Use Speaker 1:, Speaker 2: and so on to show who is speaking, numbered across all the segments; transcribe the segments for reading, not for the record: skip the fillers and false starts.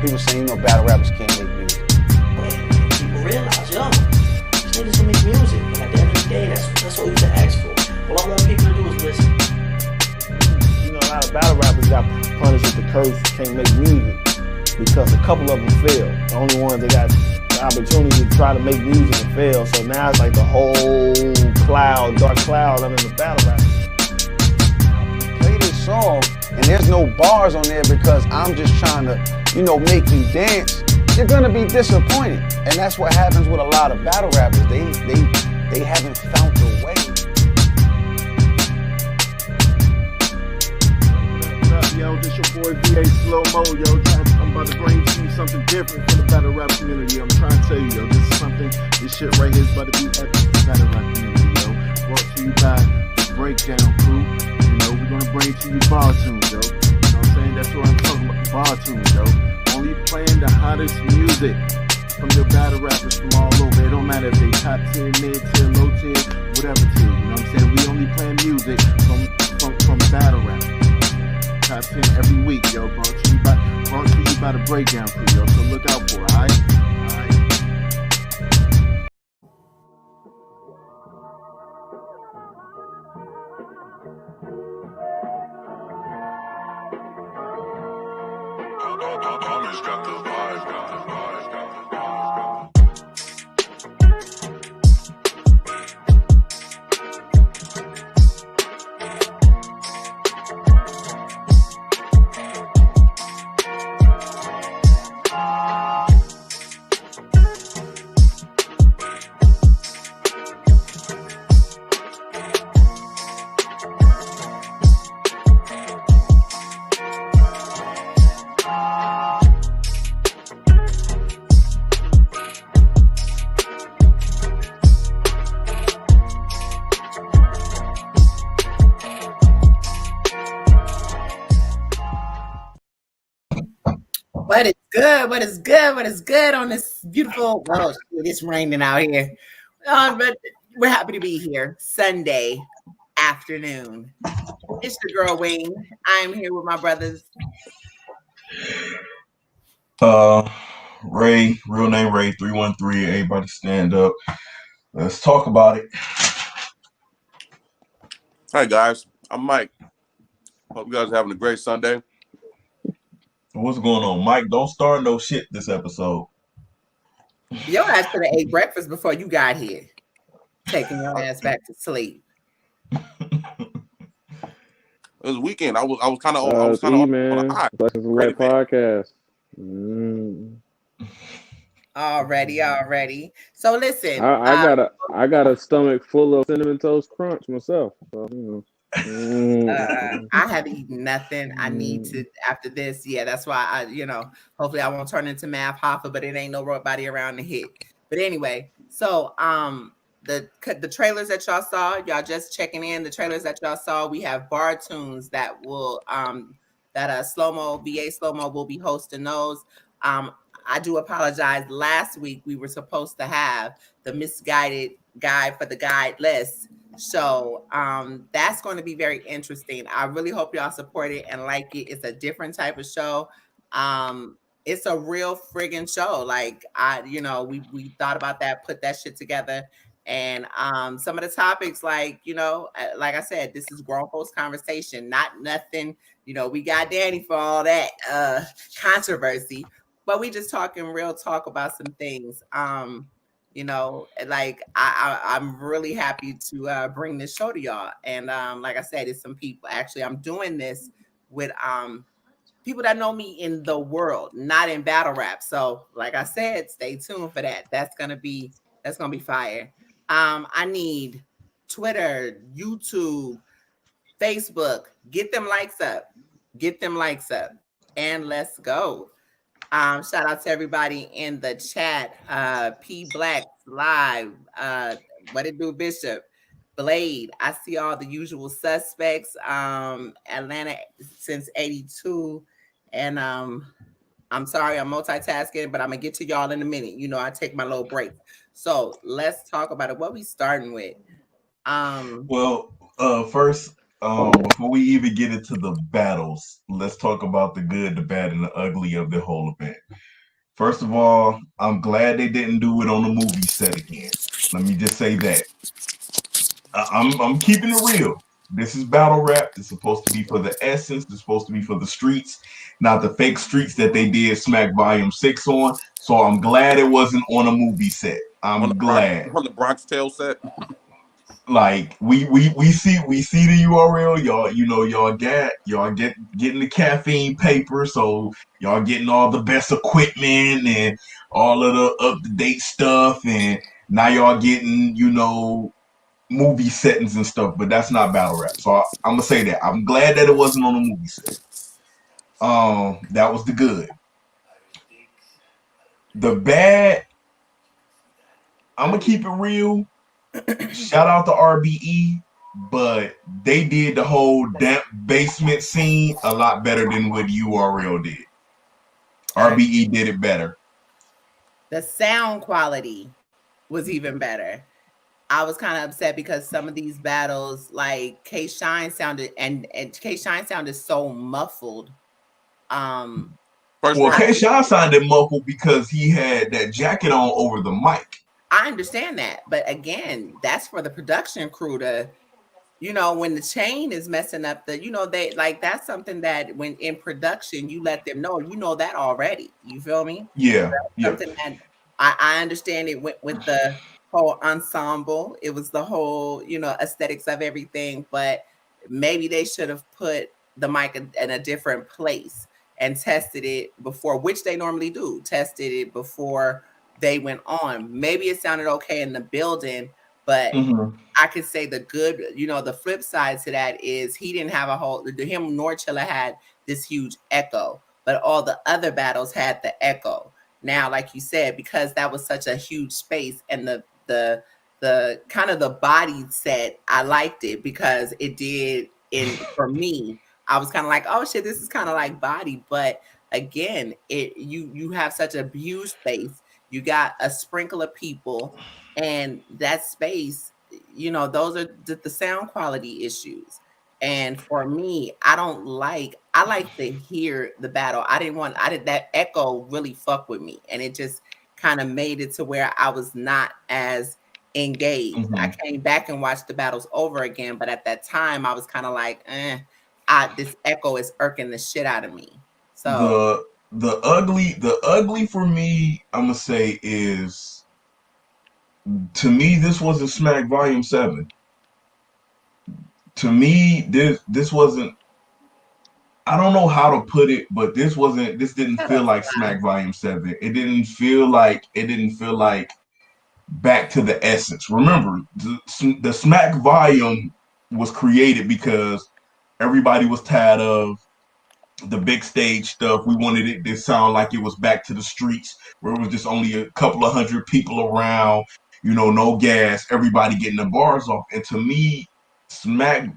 Speaker 1: people saying, battle rappers can't make music.
Speaker 2: But people realize, these niggas can make music. And at the end of the day, that's what we can ask for. All I want people to do is listen.
Speaker 3: A lot of battle rappers got punished with the curse, can't make music, because a couple of them failed. The only ones that got the opportunity to try to make music and fail. So now it's like the whole dark cloud under the battle rappers.
Speaker 1: Play this song and there's no bars on there because I'm just trying to, make you dance. You're gonna be disappointed. And that's what happens with a lot of battle rappers. They haven't found the way.
Speaker 3: Yo, this your boy VA Slow Mo, yo. I'm about to bring to you something different from the battle rap community. I'm trying to tell you, yo, this shit right here is about to be epic for the battle rap community, yo. Brought to you by the Breakdown Crew. We're gonna bring to you bar tunes, yo. You know what I'm saying? That's what I'm talking about, bar tunes, yo. Only playing the hottest music from your battle rappers from all over. It don't matter if they top tier, mid tier, low tier, whatever tier. You know what I'm saying? We only playing music from battle rap. Top 10 every week, yo. Brought to you by the Breakdown Crew, yo. So look out for it, alright?
Speaker 4: Got the vibe.
Speaker 5: What is good on this beautiful, it's raining out here. But we're happy to be here Sunday afternoon. It's your girl Wayne. I'm here with my brothers.
Speaker 4: Ray, real name Ray 313. Everybody stand up. Let's talk about it.
Speaker 6: Hi guys, I'm Mike. Hope you guys are having a great Sunday.
Speaker 4: What's going on, Mike? Don't start no shit this episode.
Speaker 5: Your ass could have ate breakfast before you got here. Taking your ass back to sleep.
Speaker 6: It was a weekend. I was kind of on a high.
Speaker 3: Blessings and Light podcast.
Speaker 5: Already. So listen,
Speaker 3: I got a stomach full of Cinnamon Toast Crunch myself. So,
Speaker 5: I haven't eaten nothing. I need to after this. Yeah, that's why I, hopefully I won't turn into Math Hoffa, but it ain't no body around the hit. But anyway, so the trailers that y'all saw, y'all just checking in. The trailers that y'all saw, we have bar tunes that will VA Slow Mo will be hosting those. I do apologize. Last week we were supposed to have the misguided guide for the guideless. So that's going to be very interesting. I really hope y'all support it and like it. It's a different type of show. It's a real friggin' show. Like we thought about that, put that shit together. And some of the topics, like I said, this is grown folks conversation, not nothing. We got Danny for all that controversy, but we just talking real talk about some things. Like I'm really happy to bring this show to y'all. And like I said, it's some people. Actually, I'm doing this with people that know me in the world, not in battle rap. So like I said, stay tuned for that. That's gonna be fire. I need Twitter, YouTube, Facebook. Get them likes up. And let's go. Shout out to everybody in the chat. P Black Live. What it do, Bishop? Blade. I see all the usual suspects. Atlanta since 82. And I'm sorry, I'm multitasking, but I'm gonna get to y'all in a minute. I take my little break. So let's talk about it. What we starting with?
Speaker 4: First, before we even get into the battles, let's talk about the good, the bad, and the ugly of the whole event. First of all, I'm glad they didn't do it on the movie set again. Let me just say that. I'm keeping it real. This is battle rap. It's supposed to be for the essence. It's supposed to be for the streets, not the fake streets that they did Smack Volume 6 on. So I'm glad it wasn't on a movie set.
Speaker 6: On the
Speaker 4: I'm
Speaker 6: Bronx,
Speaker 4: glad.
Speaker 6: on the Bronx Tale set.
Speaker 4: Like we see the URL, y'all. Y'all getting the caffeine paper, so y'all getting all the best equipment and all of the up to date stuff, and now y'all getting movie settings and stuff. But that's not battle rap, so I'm gonna say that I'm glad that it wasn't on a movie set. That was the good. The bad, I'm gonna keep it real. Shout out to RBE, but they did the whole damp basement scene a lot better than what URL did. RBE did it better.
Speaker 5: The sound quality was even better. I was kind of upset because some of these battles, like K Shine sounded and K Shine sounded so muffled.
Speaker 6: First
Speaker 4: Well,
Speaker 6: round.
Speaker 4: K Shine sounded muffled because he had that jacket on over the mic.
Speaker 5: I understand that, but again, that's for the production crew to, when the chain is messing up they like that's something that when in production you let them know, that already. You feel me?
Speaker 4: Yeah, yeah.
Speaker 5: Something that I understand it went with the whole ensemble. It was the whole, aesthetics of everything, but maybe they should have put the mic in a different place and tested it before, which they normally do, tested it before they went on. Maybe it sounded okay in the building, but
Speaker 4: Mm-hmm.
Speaker 5: I could say the good, the flip side to that is he didn't have him nor Chilla had this huge echo, but all the other battles had the echo. Now, like you said, because that was such a huge space and the kind of the body set, I liked it because it did for me, I was kind of like, oh shit, this is kind of like body. But again, you have such a huge space. You got a sprinkle of people and that space, those are the sound quality issues. And for me, I like to hear the battle. That echo really fuck with me. And it just kind of made it to where I was not as engaged. I
Speaker 4: Mm-hmm.
Speaker 5: came back and watched the battles over again. But at that time I was kind of like, this echo is irking the shit out of me. So
Speaker 4: The ugly for me, I'm gonna say is, to me, this wasn't Smack Volume 7. To me, this wasn't, I don't know how to put it, but this didn't
Speaker 5: shut
Speaker 4: feel
Speaker 5: up,
Speaker 4: like Smack Volume 7. It didn't feel like back to the essence. Remember, the Smack volume was created because everybody was tired of the big stage stuff. We wanted it to sound like it was back to the streets where it was just only a couple of hundred people around, no gas, everybody getting the bars off. And to me, Smack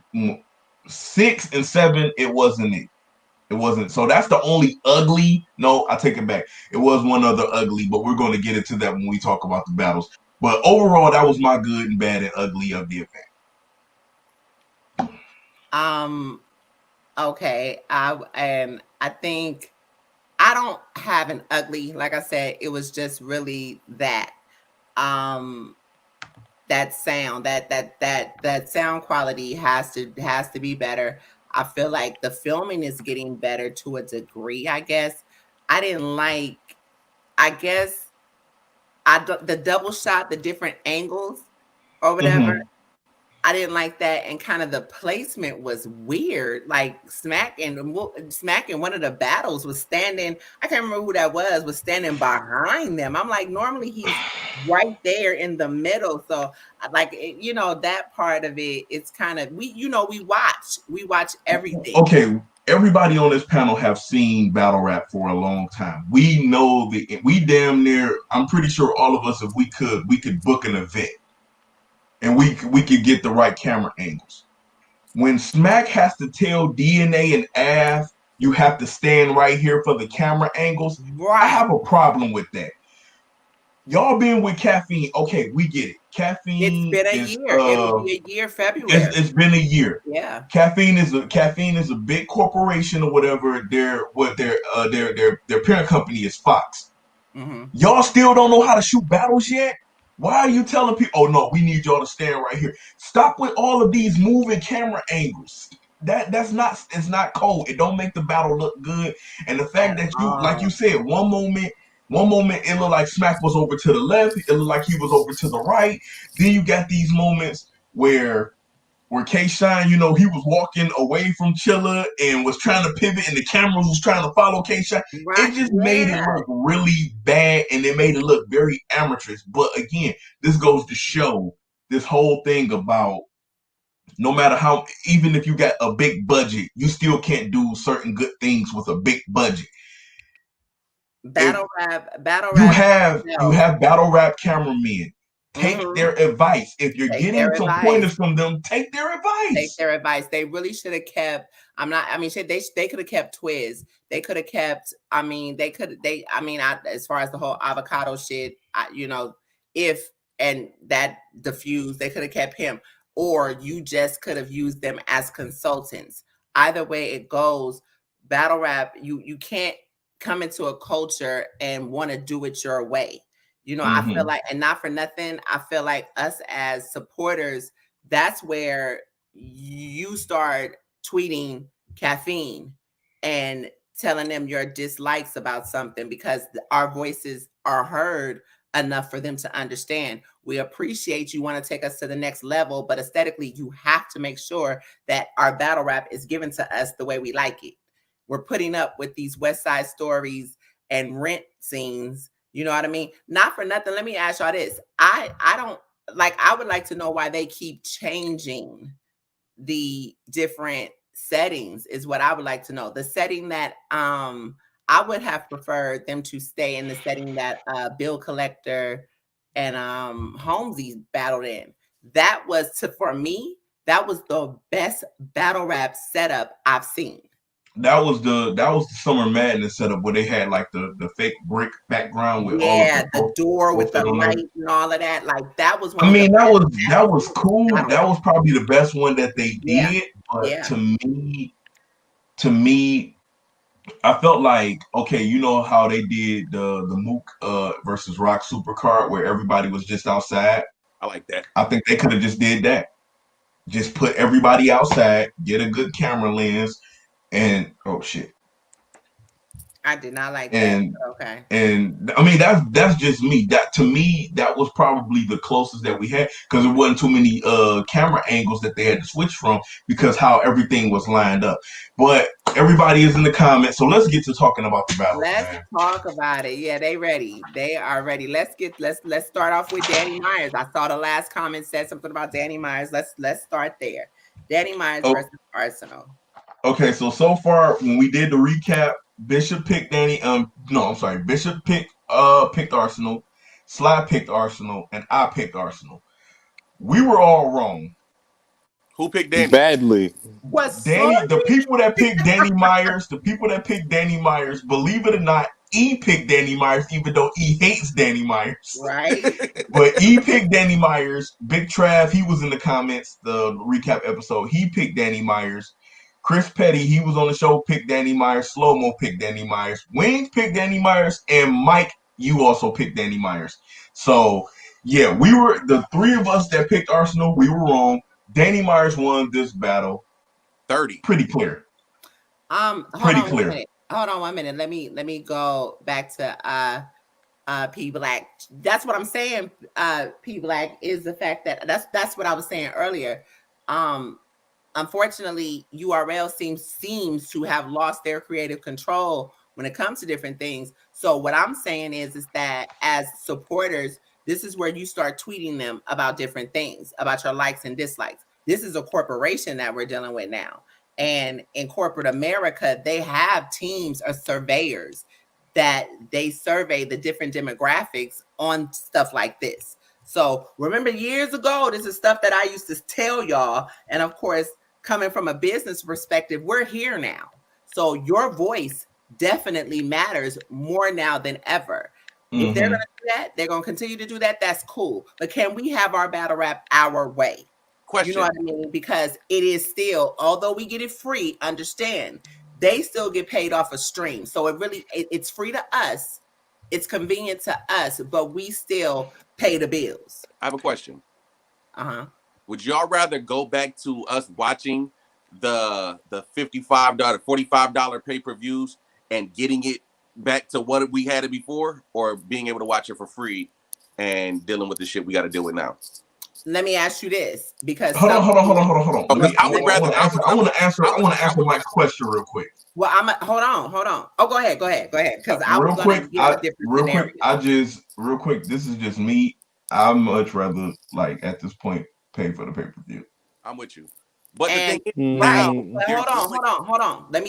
Speaker 4: 6 and 7, it wasn't it. It wasn't. So that's the only ugly. No, I take it back. It was one other ugly, but we're going to get into that when we talk about the battles. But overall, that was my good and bad and ugly of the event.
Speaker 5: Okay. I think I don't have an ugly. Like I said, it was just really that that sound, that sound quality has to be better. I feel like the filming is getting better to a degree, I guess. I didn't like, I guess the double shot, the different angles or whatever.
Speaker 4: Mm-hmm.
Speaker 5: I didn't like that, and kind of the placement was weird. Like Smack in one of the battles was standing. I can't remember who that was standing behind them. I'm like, normally he's right there in the middle. So like, that part of it. It's kind of we watch everything.
Speaker 4: Okay, everybody on this panel have seen battle rap for a long time. We know we damn near. I'm pretty sure all of us, if we could book an event, and we could get the right camera angles. When Smack has to tell DNA and Av, you have to stand right here for the camera angles.
Speaker 5: Right.
Speaker 4: I have a problem with that. Y'all been with Caffeine, okay, we get it. Caffeine
Speaker 5: It's been a
Speaker 4: is
Speaker 5: year. It'll be a year February.
Speaker 4: it's been a year.
Speaker 5: Yeah.
Speaker 4: Caffeine is a big corporation or whatever. Their parent company is Fox. Y'all still don't know how to shoot battles yet? Why are you telling people, oh no, we need y'all to stand right here? Stop with all of these moving camera angles. That's not, it's not cold. It don't make the battle look good. And the fact that you, like you said, one moment it looked like Smack was over to the left, it looked like he was over to the right. Then you got these moments where K-Shine, he was walking away from Chilla and was trying to pivot, and the cameras was trying to follow K-Shine.
Speaker 5: Right.
Speaker 4: It just made it look really bad, and it made it look very amateurish. But again, this goes to show this whole thing about no matter how, even if you got a big budget, you still can't do certain good things with a big budget.
Speaker 5: Battle rap.
Speaker 4: You have battle rap cameramen. Take their advice. If you're getting some pointers from them, take their advice.
Speaker 5: Take their advice. They really should have kept. They could have kept Twiz. They could have kept. As far as the whole avocado shit, if and that diffused, they could have kept him, or you just could have used them as consultants. Either way it goes, battle rap. You can't come into a culture and want to do it your way. I feel like, and not for nothing, I feel like us as supporters, that's where you start tweeting Caffeine and telling them your dislikes about something, because our voices are heard enough for them to understand. We appreciate you want to take us to the next level, but aesthetically, you have to make sure that our battle rap is given to us the way we like it. We're putting up with these West Side Stories and Rent scenes. You know what I mean? Not for nothing. Let me ask y'all this. I would like to know why they keep changing the different settings is what I would like to know. The setting that I would have preferred them to stay in the setting that Bill Collector and Holmesy battled in. That was for me, that was the best battle rap setup I've seen.
Speaker 4: That was the Summer Madness setup where they had like the fake brick background with all
Speaker 5: the door with the light and all of that. Like that was
Speaker 4: one. That was cool. That was probably the best one that they did. But to me, I felt like, okay, you know how they did the Mook versus Rock Supercard where everybody was just outside.
Speaker 6: I like that.
Speaker 4: I think they could have just did that. Just put everybody outside, get a good camera lens. And oh shit,
Speaker 5: I did not like that. Okay.
Speaker 4: And I mean that's just me. That to me that was probably the closest that we had, because there wasn't too many camera angles that they had to switch from because how everything was lined up. But everybody is in the comments, so let's get to talking about the battle.
Speaker 5: Let's talk about it. Yeah, they ready. They are ready. Let's start off with Danny Myers. I saw the last comment said something about Danny Myers. Let's start there. Danny Myers versus Arsenal.
Speaker 4: Okay, so far when we did the recap, Bishop picked Bishop picked Arsenal, Sly picked Arsenal, and I picked Arsenal. We were all wrong.
Speaker 6: Who picked Danny?
Speaker 3: Badly.
Speaker 4: The people that picked Danny Myers, believe it or not, E picked Danny Myers, even though E hates Danny Myers.
Speaker 5: Right.
Speaker 4: But E picked Danny Myers. Big Trav, he was in the comments, the recap episode. He picked Danny Myers. Chris Petty, he was on the show, picked Danny Myers. Slow-Mo picked Danny Myers. Wings picked Danny Myers. And Mike, you also picked Danny Myers. So, yeah, we were, the three of us that picked Arsenal, we were wrong. Danny Myers won this battle.
Speaker 6: 30.
Speaker 4: Pretty clear.
Speaker 5: Pretty clear. Hold on 1 minute. Let me go back to P Black. That's what I'm saying. P Black is the fact that that's what I was saying earlier. Unfortunately, URL seems to have lost their creative control when it comes to different things. So what I'm saying is that as supporters, this is where you start tweeting them about different things, about your likes and dislikes. This is a corporation that we're dealing with now. And in corporate America, they have teams of surveyors that they survey the different demographics on stuff like this. So remember years ago, this is stuff that I used to tell y'all. And of course, coming from a business perspective, we're here now. So your voice definitely matters more now than ever. If they're going to do that, they're going to continue to do that. That's cool. But can we have our battle rap our way?
Speaker 6: Question.
Speaker 5: You know what I mean? Because it is still, although we get it free, understand, they still get paid off a stream. So it's free to us, it's convenient to us, but we still pay the bills.
Speaker 6: I have a question.
Speaker 5: Uh-huh.
Speaker 6: Would y'all rather go back to us watching the $55, $45 pay-per-views and getting it back to what we had it before, or being able to watch it for free and dealing with the shit we got to deal with now?
Speaker 5: Let me ask you this, because
Speaker 4: Hold on.
Speaker 6: Because I would rather.
Speaker 4: I want to answer Mike's question real quick.
Speaker 5: Well, hold on. Oh, go ahead. Because I was going to give a different scenario.
Speaker 4: Real quick. This is just me. I'd much rather, like, at this point, pay for the pay-per-view.
Speaker 6: I'm with you. But the thing is,
Speaker 5: hold on. Let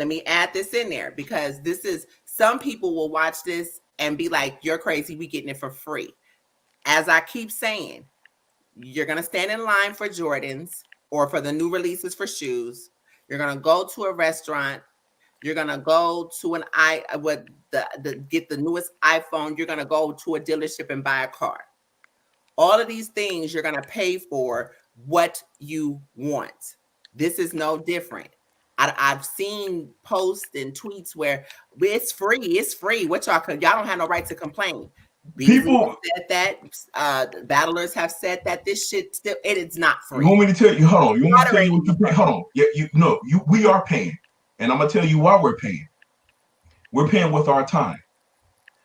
Speaker 5: me add this in there, because this is, some people will watch this and be like, "You're crazy. We getting it for free." As I keep saying, you're gonna stand in line for Jordans or for the new releases for shoes. You're gonna go to a restaurant. You're gonna go to get the newest iPhone. You're gonna go to a dealership and buy a car. All of these things you're gonna pay for what you want. This is no different. I've seen posts and tweets where it's free. What y'all don't have no right to complain. People said that. Battlers have said that this shit still, it is not free.
Speaker 4: You want me to tell you? Hold on. You want me to tell you what you pay? Hold on. Yeah, we are paying, and I'm gonna tell you why we're paying. We're paying with our time.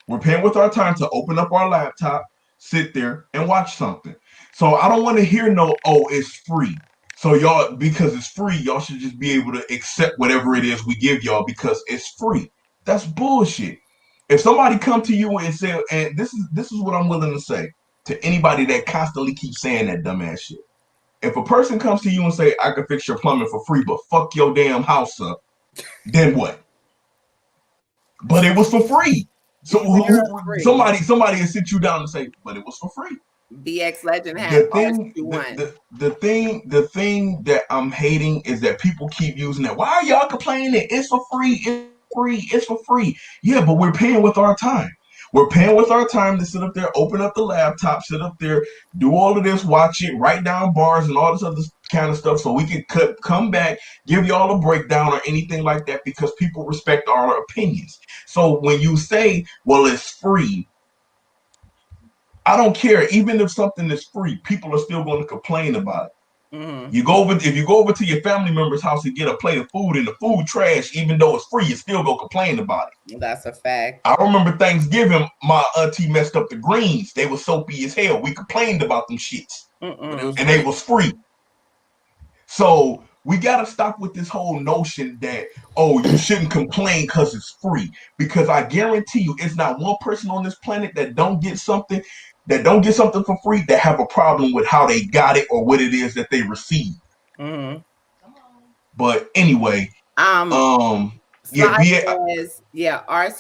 Speaker 4: We're paying with our time to open up our laptop, sit there, and watch something. So I don't want to hear it's free. So y'all, because it's free, y'all should just be able to accept whatever it is we give y'all because it's free. That's bullshit. If somebody come to you and say, and this is what I'm willing to say to anybody that constantly keeps saying that dumbass shit. If a person comes to you and say, "I can fix your plumbing for free, but fuck your damn house up," then what? But it was for free. So somebody will sit you down and say, "But it was for free."
Speaker 5: BX Legend has
Speaker 4: the thing that I'm hating is that people keep using that. Why are y'all complaining? It's for free. It's for free. Yeah, but we're paying with our time. We're paying with our time to sit up there, open up the laptop, sit up there, do all of this, watch it, write down bars and all this other kind of stuff so we can come back, give y'all a breakdown or anything like that because people respect our opinions. So when you say, well, it's free, I don't care. Even if something is free, people are still going to complain about it. Mm-hmm. If you go over to your family member's house and get a plate of food and the food trash, even though it's free, you still go complain about it.
Speaker 5: That's a fact.
Speaker 4: I remember Thanksgiving, my auntie messed up the greens. They were soapy as hell. We complained about them shits. And they was free. So we got to stop with this whole notion that, you shouldn't complain because it's free. Because I guarantee you, it's not one person on this planet that don't get something for free that have a problem with how they got it or what it is that they received. Mm-hmm. But anyway,
Speaker 5: Ars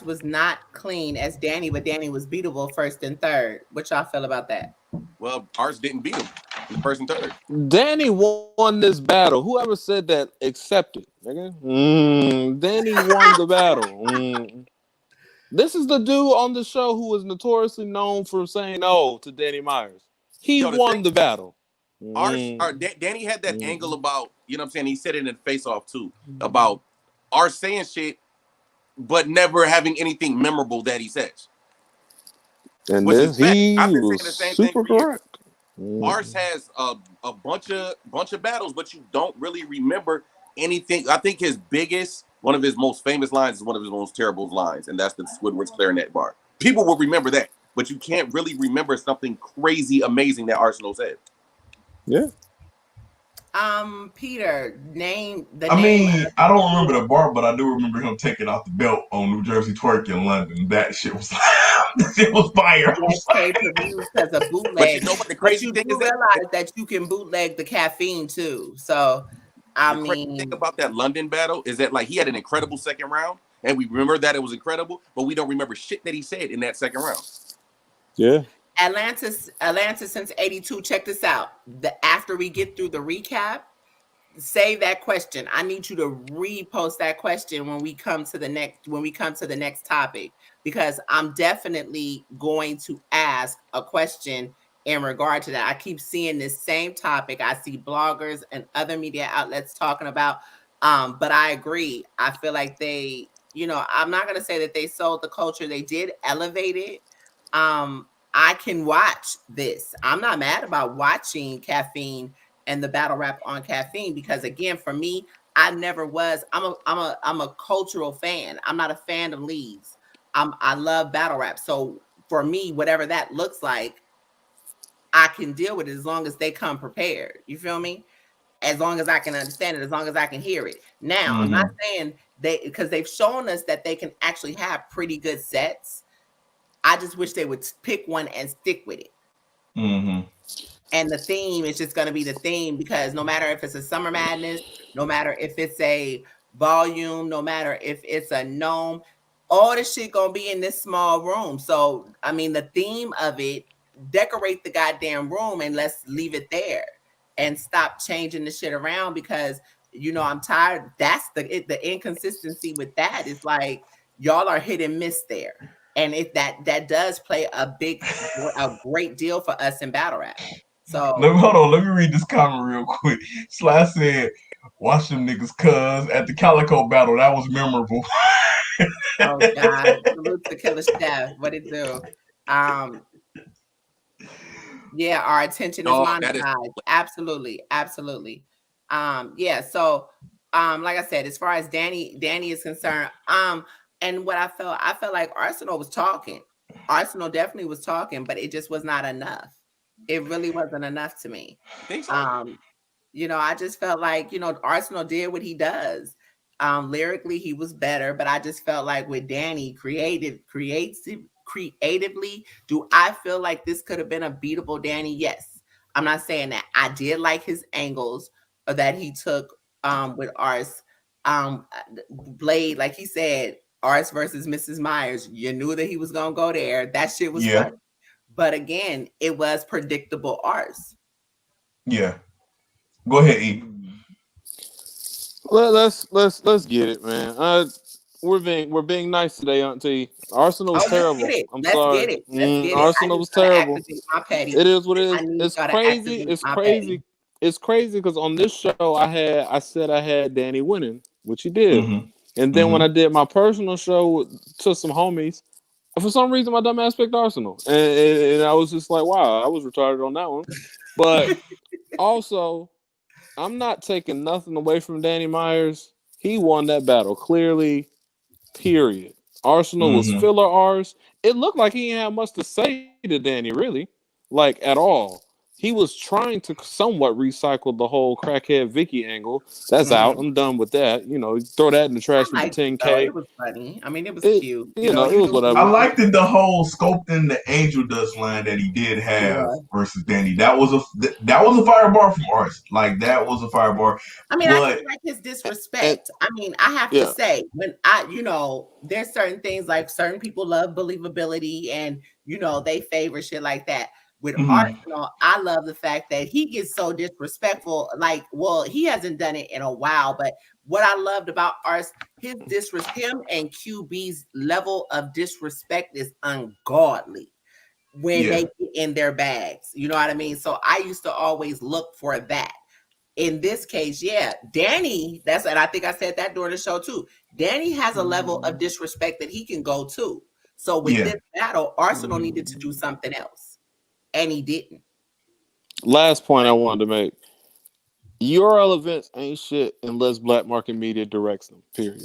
Speaker 5: was not clean as Danny, but Danny was beatable first and third. What y'all feel about that?
Speaker 6: Well, Ars didn't beat him in first and third.
Speaker 7: Danny won this battle. Whoever said that, accept it, nigga. Danny won the battle. This is the dude on the show who was notoriously known for saying no to Danny Myers. He won the battle.
Speaker 6: Danny had that angle about, you know what I'm saying? He said it in Face Off too, about Ars saying shit, but never having anything memorable that he says.
Speaker 7: And then he was super correct.
Speaker 6: Ars has a bunch of battles, but you don't really remember anything. I think one of his most famous lines is one of his most terrible lines, and that's the Squidward's clarinet bar. People will remember that, but you can't really remember something crazy, amazing that Arsenal said.
Speaker 7: Yeah.
Speaker 5: Peter, name the
Speaker 4: I
Speaker 5: name.
Speaker 4: mean, I don't remember the bar, but I do remember him taking off the belt on New Jersey Twerk in London. That shit was fire.
Speaker 5: Pay-per-view because of bootleg.
Speaker 6: But you know what the crazy thing is?
Speaker 5: Realize that you can bootleg the caffeine too. So
Speaker 6: the crazy thing about that London battle is that, like, he had an incredible second round, and we remember that it was incredible, but we don't remember shit that he said in that second round.
Speaker 7: Yeah.
Speaker 5: Atlanta since 82. Check this out. After we get through the recap, save that question. I need you to repost that question when we come to the next topic, because I'm definitely going to ask a question in regard to that. I keep seeing this same topic. I see bloggers and other media outlets talking about, but I agree. I feel like they I'm not gonna say that they sold the culture. They did elevate it. I can watch this. I'm not mad about watching Caffeine and the battle rap on Caffeine because again, for me, I never was. I'm a cultural fan. I'm not a fan of leagues. I love battle rap. So for me, whatever that looks like, I can deal with it as long as they come prepared. You feel me? As long as I can understand it, as long as I can hear it. Now, I'm not saying because they've shown us that they can actually have pretty good sets. I just wish they would pick one and stick with it. And the theme is just going to be the theme because no matter if it's a Summer Madness, no matter if it's a volume, no matter if it's a gnome, all this shit going to be in this small room. So, I mean, the theme of it, decorate the goddamn room and let's leave it there and stop changing the shit around because, I'm tired. That's the inconsistency with that is like, y'all are hit and miss there. And if that does play a great deal for us in battle rap. So
Speaker 4: hold on, let me read this comment real quick. Sly said, "Watch them niggas, cuz at the Calico battle, that was memorable."
Speaker 5: Oh God, salute to Killer Chef. What it do? Yeah, our attention is monetized. Absolutely, absolutely. Yeah. So, like I said, as far as Danny is concerned, and what I felt like Arsenal was talking. Arsenal definitely was talking, but it just was not enough. It really wasn't enough to me.
Speaker 6: Think so?
Speaker 5: I just felt like, Arsenal did what he does. Lyrically, he was better, but I just felt like with Danny creatively, do I feel like this could have been a beatable Danny? Yes. I'm not saying that. I did like his angles that he took with Ars. Blade, like he said, Ars versus Mrs. Myers. You knew that he was gonna go there. That shit was funny. But again, it was predictable Ars.
Speaker 4: Yeah. Go ahead, E.
Speaker 7: Let's get it, man. We're being nice today, Auntie. Arsenal was terrible. I'm sorry.
Speaker 5: Let's get it.
Speaker 7: Arsenal was terrible.
Speaker 5: My petty.
Speaker 7: It is what it is.
Speaker 5: I need
Speaker 7: It's
Speaker 5: y'all to
Speaker 7: crazy.
Speaker 5: activate
Speaker 7: It's
Speaker 5: my
Speaker 7: crazy.
Speaker 5: petty.
Speaker 7: It's crazy because on this show I said I had Danny winning, which he did. And then when I did my personal show to some homies, for some reason my dumb ass picked Arsenal, and I was just like, wow, I was retarded on that one. But also, I'm not taking nothing away from Danny Myers. He won that battle clearly. Period. Arsenal was filler R's. It looked like he didn't have much to say to Danny, really, like at all. He was trying to somewhat recycle the whole crackhead Vicky angle. That's out. I'm done with that. Throw that in the trash with the 10K.
Speaker 5: It was funny. I mean, it was cute.
Speaker 7: It was whatever.
Speaker 4: I liked the whole sculpting the angel dust line that he did have versus Danny. That was a firebar from Ars. Like that was a firebar.
Speaker 5: I mean, I didn't like his disrespect. I mean, I have to say, when there's certain things like certain people love believability and they favor shit like that. With Arsenal, I love the fact that he gets so disrespectful. Like, well, he hasn't done it in a while, but what I loved about him and QB's level of disrespect is ungodly when they get in their bags. You know what I mean? So I used to always look for that. In this case, Danny, and I think I said that during the show too. Danny has a level of disrespect that he can go to. So with this battle, Arsenal needed to do something else. And he didn't.
Speaker 7: Last point I wanted to make. URL events ain't shit unless Black Market Media directs them. Period.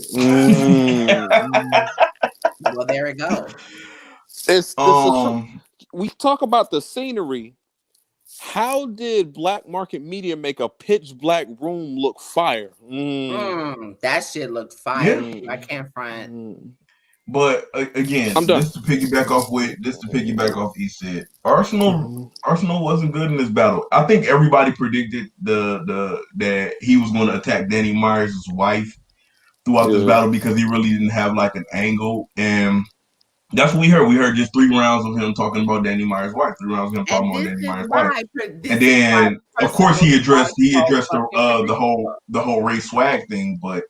Speaker 5: Well, there it goes.
Speaker 7: We talk about the scenery. How did Black Market Media make a pitch black room look fire?
Speaker 5: That shit looked fire. I can't front.
Speaker 4: But again, just to piggyback off he said, Arsenal wasn't good in this battle. I think everybody predicted that he was going to attack Danny Myers' wife throughout this battle because he really didn't have like an angle, and that's what we heard. We heard just 3 rounds of him talking about Danny Myers' wife, 3 rounds of him talking about Danny Myers' wife, and then of course he addressed the whole Ray Swag thing, but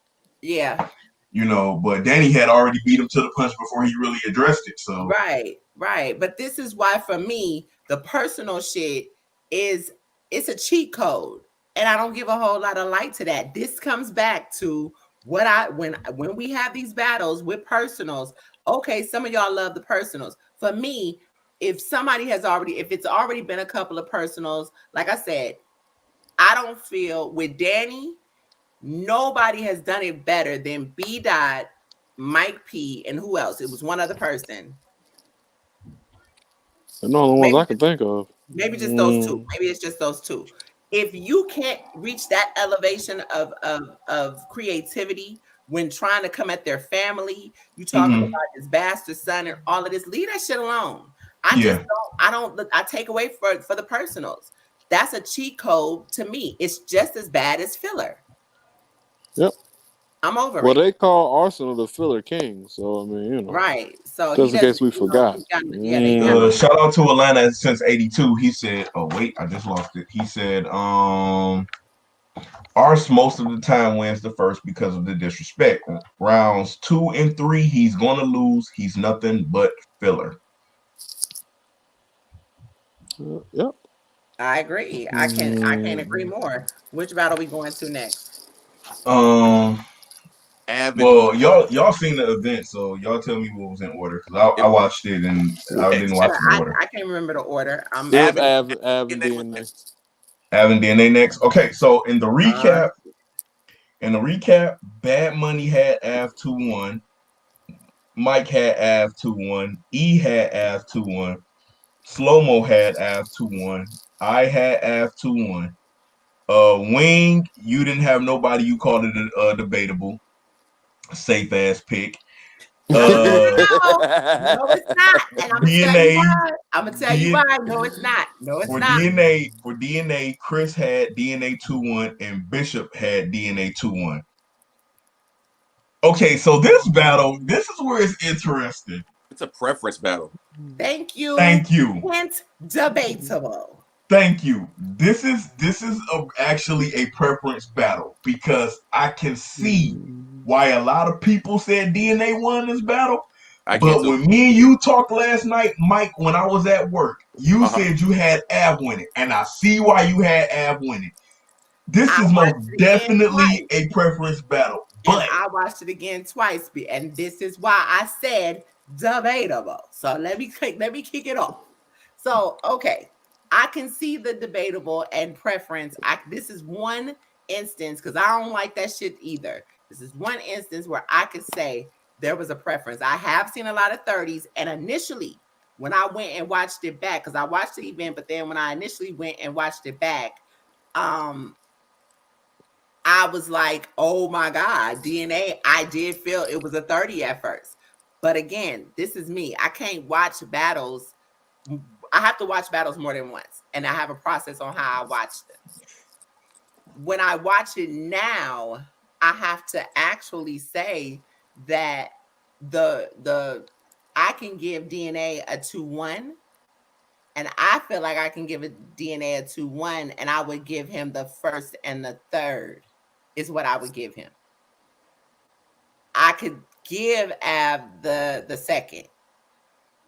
Speaker 4: but Danny had already beat him to the punch before he really addressed it. So
Speaker 5: right. But this is why, for me, the personal shit it's a cheat code, and I don't give a whole lot of light to that. This comes back to When we have these battles with personals, okay, some of y'all love the personals. For me, if it's already been a couple of personals, like I said, I don't feel with Danny, nobody has done it better than B. Dot, Mike P, and who else? It was one other person.
Speaker 7: They're not the ones
Speaker 5: Maybe
Speaker 7: I can think of.
Speaker 5: maybe just those two. Maybe it's just those two. If you can't reach that elevation of creativity when trying to come at their family, you talking
Speaker 4: Hmm.
Speaker 5: about his bastard son and all of this, leave that shit alone. I just
Speaker 4: Yeah.
Speaker 5: I take away for the personals. That's a cheat code to me. It's just as bad as filler.
Speaker 7: Yep.
Speaker 5: I'm over
Speaker 7: Well,
Speaker 5: it.
Speaker 7: they call Arsenal the filler king. So I mean,
Speaker 5: Right. So he
Speaker 7: just in
Speaker 5: doesn't,
Speaker 7: case we forgot.
Speaker 5: yeah, they got no.
Speaker 4: Shout out to Atlanta since '82. He said, "Oh wait, I just lost it." He said, Ars most of the time wins the first because of the disrespect. Rounds 2 and 3, he's gonna lose. He's nothing but filler."
Speaker 7: Yep.
Speaker 5: I agree. I can't agree more. Which battle we going to next?
Speaker 4: Um.
Speaker 6: Avid
Speaker 4: Well, y'all seen the event, so y'all tell me what was in order because I watched it and I didn't
Speaker 6: next.
Speaker 4: watch it in order.
Speaker 5: I can't remember the order.
Speaker 7: It was
Speaker 6: Avid
Speaker 7: Av and
Speaker 6: DNA was
Speaker 7: DNA.
Speaker 6: next.
Speaker 4: Having DNA next. Okay, so
Speaker 5: uh,
Speaker 4: in the recap, Bad Money had Av 2-1. Mike had Av 2-1. E had Av 2-1. Slow Mo had Av 2-1. I had Av 2-1. Wing, you didn't have nobody. You called it a debatable, safe ass pick.
Speaker 5: no, no, it's not. And I'm gonna tell you
Speaker 4: DNA,
Speaker 5: why. I'm gonna tell you
Speaker 4: D,
Speaker 5: why. No, it's not. No, it's
Speaker 4: for
Speaker 5: not.
Speaker 4: DNA, Chris had DNA 2-1 and Bishop had DNA 2-1. Okay, so this is where it's interesting.
Speaker 6: It's a preference battle.
Speaker 5: Thank you.
Speaker 4: Thank you.
Speaker 5: Hint debatable.
Speaker 4: Thank you. Actually a preference battle because I can see why a lot of people said DNA won this battle.
Speaker 6: I can't
Speaker 4: But
Speaker 6: too.
Speaker 4: when me and you talked last night, Mike, when I was at work, you
Speaker 6: Uh-huh.
Speaker 4: said you had Av winning, and I see why you had Av winning. This
Speaker 5: I
Speaker 4: is most
Speaker 5: watched it again
Speaker 4: definitely
Speaker 5: twice.
Speaker 4: a preference battle.
Speaker 5: And
Speaker 4: But
Speaker 5: I watched it again twice. And this is why I said debatable. So let me kick it off. So okay, I can see the debatable and preference. This is one instance because I don't like that shit either. This is one instance where I could say there was a preference. I have seen a lot of 30s, and initially when I went and watched it back, because I watched the event, but then when I initially went and watched it back, I was like, oh my God, DNA. I did feel it was a 30 at first. But again, this is me. I can't watch battles. I have to watch battles more than once. And I have a process on how I watch them. When I watch it now, I have to actually say that the I can give DNA a 2-1. And I feel like I can give a DNA a 2-1, and I would give him the first and the third. Is what I would give him. I could give Av the second.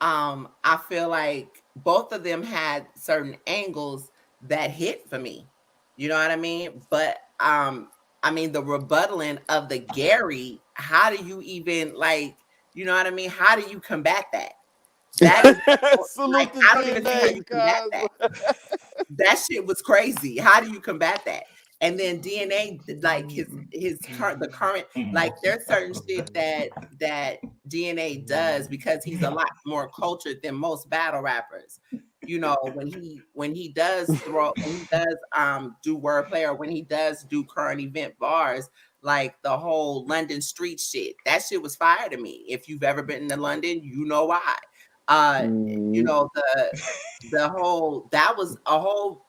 Speaker 5: I feel like both of them had certain angles that hit for me. You know what I mean? But I mean the rebuttaling of the Gary, how do you even like, you know what I mean? How do you combat that? That is
Speaker 7: Salute
Speaker 5: like
Speaker 7: to
Speaker 5: I don't even see how
Speaker 7: DNA,
Speaker 5: you combat that. That shit was crazy. How do you combat that? And then DNA, like the current, like there's certain shit that DNA does because he's a lot more cultured than most battle rappers. You know, when he does do wordplay, or when he does do current event bars, like the whole London street shit. That shit was fire to me. If you've ever been to London, you know why. You know, the whole that was a whole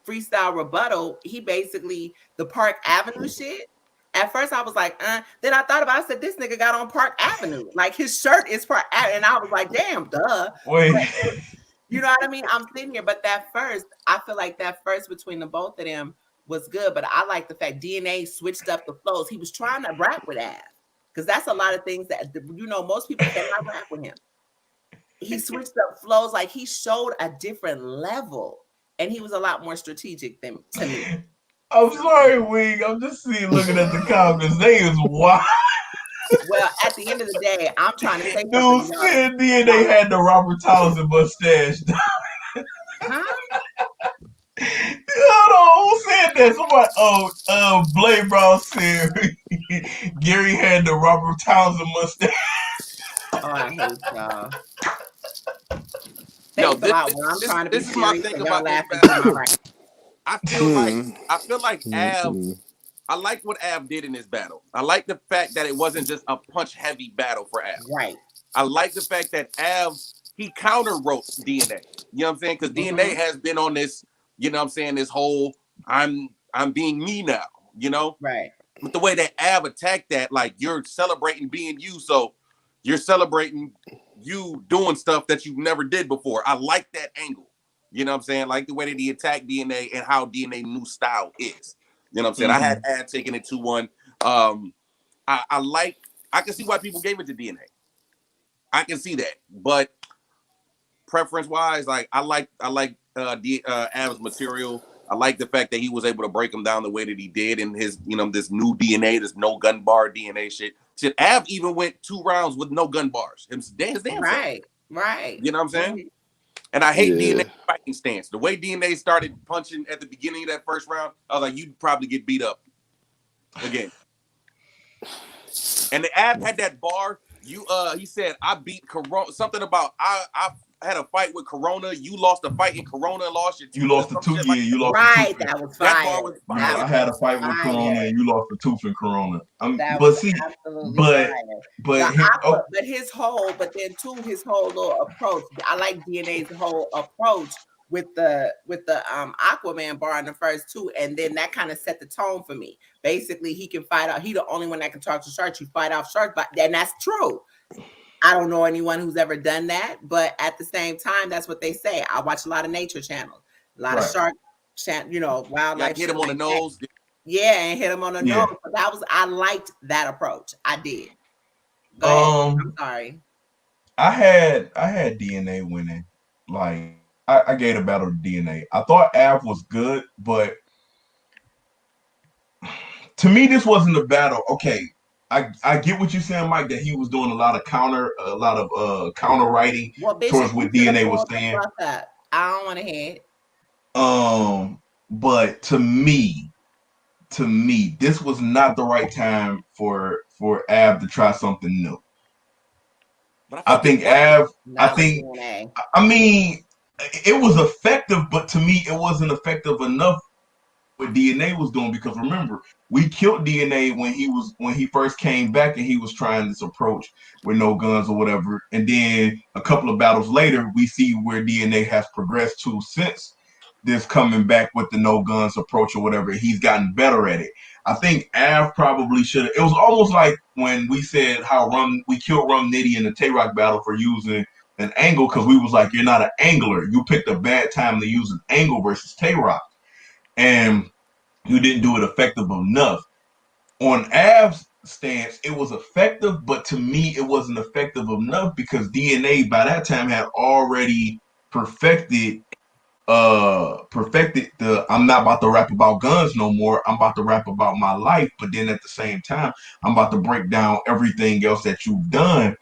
Speaker 5: freestyle rebuttal. He basically the Park Avenue shit. At first I was like, then I thought about it, I said, this nigga got on Park Avenue. Like his shirt is Park Avenue. And I was like, damn, duh.
Speaker 4: wait.
Speaker 5: But, you know what I mean? I'm sitting here, but that first, I feel like that first between the both of them was good. But I like the fact DNA switched up the flows. He was trying to rap with Av. Because that's a lot of things that, you know, most people cannot rap with him. He switched up flows, like he showed a different level, and he was a lot more strategic than to me.
Speaker 4: I'm sorry, Wing. I'm just looking at the comments. They is wild.
Speaker 5: Well, at the end of the day, I'm trying to say something
Speaker 4: Dude
Speaker 5: to
Speaker 4: said
Speaker 5: y'all.
Speaker 4: DNA had the Robert Townsend mustache.
Speaker 5: Huh?
Speaker 4: Hold on, who said that? Somebody, Blake Brown said Gary had the Robert Townsend mustache.
Speaker 5: Oh, I hate y'all.
Speaker 6: Yo,
Speaker 5: Thanks a lot. Well, I'm trying to be
Speaker 6: this is my
Speaker 5: serious,
Speaker 6: thing
Speaker 5: so y'all
Speaker 6: about this
Speaker 5: laughing to my
Speaker 6: battle.
Speaker 5: right.
Speaker 6: I
Speaker 7: Hmm.
Speaker 6: feel like Av.
Speaker 7: Hmm.
Speaker 6: I like what Av did in this battle. I like the fact that it wasn't just a punch heavy battle for Av.
Speaker 5: Right.
Speaker 6: I like the fact that Av he counter wrote DNA. You know what I'm saying? Because DNA has been on this, you know what I'm saying, this whole I'm being me now, you know?
Speaker 5: Right.
Speaker 6: But the way that Av attacked that, like you're celebrating being you, so you're celebrating you doing stuff that you never did before. I like that angle. You know what I'm saying? Like the way that he attacked DNA and how DNA new style is. You know what I'm saying? I had Av taking it 2-1. I like I can see why people gave it to DNA. I can see that. But preference wise, like I like Av's material. I like the fact that he was able to break him down the way that he did in his, this new DNA, this no gun bar DNA shit. Shit, Av even went 2 rounds with no gun bars. His damn self.
Speaker 5: Right. Right.
Speaker 6: You know what I'm saying? And I hate
Speaker 7: Yeah.
Speaker 6: DNA fighting stance. The way DNA started punching at the beginning of that first round, I was like, you'd probably get beat up again. And the Av had that bar. He said, I beat Corona. Something about I had a fight with Corona. You lost a fight in Corona and lost your
Speaker 4: You
Speaker 6: tooth or
Speaker 4: lost a
Speaker 6: some
Speaker 4: tooth,
Speaker 6: shit
Speaker 4: yeah.
Speaker 6: like
Speaker 4: You
Speaker 6: that.
Speaker 4: lost a
Speaker 5: Right.
Speaker 4: tooth.
Speaker 5: That was
Speaker 6: That
Speaker 5: fire.
Speaker 6: bar was
Speaker 4: Yeah,
Speaker 6: fire.
Speaker 4: I
Speaker 5: That
Speaker 4: had a
Speaker 5: was
Speaker 4: fight with Corona,
Speaker 5: fire.
Speaker 4: and you lost a tooth in Corona.
Speaker 5: That
Speaker 4: But
Speaker 5: was
Speaker 4: see,
Speaker 5: absolutely
Speaker 4: but
Speaker 5: fire. The
Speaker 4: but
Speaker 5: aqua, but then too, his whole little approach. I like DNA's whole approach with the Aquaman bar in the first two, and then that kind of set the tone for me. Basically, he can fight out. He the only one that can talk to sharks. You fight off sharks, but and that's true. I don't know anyone who's ever done that, but at the same time, that's what they say. I watch a lot of nature channels, a lot of
Speaker 4: right,
Speaker 5: shark, wildlife
Speaker 6: Like hit
Speaker 5: shit
Speaker 6: him on the
Speaker 5: like that.
Speaker 6: nose.
Speaker 5: Yeah, and hit him on the nose.
Speaker 4: yeah.
Speaker 5: But I liked that approach. I did. Go ahead. I'm
Speaker 4: Um,
Speaker 5: sorry.
Speaker 4: I had DNA winning. Like I gave the battle to DNA. I thought Av was good, but to me, this wasn't a battle. Okay, I get what you're saying, Mike, that he was doing a lot of counter writing
Speaker 5: Well, Bishop,
Speaker 4: towards
Speaker 5: you
Speaker 4: what
Speaker 5: should have
Speaker 4: DNA was
Speaker 5: pulled the
Speaker 4: saying.
Speaker 5: fuck up. I don't want to hear it.
Speaker 4: But to me, this was not the right time for Av to try something new.
Speaker 6: But I
Speaker 4: I
Speaker 6: felt it
Speaker 4: think
Speaker 6: worked.
Speaker 4: Av. I
Speaker 5: Not with
Speaker 4: think.
Speaker 5: DNA.
Speaker 4: I mean, it was effective, but to me, it wasn't effective enough what DNA was doing because remember we killed DNA when he first came back and he was trying this approach with no guns or whatever, and then a couple of battles later we see where DNA has progressed to since this coming back with the no guns approach or whatever. He's gotten better at it. I think Av probably should have. It was almost like when we said how we killed Rum Nitty in the Tay Rock battle for using an angle because we was like, you're not an angler. You picked a bad time to use an angle versus Tay Rock. And you didn't do it effective enough. On Av's stance, it was effective, but to me, it wasn't effective enough because DNA by that time had already perfected the I'm not about to rap about guns no more. I'm about to rap about my life, but then at the same time, I'm about to break down everything else that you've done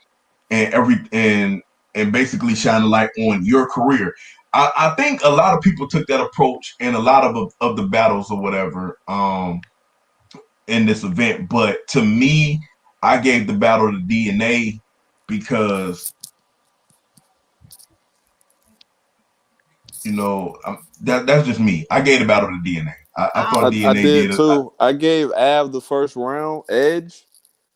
Speaker 4: and and basically shine a light on your career. I think a lot of people took that approach in a lot of the battles or whatever in this event, but to me, I gave the battle to DNA because that's just me. I gave the battle to DNA. I
Speaker 5: I
Speaker 4: thought
Speaker 7: I
Speaker 4: DNA
Speaker 7: did
Speaker 4: did it.
Speaker 7: too. I gave Av the first round edge,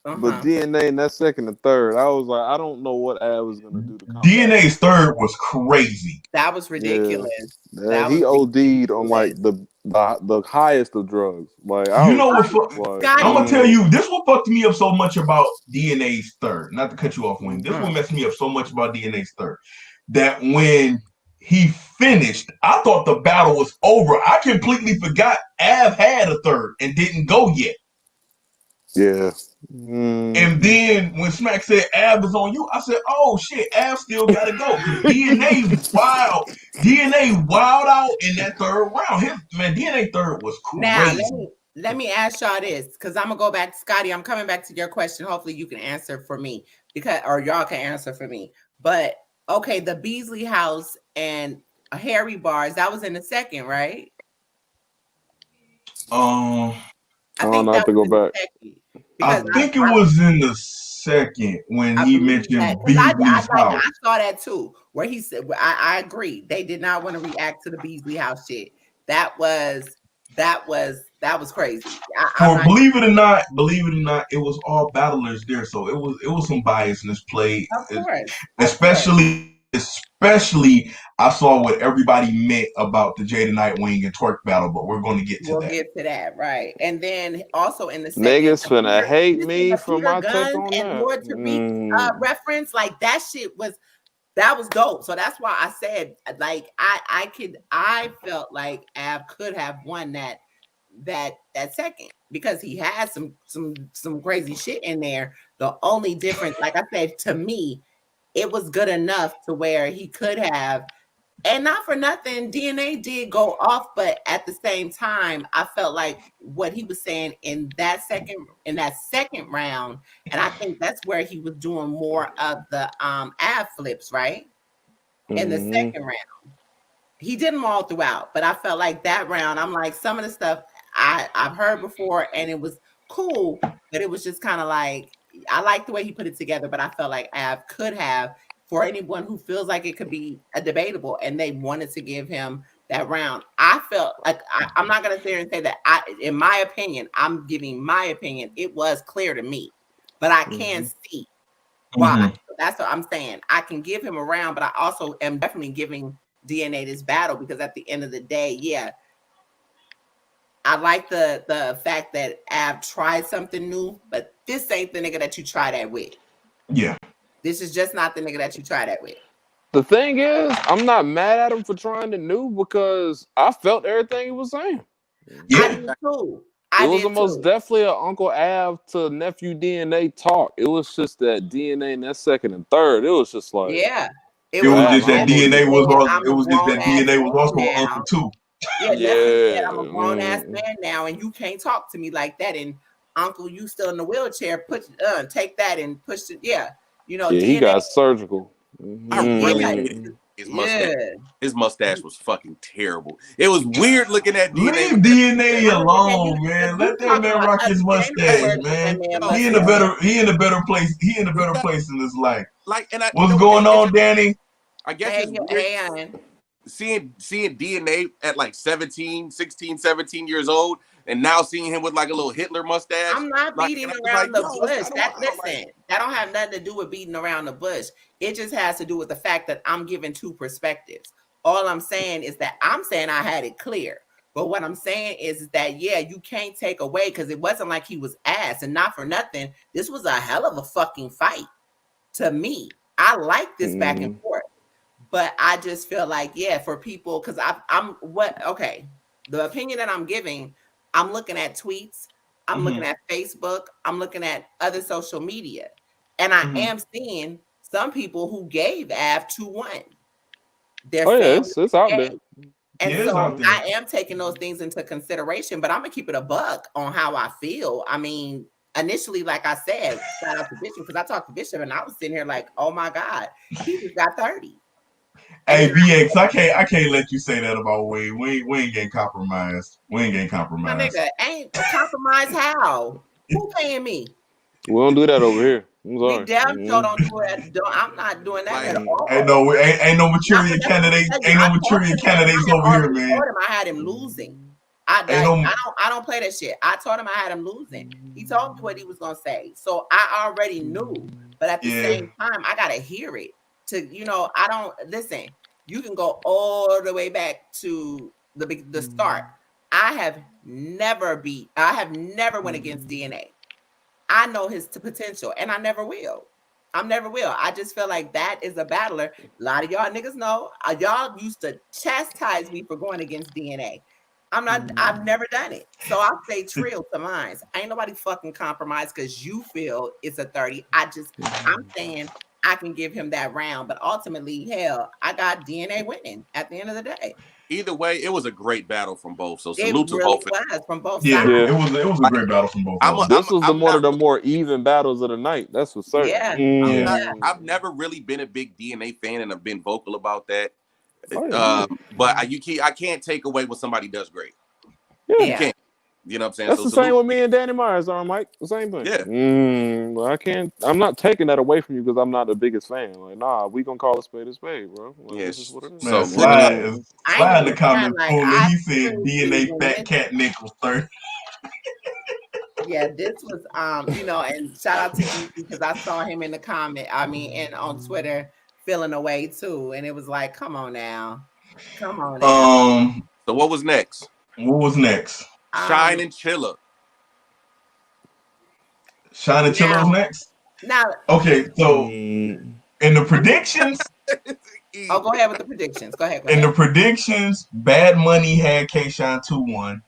Speaker 7: but
Speaker 5: uh-huh.
Speaker 7: DNA in that second and third, I was like, I don't know what Av was gonna do to come back.
Speaker 4: DNA's third was crazy.
Speaker 5: That was
Speaker 7: Yeah,
Speaker 5: ridiculous.
Speaker 7: yeah,
Speaker 5: That was
Speaker 7: he OD'd on like
Speaker 5: ridiculous.
Speaker 7: the highest of drugs. Like I
Speaker 4: You
Speaker 7: was
Speaker 4: know what?
Speaker 7: just like,
Speaker 4: I'm
Speaker 5: Scotty.
Speaker 4: gonna tell you this. What fucked me up so much about DNA's third? Not to cut you off, Wayne. This
Speaker 5: Uh-huh.
Speaker 4: what messed me up so much about DNA's third. That when he finished, I thought the battle was over. I completely forgot Av had a third and didn't go yet.
Speaker 7: Yeah.
Speaker 4: And then when Smack said Ab is on you, I said, "Oh shit, Ab still got to go because DNA wild out in that third round. His man, DNA third was
Speaker 5: Now
Speaker 4: crazy.
Speaker 5: let me ask y'all this, because I'm gonna go back to Scotty. I'm coming back to your question. Hopefully you can answer for me, because or y'all can answer for me. But okay, the Beasley House and Harry Bars, that was in the second, right?
Speaker 4: Um,
Speaker 5: I
Speaker 7: I'll
Speaker 5: think
Speaker 7: have
Speaker 5: that
Speaker 7: to
Speaker 5: was
Speaker 7: go
Speaker 5: in the
Speaker 7: back.
Speaker 5: second
Speaker 4: I
Speaker 5: because
Speaker 4: think it was in the second when
Speaker 5: I
Speaker 4: he
Speaker 5: believe that,
Speaker 4: mentioned
Speaker 5: because
Speaker 4: Beasley's
Speaker 5: I
Speaker 4: house.
Speaker 5: saw that too, where he said, I agree, they did not want to react to the Beasley House shit. That was that was crazy. I'm
Speaker 4: For
Speaker 5: not,
Speaker 4: believe it or not, it was all battlers there, so it was some biasness played,
Speaker 5: of course.
Speaker 4: especially I saw what everybody meant about the Jada Nightwing and Twerk battle, but we're going to get to
Speaker 5: We'll
Speaker 4: that.
Speaker 5: get to that, right? And then also in the second,
Speaker 7: Niggas finna hate me
Speaker 5: The
Speaker 7: for
Speaker 5: Peter
Speaker 7: my take
Speaker 5: Guns
Speaker 7: on
Speaker 5: and
Speaker 7: that.
Speaker 5: Lord Tariq reference, like that shit was, that was dope. So that's why I said, like, I felt like Av could have won that second, because he had some crazy shit in there. The only difference, like I said, to me, it was good enough to where he could have. And not for nothing, DNA did go off, but at the same time, I felt like what he was saying in that second round, and I think that's where he was doing more of the ab flips, right? In the
Speaker 7: Mm-hmm.
Speaker 5: second round. He did them all throughout, but I felt like that round, I'm like, some of the stuff I've heard before and it was cool, but it was just kind of like, I like the way he put it together, but I felt like Ab could have, for anyone who feels like it could be a debatable and they wanted to give him that round. I felt like I'm not gonna sit here and say that in my opinion, I'm giving my opinion, it was clear to me, but I can see why.
Speaker 4: Mm-hmm.
Speaker 5: That's what I'm saying. I can give him a round, but I also am definitely giving DNA this battle, because at the end of the day, yeah, I like the fact that Av tried something new, but this ain't the nigga that you try that with.
Speaker 4: Yeah,
Speaker 5: This is just not the nigga that you try that with.
Speaker 7: The thing is, I'm not mad at him for trying the new because I felt everything he was saying.
Speaker 5: I
Speaker 4: yeah.
Speaker 5: did too.
Speaker 7: It
Speaker 5: I
Speaker 7: was
Speaker 5: did
Speaker 7: almost
Speaker 5: too.
Speaker 7: definitely an Uncle Av to nephew DNA talk. It was just that DNA in that second and third. It was just like,
Speaker 5: Yeah. It
Speaker 4: It
Speaker 5: was
Speaker 4: was
Speaker 5: like
Speaker 7: Av,
Speaker 4: just
Speaker 7: I
Speaker 4: that
Speaker 7: don't know
Speaker 5: nephew
Speaker 7: what you
Speaker 4: DNA was
Speaker 5: saying,
Speaker 7: doing.
Speaker 4: also.
Speaker 5: I'm
Speaker 4: It
Speaker 5: a
Speaker 4: was just
Speaker 5: grown
Speaker 4: that
Speaker 5: ass
Speaker 4: DNA was
Speaker 5: man
Speaker 4: also an
Speaker 5: now.
Speaker 4: uncle too.
Speaker 5: Yeah, nephew said,
Speaker 7: Yeah.
Speaker 5: I'm a grown ass man now, and you can't talk to me like that. And uncle, you still in the wheelchair, take that and push it. Yeah.
Speaker 7: Yeah, he
Speaker 5: DNA.
Speaker 7: got surgical.
Speaker 6: I really
Speaker 5: Yeah.
Speaker 6: hated
Speaker 7: Mhm.
Speaker 6: his mustache.
Speaker 5: Yeah.
Speaker 6: His mustache was fucking terrible. It was weird looking at DNA
Speaker 4: Leave
Speaker 6: with that
Speaker 4: DNA
Speaker 5: I mean, and
Speaker 4: alone, man.
Speaker 5: we
Speaker 4: Let that
Speaker 5: talking
Speaker 4: man
Speaker 5: about
Speaker 4: rock
Speaker 5: us.
Speaker 4: his
Speaker 5: James
Speaker 4: mustache,
Speaker 5: swears
Speaker 6: mustache.
Speaker 5: that
Speaker 4: man.
Speaker 5: man
Speaker 6: Yo,
Speaker 4: He in a
Speaker 5: mustache.
Speaker 4: better he in a better place. He in a
Speaker 6: he
Speaker 4: better
Speaker 6: got
Speaker 4: place in his life.
Speaker 6: like, and I, you
Speaker 4: What's
Speaker 6: know what?
Speaker 4: going on, Danny?
Speaker 6: I guess
Speaker 5: Hey,
Speaker 6: it's weird
Speaker 5: hey, Ian.
Speaker 6: seeing DNA at like 17, 16, 17 years old, and now seeing him with like a little Hitler mustache.
Speaker 5: I'm not
Speaker 6: Like,
Speaker 5: beating
Speaker 6: and I was like,
Speaker 5: around the
Speaker 6: yo, it's
Speaker 5: bush.
Speaker 6: kind of
Speaker 5: That
Speaker 6: wild. Like,
Speaker 5: listen, that don't have nothing to do with beating around the bush. It just has to do with the fact that I'm giving two perspectives. All I'm saying is that I'm saying I had it clear. But what I'm saying is that, yeah, you can't take away, because it wasn't like he was ass, and not for nothing. This was a hell of a fucking fight to me. I like this back and
Speaker 7: Mhm.
Speaker 5: forth. But I just feel like, yeah, for people, because I'm what, okay, the opinion that I'm giving, I'm looking at tweets, I'm
Speaker 4: Mm-hmm.
Speaker 5: looking at Facebook, I'm looking at other social media, and I
Speaker 4: Mm-hmm.
Speaker 5: am seeing some people who gave Av 2-1. Their
Speaker 7: Oh yeah,
Speaker 5: family
Speaker 7: it's out there.
Speaker 5: gave. And
Speaker 4: Yeah, it's
Speaker 5: so
Speaker 4: out there.
Speaker 5: I am taking those things into consideration, but I'm gonna keep it a buck on how I feel. I mean, initially, like I said, shout out to Bishop, because I talked to Bishop and I was sitting here like, oh my God, he just got 30. And
Speaker 4: Hey,
Speaker 5: then
Speaker 4: BX, I can't let you say that about Wade. We ain't getting compromised. We ain't getting
Speaker 5: my
Speaker 4: compromised.
Speaker 5: nigga, ain't a compromise how? Who paying me?
Speaker 7: We don't do that over here. I'm
Speaker 5: We
Speaker 7: sorry.
Speaker 5: damn sure don't
Speaker 7: Mhm.
Speaker 5: do it. I'm not doing that at
Speaker 6: like,
Speaker 4: Ain't
Speaker 5: all.
Speaker 4: no ain't no
Speaker 5: Not for
Speaker 4: maturity
Speaker 5: nothing. Let me
Speaker 4: candidates.
Speaker 5: tell you,
Speaker 4: Ain't
Speaker 5: I
Speaker 4: no
Speaker 5: talked to
Speaker 4: maturity
Speaker 5: the man and
Speaker 4: candidates
Speaker 5: I had
Speaker 4: over here,
Speaker 5: already
Speaker 4: man.
Speaker 5: told him I had him losing. I
Speaker 4: Ain't
Speaker 5: like
Speaker 4: no.
Speaker 5: I don't play that shit. I told him I had him losing. He told me what he was gonna say. So I already knew. But at the
Speaker 4: Yeah.
Speaker 5: same time, I gotta hear it. I don't listen. You can go all the way back to the start. I have never went against DNA. I know his potential, and I never will. I never will. I just feel like that is a battler. A lot of y'all niggas know. Y'all used to chastise me for going against DNA. I'm not. I've never done it, so I say trill to mine. Ain't nobody fucking compromised because you feel it's a 30. I'm saying I can give him that round, but ultimately, hell, I got DNA winning at the end of the day.
Speaker 6: Either way, it was a great battle from both. So
Speaker 5: It
Speaker 6: salute to
Speaker 5: really
Speaker 6: both.
Speaker 5: was from both
Speaker 4: Yeah,
Speaker 5: sides.
Speaker 4: it was a great battle from both of them.
Speaker 7: This was
Speaker 6: I'm
Speaker 7: one
Speaker 6: not
Speaker 7: of the more even battles of the night. That's for certain.
Speaker 5: Yeah.
Speaker 4: Yeah.
Speaker 6: I've never really been a big DNA fan, and I've been vocal about that.
Speaker 7: Oh, yeah.
Speaker 6: But I can't take away what somebody does great.
Speaker 7: Yeah.
Speaker 6: You can't. You know what I'm saying?
Speaker 7: That's
Speaker 6: So
Speaker 7: the same
Speaker 6: salute.
Speaker 7: with me and Danny Myers, Mike. The same thing.
Speaker 6: Yeah.
Speaker 7: Well, I can't. I'm not taking that away from you because I'm not the biggest fan. Like, nah, we gonna call a spade, bro. Like,
Speaker 6: Yes.
Speaker 7: This is what it is.
Speaker 4: Man,
Speaker 6: So living up.
Speaker 4: Slide in the
Speaker 5: even
Speaker 4: comments
Speaker 5: like
Speaker 4: fooling.
Speaker 5: I
Speaker 4: He said
Speaker 5: seriously
Speaker 4: DNA
Speaker 5: when
Speaker 4: Fat Cat Nichols 30.
Speaker 5: yeah, this was and shout out to Geeky because I saw him in the comment. I mean, and on Twitter feeling away too, and it was like, come on now.
Speaker 6: So what was next?
Speaker 4: What was next?
Speaker 6: Shine and Chilla.
Speaker 4: Shine and Chilla was next.
Speaker 5: Now,
Speaker 4: Okay, so in the predictions,
Speaker 5: go ahead with the predictions. Go ahead.
Speaker 4: in the predictions, Bad Money had K-Shine 2-1.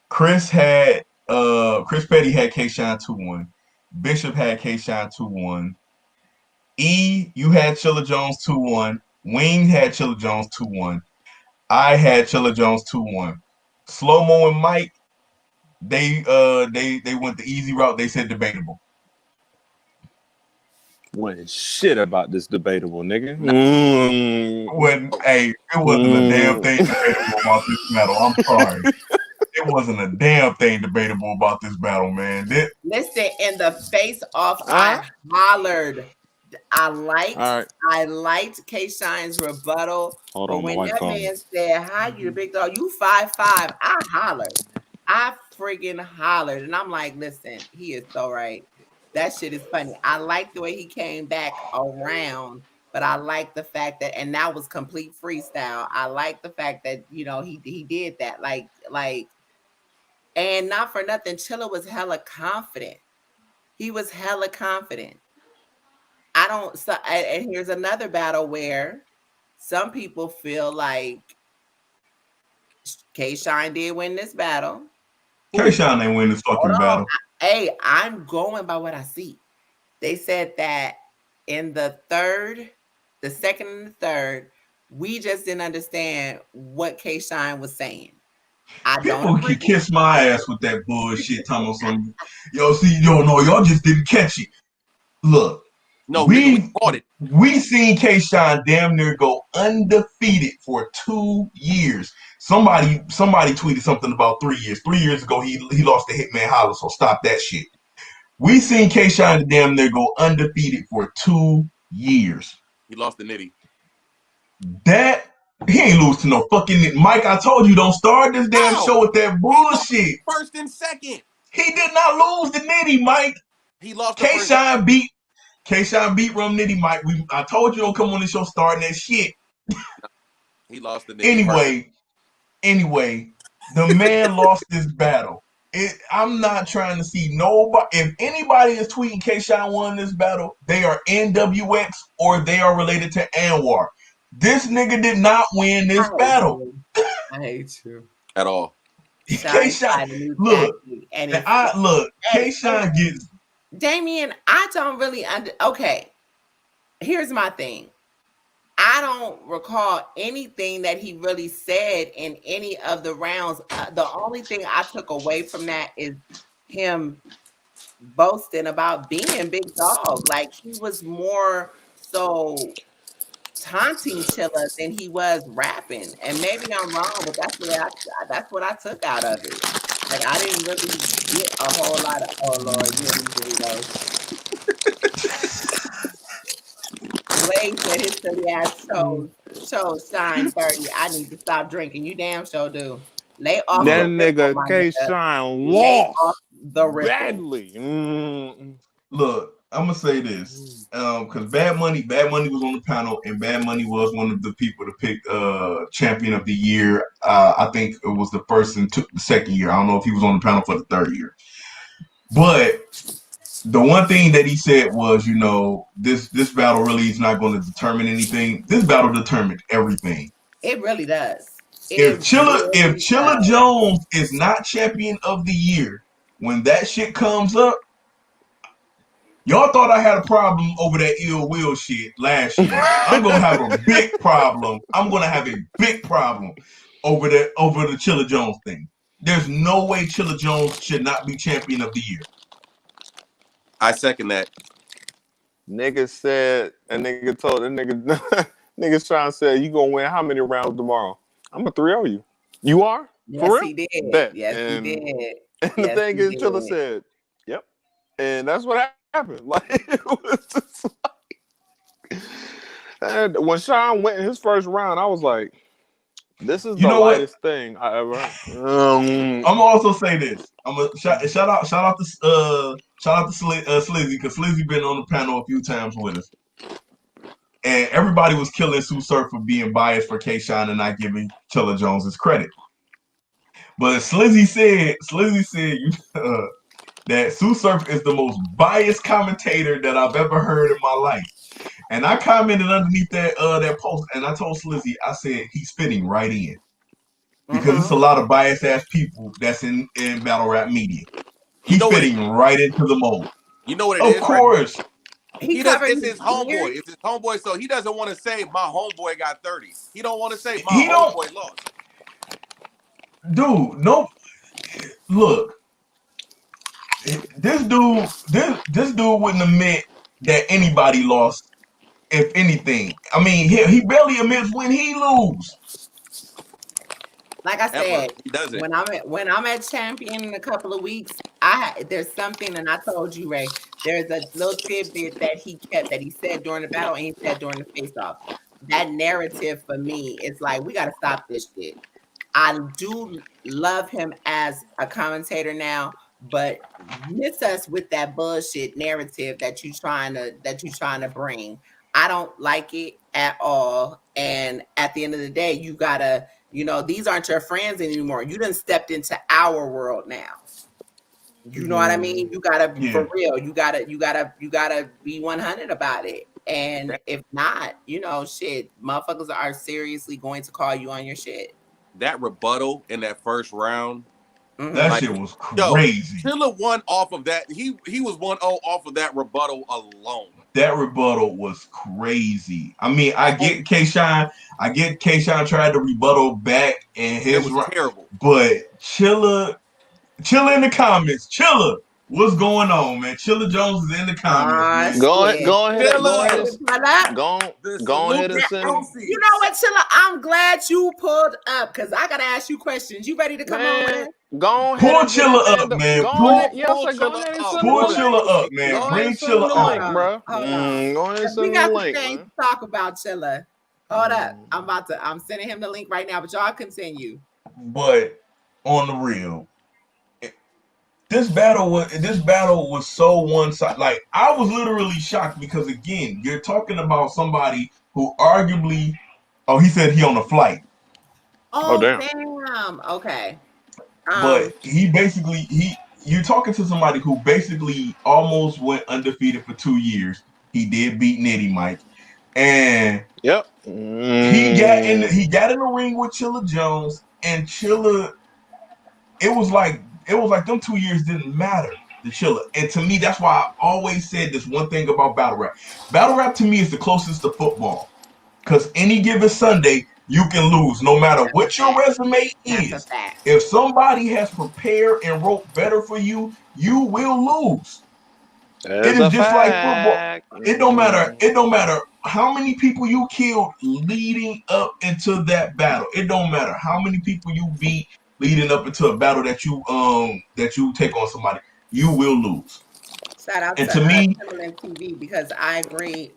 Speaker 4: Chris Petty had K-Shine 2-1. Bishop had K-Shine 2-1. You had Chilla Jones 2-1. Wing had Chilla Jones 2-1. I had Chilla Jones 2-1. Slow Mo and Mike, they went the easy route. They said debatable.
Speaker 7: When shit about this debatable, nigga.
Speaker 4: It wasn't a damn thing debatable about this battle. I'm sorry. It wasn't a damn thing debatable about this battle, man.
Speaker 5: Listen, in the face off, I hollered. I liked K-Shine's rebuttal.
Speaker 7: Hold
Speaker 5: but
Speaker 7: on,
Speaker 5: when that man said, "Hi, you the big dog, you 5'5", I hollered. I friggin' hollered. And I'm like, listen, he is so right. That shit is funny. I like the way he came back around, but I like the fact that, and that was complete freestyle. I like the fact that, he did that. Like, and not for nothing, Chilla was hella confident. He was hella confident. And here's another battle where some people feel like K-Shine did win this battle.
Speaker 4: K-Shine ain't win this fucking battle.
Speaker 5: I'm going by what I see. They said that in the second and the third, we just didn't understand what K-Shine was saying.
Speaker 4: People can kiss my ass with that bullshit, talking about something. Y'all just didn't catch it. Look, we caught it. We seen K-Shine damn near go undefeated for 2 years. Somebody tweeted something about 3 years. 3 years ago, he lost to Hitman Holla, so stop that shit. We seen K-Shine damn near go undefeated for 2 years.
Speaker 6: He lost to Nitty.
Speaker 4: He ain't lose to no fucking Mike. I told you don't start this damn show with that bullshit.
Speaker 6: First and second.
Speaker 4: He did not lose to Nitty, Mike.
Speaker 6: He lost.
Speaker 4: K-Shine beat Rum Nitty, Mike. I told you don't come on the show starting that shit.
Speaker 6: He lost the Nitty.
Speaker 4: Anyway, the man lost this battle. I'm not trying to see nobody. If anybody is tweeting K-Shine won this battle, they are NWX or they are related to Anwar. This nigga did not win this battle.
Speaker 5: I hate you.
Speaker 6: At all.
Speaker 4: K-Shine, look. K-Shine gets...
Speaker 5: Damien, I don't really okay. Here's my thing. I don't recall anything that he really said in any of the rounds. The only thing I took away from that is him boasting about being big dog. Like he was more so taunting Chilla than he was rapping. And maybe I'm wrong, but that's what I took out of it. Like I didn't really get a whole lot of Wade said his silly ass chose Shine 30. I need to stop drinking. You damn sure do. Lay off
Speaker 7: that nigga K-Shine lost badly.
Speaker 4: Look, I'm gonna say this, because Bad Money was on the panel, and Bad Money was one of the people to pick champion of the year. I think it was the first and the second year. I don't know if he was on the panel for the third year, but the one thing that he said was, this battle really is not going to determine anything. This battle determined everything.
Speaker 5: It really does.
Speaker 4: If
Speaker 5: really
Speaker 4: Chilla
Speaker 5: does.
Speaker 4: Jones is not champion of the year, when that shit comes up, y'all thought I had a problem over that Ill Will shit last year. I'm gonna have a big problem. I'm gonna have a big problem over the Chilla Jones thing. There's no way Chilla Jones should not be champion of the year.
Speaker 6: I second that.
Speaker 7: Nigga said, a nigga told the nigga, niggas trying to say, you gonna win how many rounds tomorrow? I'm a 3-0 you. You are?
Speaker 5: Yes,
Speaker 7: For real?
Speaker 5: he did.
Speaker 7: Bet.
Speaker 5: Yes, he did.
Speaker 7: And the
Speaker 5: Yes,
Speaker 7: thing
Speaker 5: he
Speaker 7: is, Chilla
Speaker 5: did.
Speaker 7: said, yep. And that's what happened. Like, it was just like, and when Sean went in his first round, I was like, this is
Speaker 4: You
Speaker 7: the
Speaker 4: know what?
Speaker 7: lightest thing I ever heard.
Speaker 4: I'm gonna also say this. I'm gonna shout out to Slizzy, because Slizzy been on the panel a few times with us, and everybody was killing Sue Surf for being biased for K-Shine and not giving Chilla Jones his credit. But Slizzy said that Sue Surf is the most biased commentator that I've ever heard in my life. And I commented underneath that post, and I told Slizzy, I said he's fitting right in. Because it's a lot of biased ass people that's in battle rap media.
Speaker 6: You
Speaker 4: He's
Speaker 6: know what it?
Speaker 4: fitting right into the mold.
Speaker 6: You know what it
Speaker 4: Of
Speaker 6: is, right?
Speaker 4: course.
Speaker 5: He
Speaker 6: It's
Speaker 5: covered
Speaker 6: his
Speaker 5: his
Speaker 6: homeboy.
Speaker 5: years.
Speaker 6: It's his homeboy, so he doesn't want to say my homeboy got 30. He don't want to say my
Speaker 4: He don't,
Speaker 6: homeboy lost.
Speaker 4: dude. No, look, this dude wouldn't admit that anybody lost. If anything, I mean, he barely admits when he lose.
Speaker 5: Like I
Speaker 6: Ever.
Speaker 5: said,
Speaker 6: He doesn't.
Speaker 5: when I'm at Champion in a couple of weeks, there's something, and I told you, Ray, there's a little tidbit that he kept that he said during the battle and he said during the face-off. That narrative for me is like, we got to stop this shit. I do love him as a commentator now, but miss us with that bullshit narrative that you trying to bring. I don't like it at all. And at the end of the day, you gotta, these aren't your friends anymore. You done stepped into our world now. You know what I mean? You gotta be for real. You gotta be 100 about it. And if not, shit, motherfuckers are seriously going to call you on your shit.
Speaker 6: That rebuttal in that first round.
Speaker 4: That shit was crazy.
Speaker 6: Chilla won off of that. He was 1-0 off of that rebuttal alone.
Speaker 4: That rebuttal was crazy. I mean, I get K-Shine tried to rebuttal back and his
Speaker 6: terrible.
Speaker 4: But Chilla in the comments. Chilla, what's going on, man? Chilla Jones is in the comments, man.
Speaker 7: Go ahead and send him.
Speaker 5: You know what, Chilla? I'm glad you pulled up because I gotta ask you questions. You ready to come on, man?
Speaker 7: Go ahead.
Speaker 4: Pull Chilla up, man. Pull Chilla up, man. Bring Chilla up,
Speaker 7: bro.
Speaker 5: Hold on.
Speaker 7: Go ahead and send
Speaker 5: we
Speaker 7: him
Speaker 5: got
Speaker 7: the
Speaker 5: some
Speaker 7: link,
Speaker 5: things
Speaker 7: man.
Speaker 5: to talk about, Chilla. Hold up. I'm sending him the link right now, but y'all continue.
Speaker 4: But on the real, this battle was so one-sided. Like, I was literally shocked because, again, you're talking about somebody who arguably, he said he on a flight.
Speaker 5: Oh damn. Okay.
Speaker 4: But you're talking to somebody who basically almost went undefeated for 2 years. He did beat Nitty Mike, and
Speaker 7: he
Speaker 4: got in the ring with Chilla Jones, and Chilla. It was like them 2 years didn't matter to Chilla, and to me, that's why I always said this one thing about battle rap. Battle rap to me is the closest to football, because any given Sunday you can lose, no matter what your resume is. If somebody has prepared and wrote better for you, you will lose. It is just like football. It don't matter how many people you killed leading up into that battle. It don't matter how many people you beat leading up into a battle that you take on somebody. You will lose.
Speaker 5: Shout out
Speaker 4: and
Speaker 5: to
Speaker 4: me,
Speaker 5: Timberland TV, because I agree.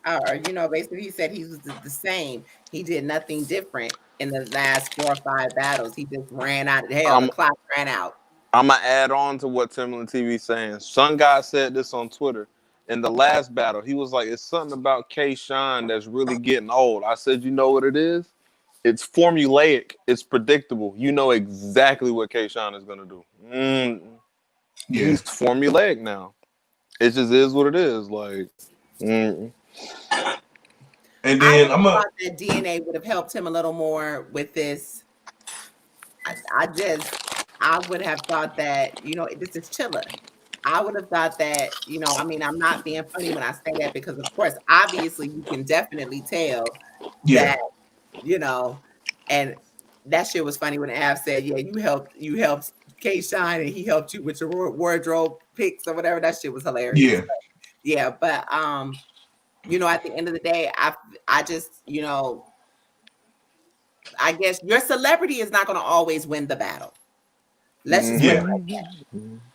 Speaker 5: Basically, he said he was the same. He did nothing different in the last 4 or 5 battles. He just ran out. The clock ran out.
Speaker 7: I'm gonna add on to what Timberland TV is saying. Some guy said this on Twitter. In the last battle, he was like, "It's something about K-Shine that's really getting old." I said, "You know what it is? It's formulaic. It's predictable. You know exactly what K-Shine is gonna do. He's formulaic now. It just is what it is. Like,
Speaker 4: and then
Speaker 5: I thought that DNA would have helped him a little more with this. I would have thought that, this is Chilla. I would have thought that, I mean, I'm not being funny when I say that because, of course, obviously you can definitely tell
Speaker 4: Yeah.
Speaker 5: that, and that shit was funny when Av said, yeah, you helped K Shine and he helped you with your wardrobe picks or whatever. That shit was hilarious.
Speaker 4: Yeah.
Speaker 5: But, yeah, but at the end of the day, I just, I guess your celebrity is not going to always win the battle. Let's just put it
Speaker 4: Yeah.
Speaker 5: like that.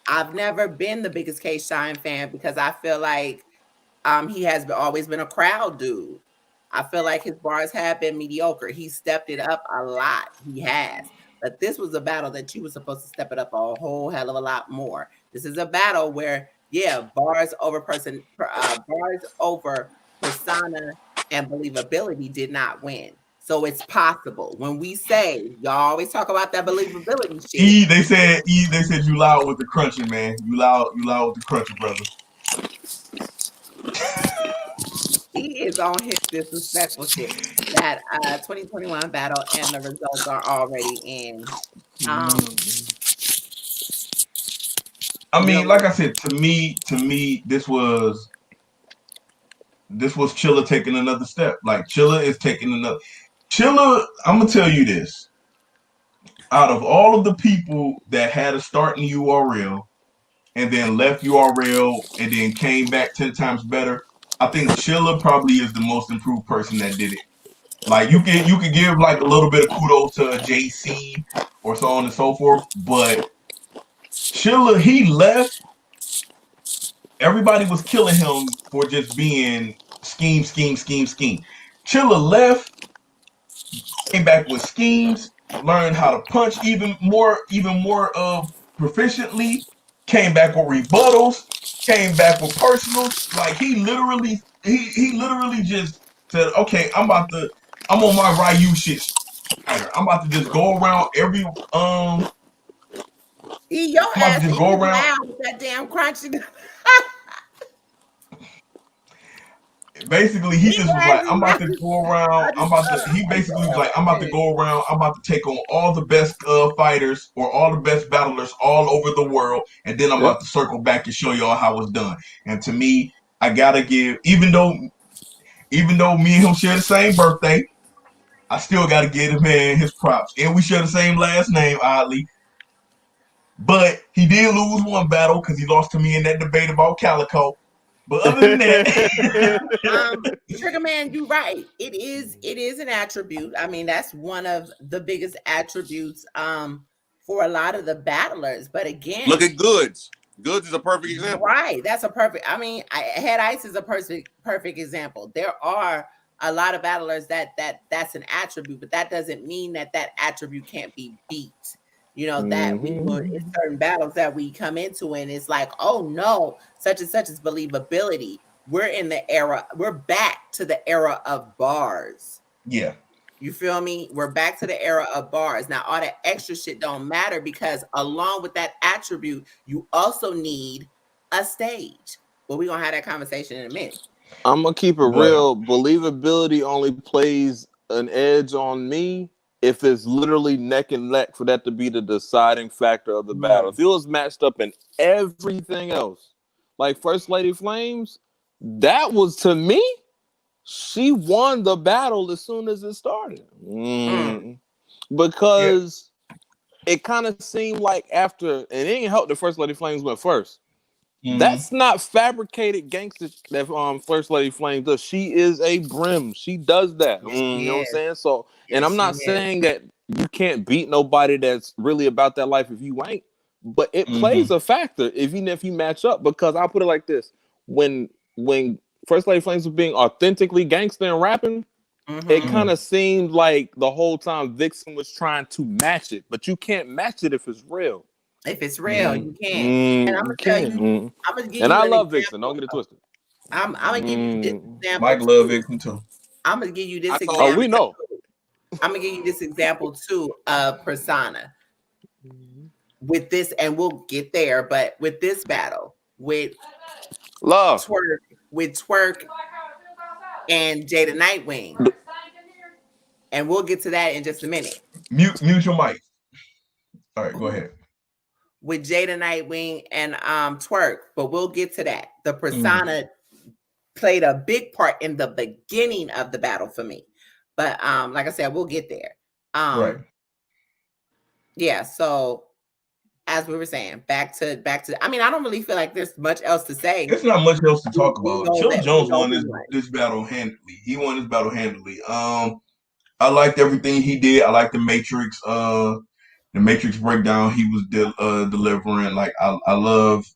Speaker 5: I've never been the biggest K Shine fan because I feel like he has always been a crowd dude. I feel like his bars have been mediocre. He stepped it up a lot. He has. But this was a battle that you were supposed to step it up a whole hell of a lot more. This is a battle where, bars over persona and believability did not win. So it's possible. When we say, y'all always talk about that believability shit.
Speaker 4: They said you loud with the crunching, man. You loud with the crunching, brother.
Speaker 5: He is on his disrespectful shit. That 2021 battle and the results are already in.
Speaker 4: I mean, like I said, to me, this was Chilla taking another step. Like Chilla is taking another. Chilla, I'm gonna tell you this. Out of all of the people that had a start in URL and then left URL and then came back 10 times better, I think Chilla probably is the most improved person that did it. Like you can give like a little bit of kudos to JC or so on and so forth, but Chilla, he left. Everybody was killing him for just being scheme. Chilla left, came back with schemes, learned how to punch even more proficiently, came back with rebuttals, came back with personals. Like he literally just said, okay, I'm on my Ryu shit. I'm about to just go around every
Speaker 5: Your
Speaker 4: I'm about to
Speaker 5: ass
Speaker 4: just
Speaker 5: is
Speaker 4: go around.
Speaker 5: loud with that damn crunchy.
Speaker 4: Basically, he just was like, I'm about to go around. He basically was like, I'm about to go around. I'm about to take on all the best fighters or all the best battlers all over the world. And then I'm about to circle back and show y'all how it's done. And to me, I gotta give, even though me and him share the same birthday, I still gotta give the man his props. And we share the same last name, oddly. But he did lose one battle because he lost to me in that debate about Calico. But other than that,
Speaker 5: Trigger Man, you're right. It is an attribute. I mean, that's one of the biggest attributes for a lot of the battlers. But again,
Speaker 6: look at Goods. Goods is a perfect example.
Speaker 5: Right. That's a perfect. I mean, Head Ice is a perfect example. There are a lot of battlers that's an attribute, but that doesn't mean that attribute can't be beat. That we will in certain battles that we come into, and it's like, oh no, such and such is believability. We're back to the era of bars.
Speaker 4: Yeah.
Speaker 5: You feel me? We're back to the era of bars. Now, all that extra shit don't matter because along with that attribute, you also need a stage. But we're going to have that conversation in a minute.
Speaker 7: I'm going to keep it real. Believability only plays an edge on me if it's literally neck and neck for that to be the deciding factor of the battle. If it was matched up in everything else, like First Lady Flames, that was, to me, she won the battle as soon as it started. Because it kind of seemed like after, and it didn't help the First Lady Flames went first. That's not fabricated gangster that First Lady Flames does. She is a brim. She does that. You know what I'm saying? So, and I'm not saying that you can't beat nobody that's really about that life if you ain't, but it plays a factor even if you match up. Because I'll put it like this: when First Lady Flames was being authentically gangster and rapping, it kind of seemed like the whole time Vixen was trying to match it, but you can't match it if it's real.
Speaker 5: If it's real, you can't. And I'm gonna tell you, I'm gonna give you.
Speaker 7: And I love Vixen. Don't get it twisted.
Speaker 5: I'm gonna give you this example.
Speaker 4: Mike love Vixen too.
Speaker 5: I'm gonna give you this example.
Speaker 7: Oh, we know.
Speaker 5: I'm gonna give you this example too of Persona. With this, and we'll get there, but with this battle with Twerk and Jada Nightwing. And we'll get to that in just a minute.
Speaker 4: Mute your mic. All right, go ahead.
Speaker 5: with Jada Nightwing and Twerk, but we'll get to that. The persona played a big part in the beginning of the battle for me. But like I said, we'll get there.
Speaker 4: Right.
Speaker 5: Yeah, so as we were saying, back to I mean, I don't really feel like there's much else to say.
Speaker 4: It's not much else to talk
Speaker 5: We
Speaker 4: about.
Speaker 5: know
Speaker 4: Chilla
Speaker 5: that
Speaker 4: Jones
Speaker 5: we know
Speaker 4: won
Speaker 5: who won.
Speaker 4: this battle handily. He won this battle handily. I liked everything he did. I liked the Matrix breakdown he was delivering. Like I love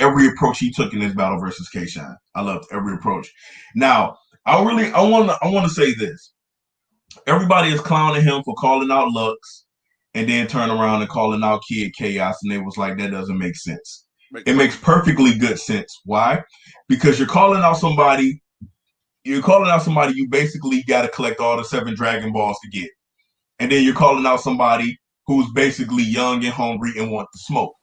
Speaker 4: every approach he took in this battle versus K-Shine. I loved every approach. Now, I want to say this. Everybody is clowning him for calling out Lux and then turn around and calling out Kid Chaos, and it was like, that doesn't make sense. It makes perfectly good sense. Why? Because you're calling out somebody you basically got to collect all the 7 Dragon Balls to get. And then you're calling out somebody who's basically young and hungry and want to smoke.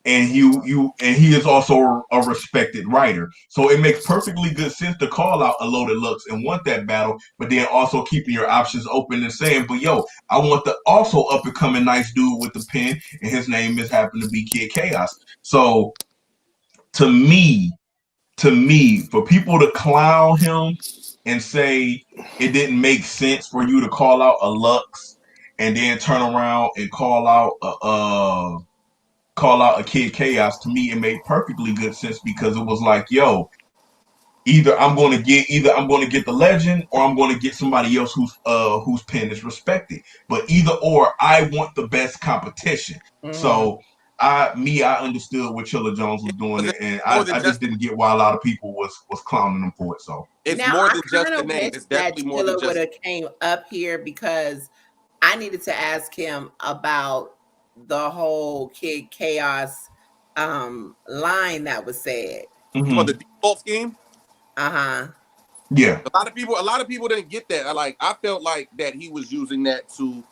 Speaker 4: And he is also a respected writer. So it makes perfectly good sense to call out a Loaded Lux and want that battle, but then also keeping your options open and saying, but yo, I want the also up and coming nice dude with the pen, and his name is happen to be Kid Chaos. So to me, for people to clown him and say it didn't make sense for you to call out a Lux and then turn around and call out a Kid Chaos, to me it made perfectly good sense, because it was like, yo, either I'm going to get the legend, or I'm going to get somebody else whose pen is respected. But either or, I want the best competition. So I understood what Chilla Jones was doing, and I just didn't get why a lot of people was clowning him for it. So
Speaker 6: it's
Speaker 5: now,
Speaker 6: more than
Speaker 5: I
Speaker 6: just the
Speaker 5: kinda
Speaker 6: name.
Speaker 5: wish
Speaker 6: It's definitely
Speaker 5: that
Speaker 6: more than
Speaker 5: Chilla would
Speaker 6: just.
Speaker 5: have came up here, because I needed to ask him about the whole Kid Chaos line that was said.
Speaker 6: For the default scheme.
Speaker 4: Yeah.
Speaker 6: A lot of people didn't get that. I felt like that he was using that to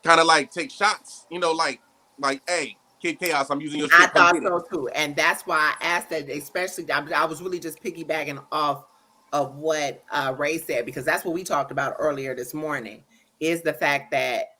Speaker 6: kind of like take shots, like, hey, Kid Chaos, I'm using your shit.
Speaker 5: I thought so too, and that's why I asked that. Especially, I was really just piggybacking off of what Ray said, because that's what we talked about earlier this morning. Is the fact that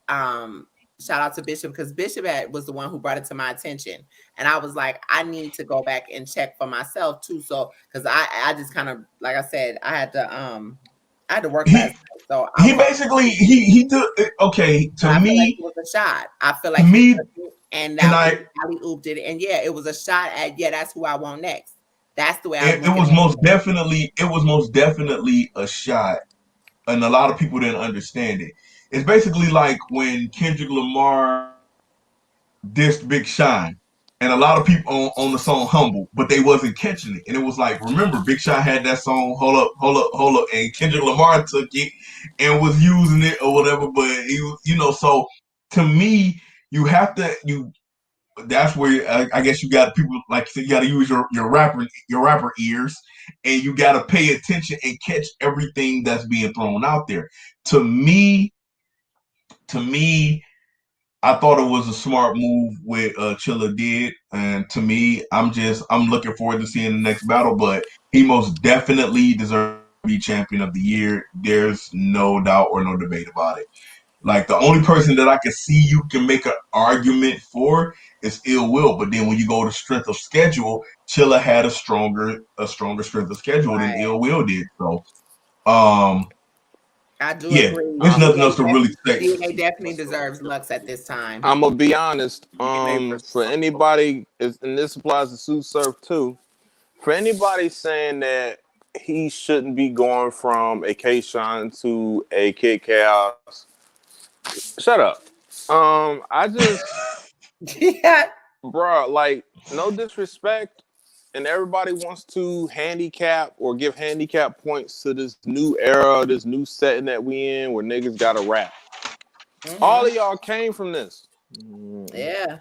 Speaker 5: shout out to Bishop, because Bishop was the one who brought it to my attention, and I was like, I need to go back and check for myself too. So because I just kind of, like I said, I had to work last night, so
Speaker 4: he basically he did okay to
Speaker 5: I
Speaker 4: me.
Speaker 5: Feel like it was a shot. I feel like
Speaker 4: me,
Speaker 5: and now Ali ooped it, and yeah, it was a shot at that's who I want next. That's the way
Speaker 4: it was most definitely a shot, and a lot of people didn't understand it. It's basically like when Kendrick Lamar dissed Big Sean, and a lot of people on the song Humble, but they wasn't catching it. And it was like, remember, Big Sean had that song Hold Up, and Kendrick Lamar took it and was using it or whatever, but he was, so to me, you have to that's where I guess you got people, like you got to use your rapper ears, and you got to pay attention and catch everything that's being thrown out there. To me, I thought it was a smart move what Chilla did, and to me, I'm looking forward to seeing the next battle. But he most definitely deserves to be champion of the year. There's no doubt or no debate about it. Like, the only person that I can see you can make an argument for is Ill Will, but then when you go to strength of schedule, Chilla had a stronger strength of schedule than Ill Will did. So,
Speaker 5: I do
Speaker 4: agree. There's nothing else to really say.
Speaker 5: DNA definitely deserves Lux at this time.
Speaker 7: I'm gonna be honest. For anybody, and this applies to Sue Surf too. For anybody saying that he shouldn't be going from a K-Shine to a Kid Chaos, shut up. I just,
Speaker 5: yeah,
Speaker 7: bro. Like, no disrespect, and everybody wants to handicap or give handicap points to this new era, this new setting that we in, where niggas gotta rap. All of y'all came from this.
Speaker 5: Yeah.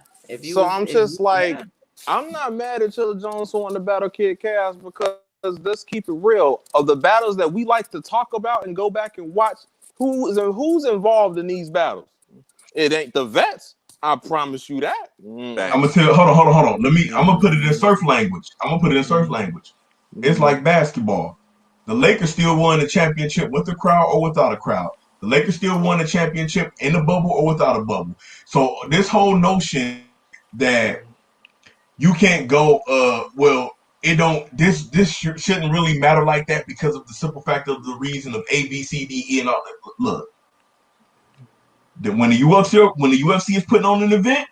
Speaker 7: I'm not mad at Chilla Jones who won the battle Kid Chaos, because let's keep it real. Of the battles that we like to talk about and go back and watch, who's involved in these battles? It ain't the vets. I promise you that.
Speaker 4: I'm gonna tell you, hold on. I'm gonna put it in surf language. It's like basketball. The Lakers still won the championship with the crowd or without a crowd. The Lakers still won a championship in a bubble or without a bubble. So this whole notion that you can't go, well, it don't. Shouldn't really matter like that because of the simple fact of the reason of A, B, C, D, E, and all that. Look, when the UFC is putting on an event,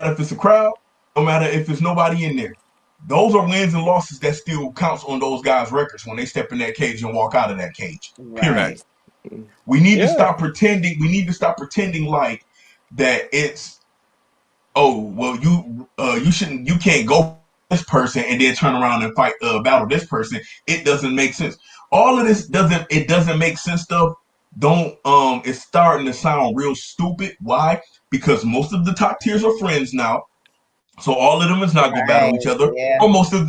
Speaker 4: if it's a crowd, no matter if it's nobody in there, those are wins and losses that still counts on those guys' records when they step in that cage and walk out of that cage. Period.
Speaker 5: Right.
Speaker 4: We need to
Speaker 7: Yeah.
Speaker 4: stop pretending. We need to stop pretending like that. It's well, you can't go this person and then turn around and fight battle this person. It doesn't make sense. All of this doesn't make sense stuff. Don't It's starting to sound real stupid. Why? Because most of the top tiers are friends now. So all of them is not gonna battle
Speaker 5: Right.
Speaker 4: each other,
Speaker 5: Yeah.
Speaker 4: or most of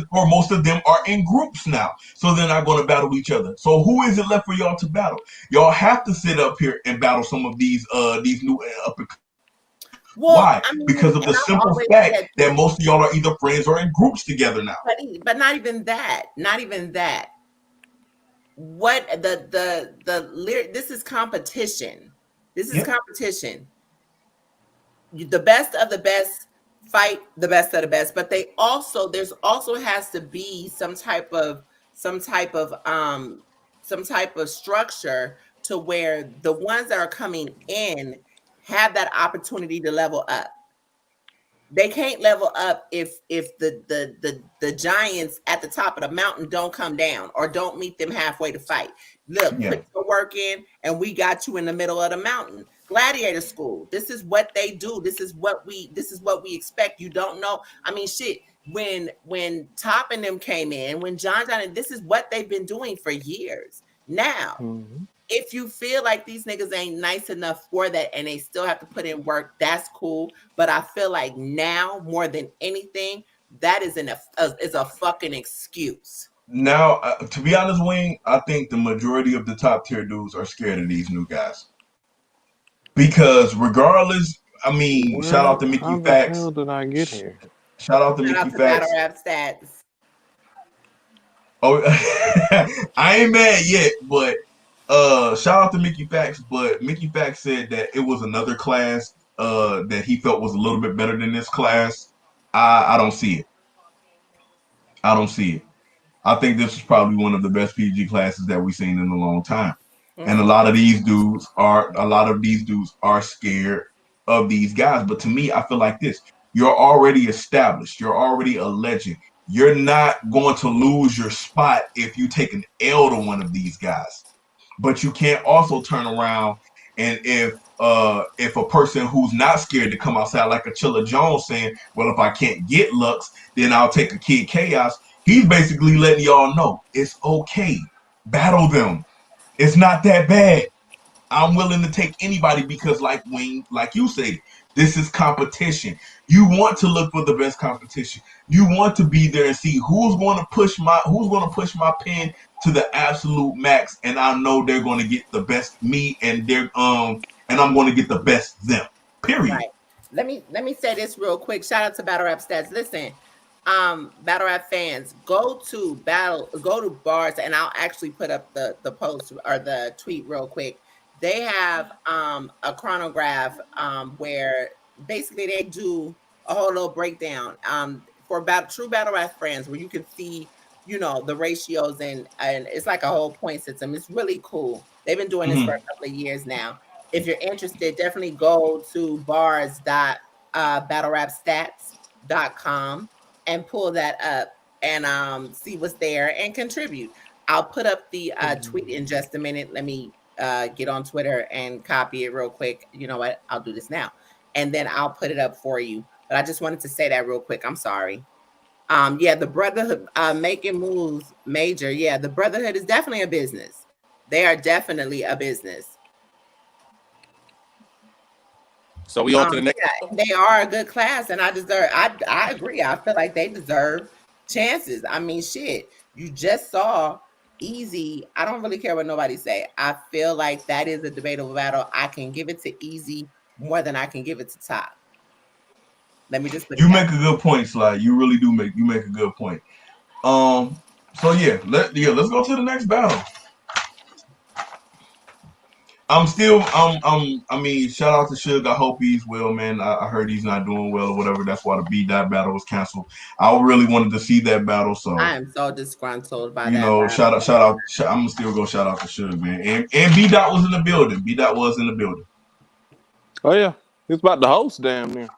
Speaker 4: them are in groups now. So they're not gonna battle each other. So who is it left for y'all to battle? Y'all have to sit up here and battle some of these new up.
Speaker 5: Well,
Speaker 4: Why?
Speaker 5: I mean,
Speaker 4: Because of
Speaker 5: and
Speaker 4: the
Speaker 5: I've
Speaker 4: simple
Speaker 5: always
Speaker 4: fact
Speaker 5: said
Speaker 4: that
Speaker 5: this,
Speaker 4: most of y'all are either friends or in groups together now.
Speaker 5: but not even that. Not even that. What this is competition. This is
Speaker 4: Yeah.
Speaker 5: competition. The best of the best fight the best of the best, but there's also has to be some type of some type of structure to where the ones that are coming in have that opportunity to level up. They can't level up if the giants at the top of the mountain don't come down or don't meet them halfway to fight. Look,
Speaker 4: Yeah.
Speaker 5: put your work in, and we got you in the middle of the mountain. Gladiator school. This is what they do. This is what we expect. You don't know. I mean, shit. When Top and them came in, when John, this is what they've been doing for years. Now,
Speaker 7: Mhm.
Speaker 5: if you feel like these niggas ain't nice enough for that and they still have to put in work, that's cool. But I feel like now more than anything, that is is a fucking excuse.
Speaker 4: Now, to be honest, Wayne, I think the majority of the top tier dudes are scared of these new guys because regardless, I mean, shout out to
Speaker 7: How
Speaker 4: Mickey
Speaker 7: the hell
Speaker 4: Facts.
Speaker 7: did I get here?
Speaker 4: Shout out to
Speaker 5: Shout
Speaker 4: Mickey
Speaker 5: out to Battle
Speaker 4: Facts.
Speaker 5: Rap Stats.
Speaker 4: Oh, I ain't mad yet, but shout out to Mickey Facts. But Mickey Facts said that it was another class that he felt was a little bit better than this class. I don't see it. I don't see it. I think this is probably one of the best PG classes that we've seen in a long time. And
Speaker 5: Mm-hmm.
Speaker 4: a lot of these dudes are scared of these guys. But to me, I feel like this: you're already established. You're already a legend. You're not going to lose your spot if you take an L to one of these guys. But you can't also turn around and if a person who's not scared to come outside like a Chilla Jones saying, well, if I can't get Lux, then I'll take a Kid Chaos. He's basically letting y'all know it's okay. Battle them. It's not that bad. I'm willing to take anybody because, like Wayne, like you say, this is competition. You want to look for the best competition. You want to be there and see who's going to push my pen to the absolute max, and I know they're going to get the best me, and I'm going to get the best them. Period.
Speaker 5: Right. Let me say this real quick. Shout out to Battle Rap Stats. Listen, Battle Rap fans, go to bars, and I'll actually put up the post or the tweet real quick. They have a chronograph where basically they do a whole little breakdown for true battle rap fans where you can see the ratios and it's like a whole point system. It's really cool. They've been doing this for a couple of years now. If you're interested, definitely go to battlerapstats.com and pull that up and see what's there and contribute. I'll put up the tweet in just a minute. Let me get on Twitter and copy it real quick. You know what? I'll do this now. And then I'll put it up for you. But I just wanted to say that real quick. I'm sorry. Yeah, the Brotherhood making moves major. Yeah, the Brotherhood is definitely a business. They are definitely a business.
Speaker 6: So we on to the next.
Speaker 5: Yeah, they are a good class, and I agree. I feel like they deserve chances. I mean, shit. You just saw Easy. I don't really care what nobody say. I feel like that is a debatable battle. I can give it to Easy more than I can give it to Top. Let me just put it
Speaker 4: You
Speaker 5: that
Speaker 4: make a good point, Sly. You really do make a good point. So let's go to the next battle. I'm still, I mean, shout out to Suge. I hope he's well, man. I heard he's not doing well or whatever. That's why the B dot battle was canceled. I really wanted to see that battle, so
Speaker 5: I am so disgruntled by
Speaker 4: you
Speaker 5: that
Speaker 4: know,
Speaker 5: battle.
Speaker 4: I'm gonna still go shout out to Suge, man. And B dot was in the building. B dot was in the building.
Speaker 7: Oh yeah, he's about to host. Damn near.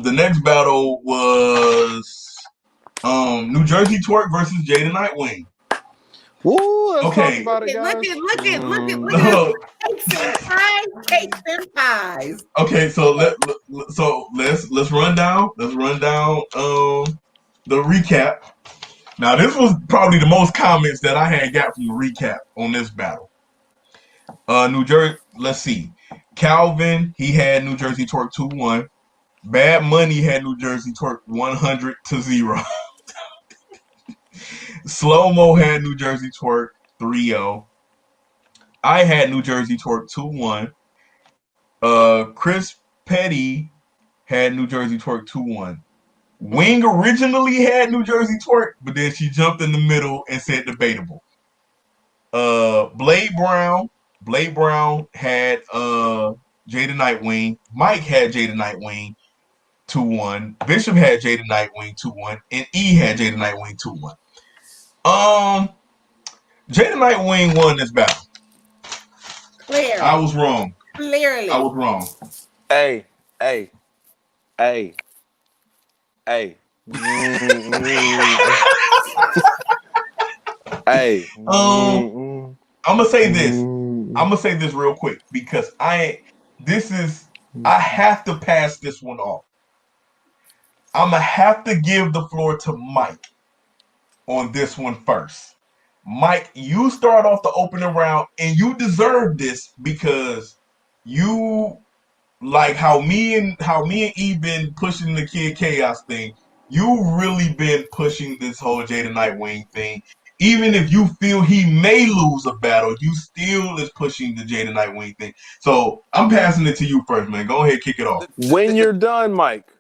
Speaker 4: The next battle was New Jersey Twerk versus Jada Nightwing.
Speaker 7: Woo, let's talk
Speaker 4: Okay.
Speaker 7: about it, guys.
Speaker 5: Look at cakes and pies.
Speaker 4: Okay, so let's run down. Let's run down the recap. Now this was probably the most comments that I had got from the recap on this battle. New Jersey. Let's see. Calvin, he had New Jersey Twerk 2-1. Bad Money had New Jersey Twerk 100-0. Slow Mo had New Jersey Twerk 3-0. I had New Jersey Twerk 2-1. Chris Petty had New Jersey Twerk 2-1. Wing originally had New Jersey Twerk, but then she jumped in the middle and said debatable. Blade Brown had Jada Nightwing. Mike had Jada Nightwing 2-1. Bishop had Jada Nightwing 2-1, and E had Jada Nightwing 2-1. Jada Nightwing won this battle.
Speaker 5: Clearly.
Speaker 4: I was wrong.
Speaker 5: Clearly.
Speaker 4: I was wrong.
Speaker 7: Hey. Hey.
Speaker 4: I'm gonna say this. I'm gonna say this real quick because I have to pass this one off. I'm gonna have to give the floor to Mike on this one first. Mike, you start off the opening round, and you deserve this because you like how me and E been pushing the Kid Chaos thing. You really been pushing this whole Jada Nightwing thing. Even if you feel he may lose a battle, you still is pushing the Jada Nightwing thing. So I'm passing it to you first, man. Go ahead, kick it off.
Speaker 7: When you're done, Mike,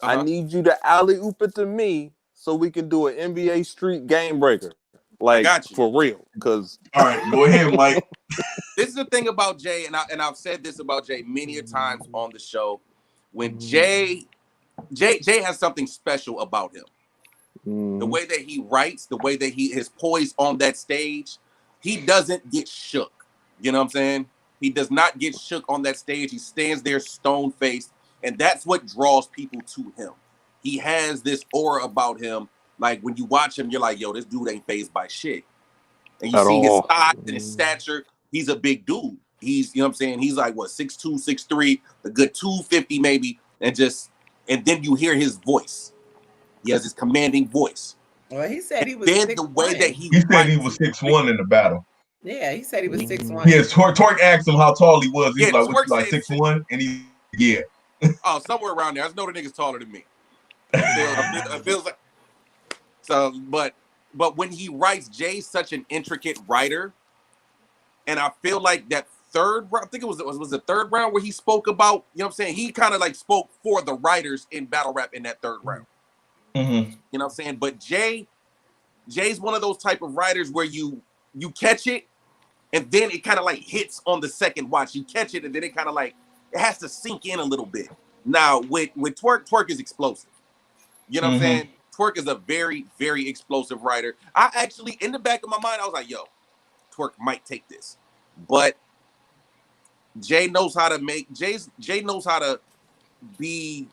Speaker 7: I need you to alley oop it to me so we can do an NBA Street game breaker. Like, for real. Cause
Speaker 4: all right, go ahead, Mike.
Speaker 6: This is the thing about Jay, and I've said this about Jay many a times on the show. When Jay has something special about him. The way that he writes, the way that he is poised on that stage, he doesn't get shook. You know what I'm saying? He does not get shook on that stage. He stands there stone-faced, and that's what draws people to him. He has this aura about him. Like, when you watch him, you're like, yo, this dude ain't fazed by shit. And you see his size and his stature. He's a big dude. He's, you know what I'm saying? He's like, what, 6'2", 6'3", a good 250 maybe, and then you hear his voice. He has this commanding voice.
Speaker 5: Well, he said he was.
Speaker 6: Then the way that
Speaker 4: he said he was 6'1" in the battle.
Speaker 5: Yeah, he said he was 6'1".
Speaker 4: Yeah, Twerk asked him how tall he was. He's like, "What's like 6'1", and he
Speaker 6: Oh, somewhere around there. I just know the nigga's taller than me. It feels like so, but when he writes, Jay's such an intricate writer, and I feel like that third round, I think it was the third round where he spoke about, you know what I'm saying? He kind of like spoke for the writers in battle rap in that third round.
Speaker 4: Mm-hmm.
Speaker 6: You know what I'm saying? But Jay's one of those type of writers where you catch it, and then it kind of like hits on the second watch. You catch it, and then it kind of like it has to sink in a little bit. Now with Twerk is explosive. You know what I'm saying? Twerk is a very, very explosive writer. I actually, in the back of my mind, I was like, yo, Twerk might take this. But Jay knows how to be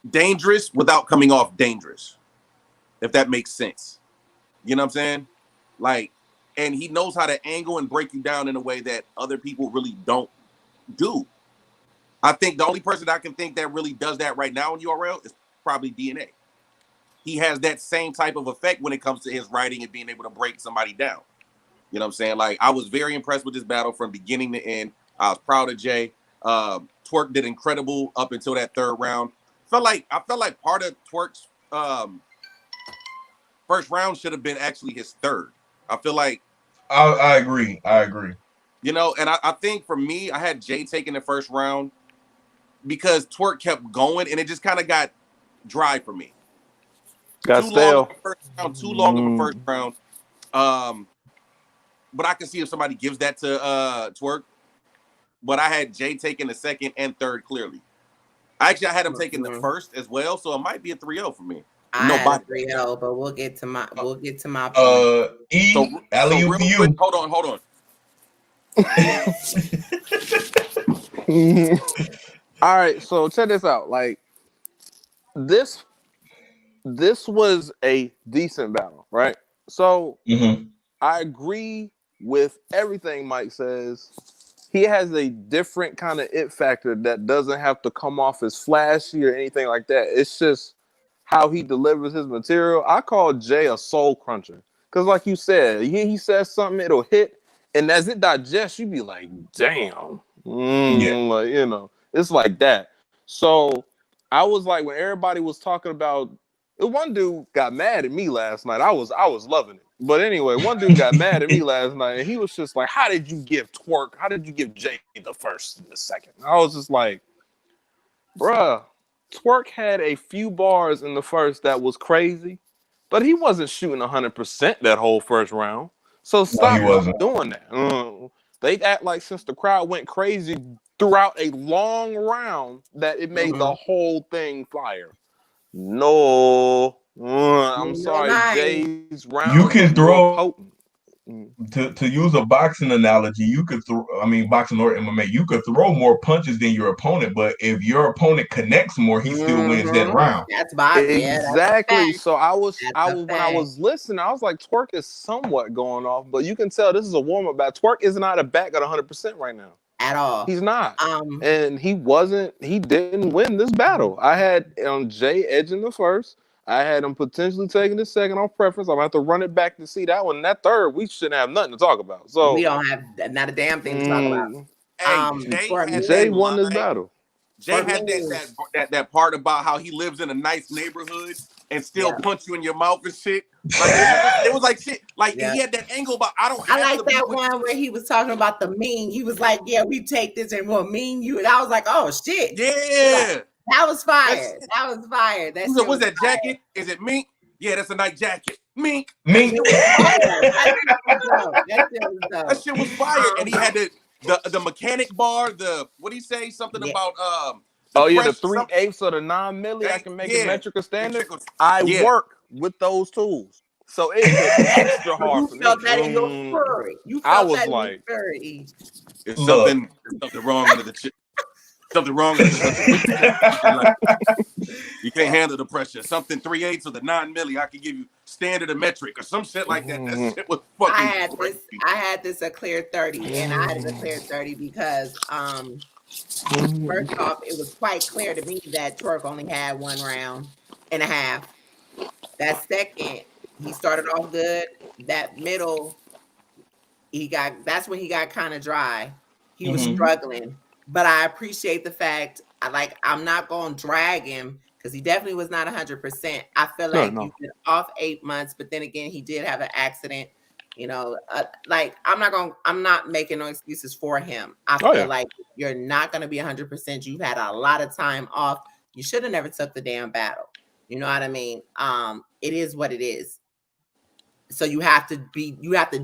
Speaker 6: dangerous without coming off dangerous, if that makes sense. You know what I'm saying? Like, and he knows how to angle and break you down in a way that other people really don't do. I think the only person I can think that really does that right now in URL is probably DNA. He has that same type of effect when it comes to his writing and being able to break somebody down. You know what I'm saying? Like, I was very impressed with this battle from beginning to end. I was proud of Jay. Twerk did incredible up until that third round. I felt like part of Twerk's first round should have been actually his third. I feel like
Speaker 4: I agree.
Speaker 6: You know, and I think for me, I had Jay taking the first round because Twerk kept going, and it just kind of got dry for me.
Speaker 7: Got stale.
Speaker 6: Too long of a first round. but I can see if somebody gives that to Twerk. But I had Jay taking the second and third clearly. I had him taking the first as well, so it might be a 3-0 for me.
Speaker 5: I had a 3-0, but we'll get to my point.
Speaker 6: Real quick, hold on.
Speaker 7: All right, so check this out. Like this was a decent battle, right? So I agree with everything Mike says. He has a different kind of it factor that doesn't have to come off as flashy or anything like that. It's just how he delivers his material. I call Jay a soul cruncher. Because like you said, he says something, it'll hit. And as it digests, you be like, damn. Like, you know, it's like that. So I was like, when everybody was talking about, one dude got mad at me last night. I was loving it. But anyway, one dude got mad at me last night, and he was just like, how did you give Jay the first and the second? I was just like, bruh, Twerk had a few bars in the first that was crazy, but he wasn't shooting 100% that whole first round. So stop doing that. They act like since the crowd went crazy throughout a long round that it made the whole thing fire. No. I'm sorry, Jay's round.
Speaker 4: You can throw to use a boxing analogy. You could throw. I mean, boxing or MMA. You could throw more punches than your opponent, but if your opponent connects more, he still wins that round.
Speaker 5: That's boxing.
Speaker 7: Exactly. So I was when I was listening, I was like, Twerk is somewhat going off, but you can tell this is a warm up battle. Twerk is not back at 100% right now.
Speaker 5: At all.
Speaker 7: He's not. And he didn't win this battle. I had Jay edging the first. I had him potentially taking the second on preference. I'm going to have to run it back to see that one. And that third, we shouldn't have nothing to talk about. So
Speaker 5: we don't have not a damn thing to talk
Speaker 6: about.
Speaker 7: Jay won this battle.
Speaker 6: Jay had that part about how he lives in a nice neighborhood and still punch you in your mouth and shit. Like, it was like shit. Like he had that angle, but I
Speaker 5: like that one where he was talking about the mean. He was like, "Yeah, we take this and we'll mean you," and I was like, "Oh shit,
Speaker 6: yeah,
Speaker 5: that was fire. That was fire."
Speaker 6: What's that jacket? Is it mink? Yeah, that's a nice jacket. Mink.
Speaker 4: Mink.
Speaker 6: That shit was fire, and he had the mechanic bar. What did he say? Something about
Speaker 7: the 3/8 or the 9 milli. I can make it metric or standard. I work with those tools, so it hit extra hard for me.
Speaker 5: Felt that in your furry.
Speaker 7: I was like,
Speaker 6: "It's something wrong under the chip. Something wrong with the you can't handle the pressure. Something 3/8 or the 9 milli. I can give you standard or metric or some shit like that. That shit was fucking.
Speaker 5: I had this a clear 30, and I had it a clear 30 because first off, it was quite clear to me that Twerk only had 1 round and a half. That second, he started off good. That middle, that's when he got kind of dry. He was struggling. But I appreciate the fact, I'm not going to drag him because he definitely was not 100%. I feel like he's been off 8 months, but then again, he did have an accident. You know, I'm not making no excuses for him. I feel like you're not going to be 100%. You've had a lot of time off. You should have never took the damn battle. You know what I mean? It is what it is. So you have to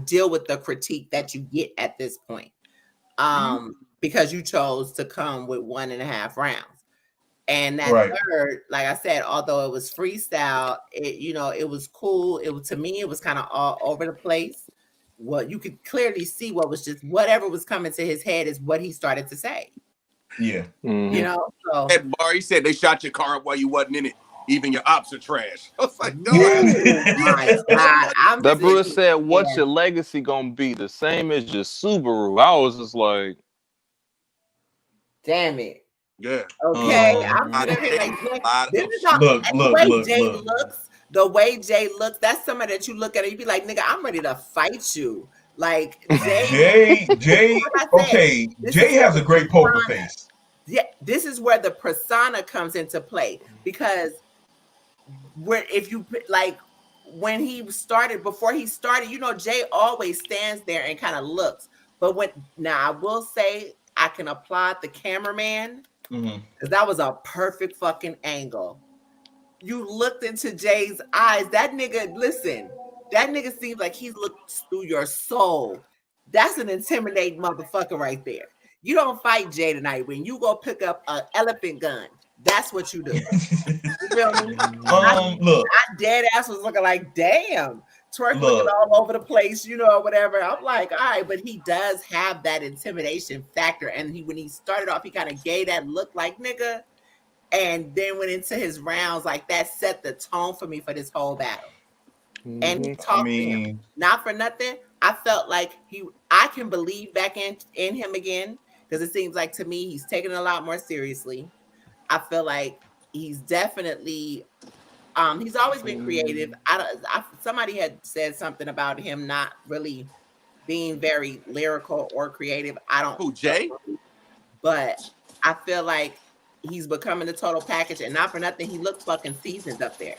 Speaker 5: deal with the critique that you get at this point. Because you chose to come with 1.5 rounds. And that third, like I said, although it was freestyle, it was cool. To me, it was kind of all over the place. Well, you could clearly see what was just whatever was coming to his head is what he started to say.
Speaker 4: Yeah.
Speaker 5: You know, so
Speaker 6: that bar, he said they shot your car up while you wasn't in it. Even your ops are trash. I was like, no.
Speaker 7: That Bruce said, what's your legacy gonna be? The same as your Subaru. I was just like,
Speaker 5: damn it.
Speaker 6: Yeah.
Speaker 5: Okay. I'm looking like this is how the way Jay looks, that's somebody that you look at and you be like, nigga, I'm ready to fight you. Like
Speaker 4: Jay okay. Jay has a great poker face.
Speaker 5: Yeah, this is where the persona comes into play because before he started, Jay always stands there and kind of looks. But I will say I can applaud the cameraman because that was a perfect fucking angle. You looked into Jay's eyes. That nigga seems like he looked through your soul. That's an intimidating motherfucker right there. You don't fight Jay tonight when you go pick up an elephant gun. That's what you do. You feel me?
Speaker 4: Look,
Speaker 5: I dead ass was looking like, damn, twerk looking
Speaker 4: look.
Speaker 5: all over the place, you know, or whatever. I'm like, all right, but he does have that intimidation factor. And when he started off, he kind of gave that look like nigga, and then went into his rounds like that set the tone for me for this whole battle. And he talked to him. Not for nothing. I felt like I can believe back in him again, because it seems like to me he's taken it a lot more seriously. I feel like he's definitely he's always been creative. Somebody had said something about him not really being very lyrical or creative. I don't
Speaker 6: Who, Jay?
Speaker 5: But I feel like he's becoming the total package, and not for nothing, he looked fucking seasoned up there.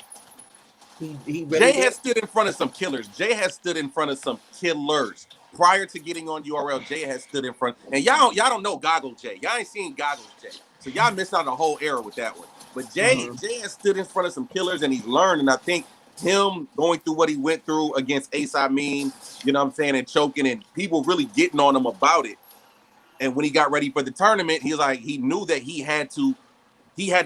Speaker 5: He really
Speaker 6: Jay has stood in front of some killers. Jay has stood in front of some killers. Prior to getting on URL, Jay has stood in front. And y'all don't know Goggle Jay. Y'all ain't seen Goggles Jay. So y'all missed out on a whole era with that one. But Jay has stood in front of some killers, and he's learned. And I think him going through what he went through against Ace Amin, you know what I'm saying, and choking, and people really getting on him about it. And when he got ready for the tournament, he knew that he had to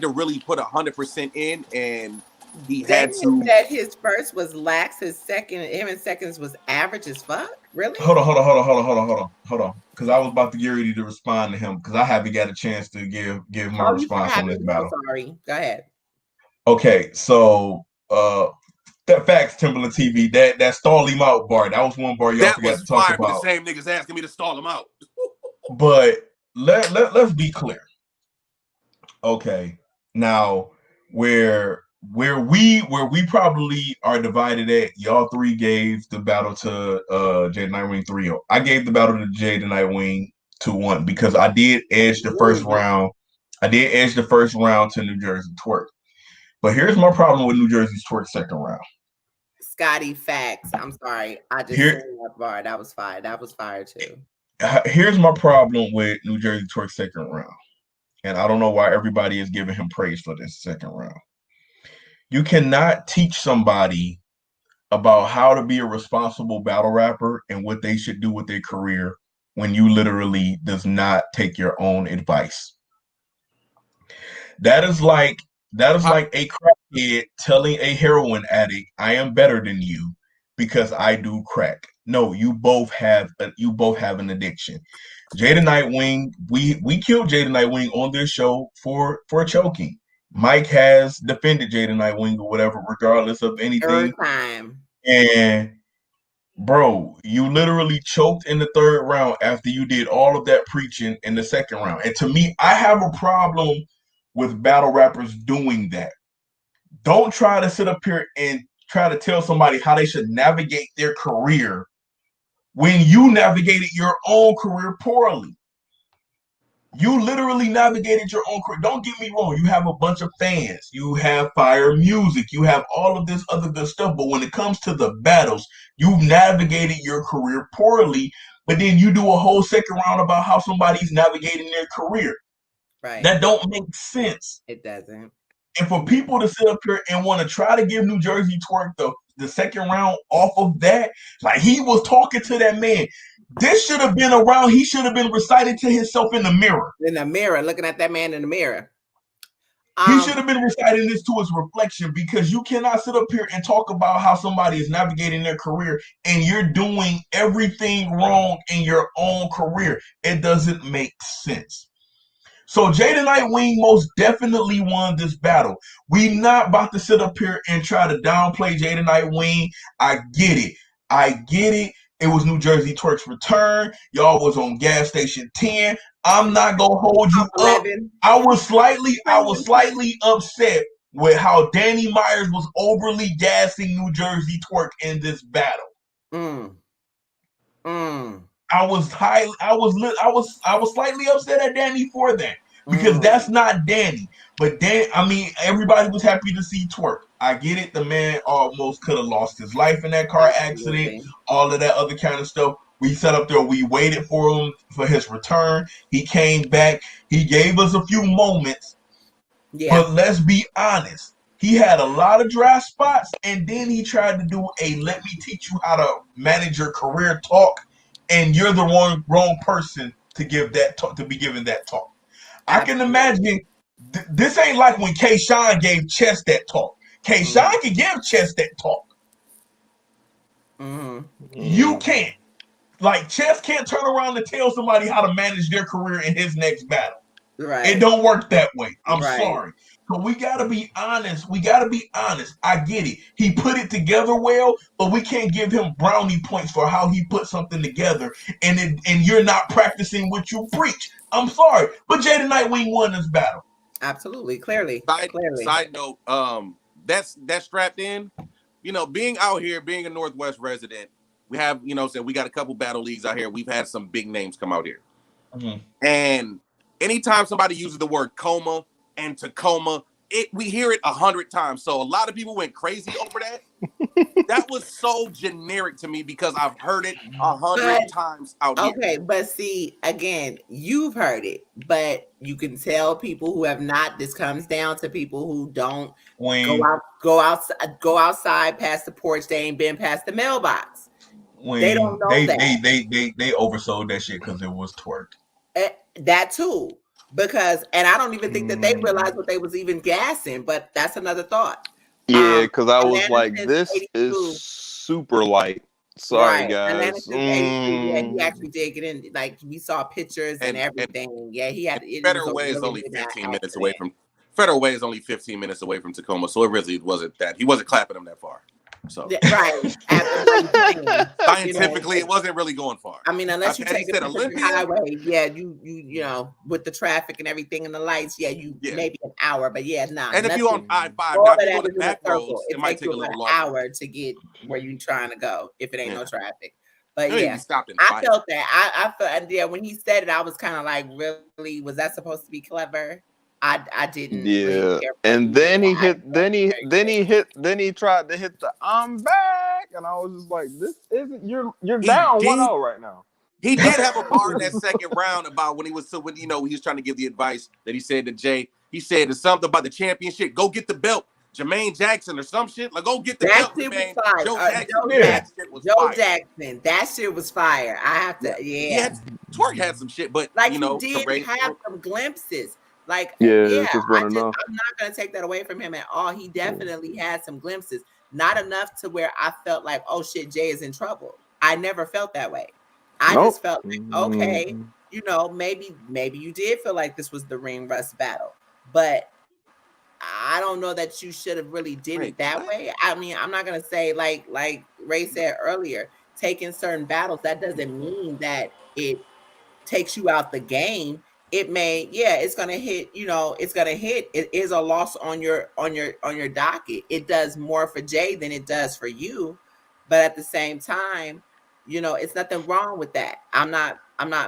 Speaker 6: really put 100% in, and he had to.
Speaker 5: That his first was lax, his second, him and seconds was average as fuck. Really?
Speaker 4: Hold on. Because I was about to get ready to respond to him because I haven't got a chance to give my response on this battle.
Speaker 5: Sorry, go ahead.
Speaker 4: Okay, so that facts, Timberland TV, that stall him out bar, that was one bar y'all forgot to talk about.
Speaker 6: The same niggas asking me to stall him out.
Speaker 4: But let's be clear. Okay, now where we probably are divided at, y'all three gave the battle to Jada Nightwing 3-0. I gave the battle to Jada Nightwing 2-1 because I did edge the first round. I did edge the first round to New Jersey Twerk. But here's my problem with New Jersey's Twerk second round.
Speaker 5: Scotty facts. I'm sorry. I just seen that bar. That was fire. That was fire too.
Speaker 4: Here's my problem with New Jersey Twerk second round. And I don't know why everybody is giving him praise for this second round. You cannot teach somebody about how to be a responsible battle rapper and what they should do with their career when you literally does not take your own advice. That is like a crackhead telling a heroin addict, "I am better than you because I do crack." No, you both have an addiction. Jada Nightwing, we killed Jada Nightwing on this show for choking. Mike has defended Jada Nightwing or whatever, regardless of anything.
Speaker 5: Third time.
Speaker 4: And bro, you literally choked in the third round after you did all of that preaching in the second round. And to me, I have a problem with battle rappers doing that. Don't try to sit up here and try to tell somebody how they should navigate their career when you navigated your own career poorly. You literally navigated your own career. Don't get me wrong. You have a bunch of fans. You have fire music. You have all of this other good stuff. But when it comes to the battles, you've navigated your career poorly. But then you do a whole second round about how somebody's navigating their career.
Speaker 5: Right.
Speaker 4: That don't make sense.
Speaker 5: It doesn't.
Speaker 4: And for people to sit up here and want to try to give New Jersey Twerk the second round off of that, like he was talking to that man. This should have been a round he should have been reciting to himself in the mirror.
Speaker 5: In the mirror, looking at that man in the mirror.
Speaker 4: He should have been reciting this to his reflection, because you cannot sit up here and talk about how somebody is navigating their career and you're doing everything wrong in your own career. It doesn't make sense. So Jada Nightwing most definitely won this battle. We not about to sit up here and try to downplay Jada Nightwing. I get it. It was New Jersey Twerk's return. Y'all was on gas station 10. I'm not gonna hold you up. I was slightly upset with how Danny Myers was overly gassing New Jersey Twerk in this battle. I was slightly upset at Danny for that, because that's not Danny. But everybody was happy to see Twerk. I get it. The man almost could have lost his life in that car accident. All of that other kind of stuff. We sat up there. We waited for him for his return. He came back. He gave us a few moments. Yeah. But let's be honest. He had a lot of dry spots, and then he tried to do a "let me teach you how to manage your career" talk. and you're the wrong person to give that talk, to be given that talk. I can imagine this ain't like when K-Shine gave Chess that talk. K-Shine can give Chess that talk. You can't. Like, Chess can't turn around and tell somebody how to manage their career in his next battle.
Speaker 5: Right.
Speaker 4: It don't work that way. I'm sorry. So we gotta be honest. I get it. He put it together well, but we can't give him brownie points for how he put something together, and you're not practicing what you preach. I'm sorry, but Jada Nightwing won this battle.
Speaker 5: Absolutely, clearly.
Speaker 6: Side note, that's strapped in. You know, being out here, being a Northwest resident, we have, you know, we got a couple battle leagues out here. We've had some big names come out here, and anytime somebody uses the word coma and Tacoma, we hear it 100 times. So a lot of people went crazy over that. That was so generic to me because I've heard it 100 times out here.
Speaker 5: Okay, but see, again, you've heard it, but you can tell people who have not. This comes down to people who don't go outside past the porch. They ain't been past the mailbox. They don't know
Speaker 4: they oversold that shit because it was twerk.
Speaker 5: That too, because, and I don't even think that they realized what they was even gassing, but that's another thought.
Speaker 7: Yeah, because I was like, this is super light. Sorry, guys.
Speaker 5: Yeah, he actually did get in. Like, we saw pictures and everything. Yeah, he had.
Speaker 6: Federal Way is only 15 minutes away from. Federal Way is only 15 minutes away from Tacoma, so it really wasn't that. He wasn't clapping them that far. So
Speaker 5: right,
Speaker 6: scientifically, it wasn't really going far.
Speaker 5: I mean, unless you take it to the highway, yeah, you know, with the traffic and everything and the lights, maybe an hour, but nah.
Speaker 6: And if you on I-5, now if you on the back roads, it might take a little longer.
Speaker 5: An hour to get where you trying to go if it ain't no traffic. But
Speaker 6: I
Speaker 5: felt that. I felt, when he said it, I was kind of like, really, was that supposed to be clever? I didn't.
Speaker 7: Yeah, really care and then he hit. Then he tried to hit the "I'm back," and I was just like, "This isn't. You're down 1-0 right now."
Speaker 6: He did have a bar in that second round about when he was he was trying to give the advice that he said to Jay. He said it's something about the championship. Go get the belt, Jermaine Jackson or some shit. Like, go get the belt, man. Joe
Speaker 5: Jackson. That shit was fire. I have to.
Speaker 6: Twerk had some shit, but
Speaker 5: like, he did have some glimpses. Like,
Speaker 7: I'm
Speaker 5: not gonna take that away from him at all. He definitely had some glimpses, not enough to where I felt like, oh shit, Jay is in trouble. I never felt that way. I just felt like, okay, maybe you did feel like this was the ring rust battle, but I don't know that you should have really did it that way. I mean, I'm not gonna say like Ray said earlier, taking certain battles, that doesn't mean that it takes you out the game. It may, it's gonna hit. It is a loss on your docket. It does more for Jay than it does for you, but at the same time, it's nothing wrong with that. I'm not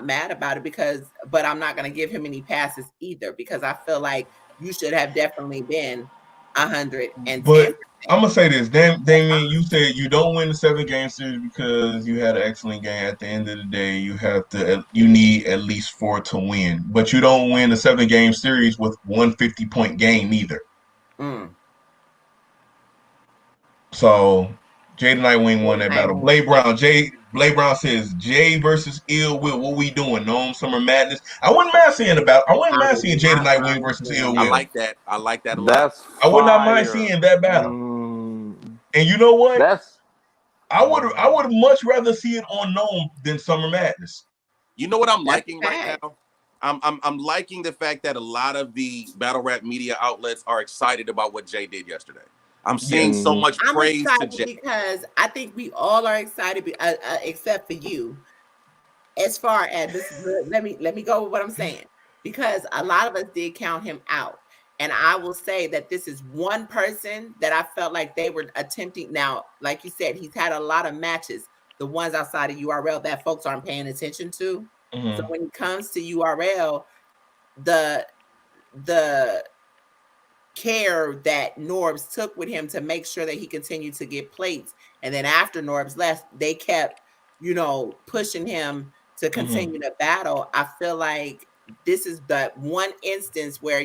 Speaker 5: mad about it but I'm not gonna give him any passes either because I feel like you should have definitely been 110.
Speaker 4: But I'm gonna say this, Damien. You said you don't win the 7-game series because you had an excellent game. At the end of the day, you need at least 4 to win. But you don't win the 7-game series with 150-point game either. So Jada Nightwing won that battle. Blade Brown says Jay versus Ill Will. What we doing? Gnome Summer Madness. I wouldn't mind seeing Jada Nightwing versus Ill Will.
Speaker 6: I like that a lot.
Speaker 4: I would not mind seeing that battle. And you know what? I would much rather see it on Gnome than Summer Madness.
Speaker 6: You know what I'm liking right now? I'm liking the fact that a lot of the battle rap media outlets are excited about what Jay did yesterday. I'm seeing so much praise to Jay
Speaker 5: because I think we all are excited, except for you. As far as this, let me go with what I'm saying, because a lot of us did count him out, and I will say that this is one person that I felt like they were attempting. Now, like you said, he's had a lot of matches, the ones outside of URL that folks aren't paying attention to. So when it comes to URL, the care that Norbs took with him to make sure that he continued to get plates. And then after Norbs left, they kept, pushing him to continue to battle. I feel like this is the one instance where,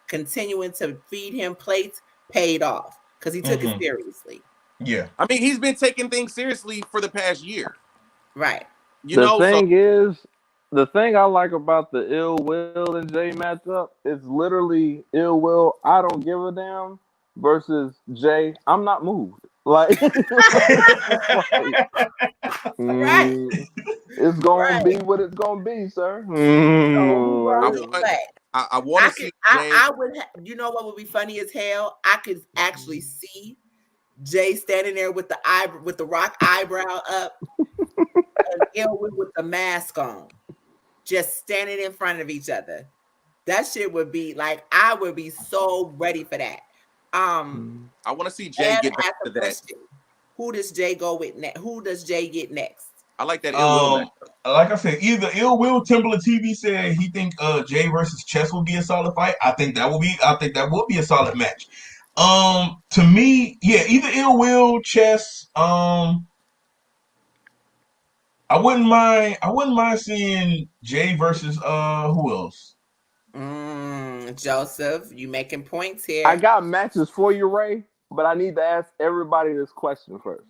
Speaker 5: continuing to feed him plates paid off because he took it seriously.
Speaker 4: Yeah.
Speaker 6: I mean, he's been taking things seriously for the past year.
Speaker 5: Right.
Speaker 6: You know, so
Speaker 7: the thing I like about the Ill Will and Jay matchup is literally Ill Will, I don't give a damn, versus Jay, I'm not moved. Like,
Speaker 5: Right.
Speaker 7: it's gonna be
Speaker 5: Right.
Speaker 7: what it's gonna be, sir.
Speaker 5: So who
Speaker 6: I
Speaker 5: gonna be
Speaker 6: want
Speaker 5: what?
Speaker 6: I want to see Jay.
Speaker 5: I would. You know what would be funny as hell? I could actually see Jay standing there with the rock eyebrow up, and Elwood with the mask on, just standing in front of each other. That shit would be like, I would be so ready for that.
Speaker 6: I want to see Jay
Speaker 5: And
Speaker 6: get back
Speaker 5: ask
Speaker 6: to
Speaker 5: the
Speaker 6: that.
Speaker 5: question: who does Jay go with next? Who does Jay get next?
Speaker 6: I like that Ill Will match.
Speaker 4: Like I said, either Ill Will Timberland TV said he think Jay versus Chess will be a solid fight. I think that will be a solid match. To me, yeah, either Ill Will, Chess. I wouldn't mind seeing Jay versus who else?
Speaker 5: Joseph, you making points here.
Speaker 7: I got matches for you, Ray, but I need to ask everybody this question first.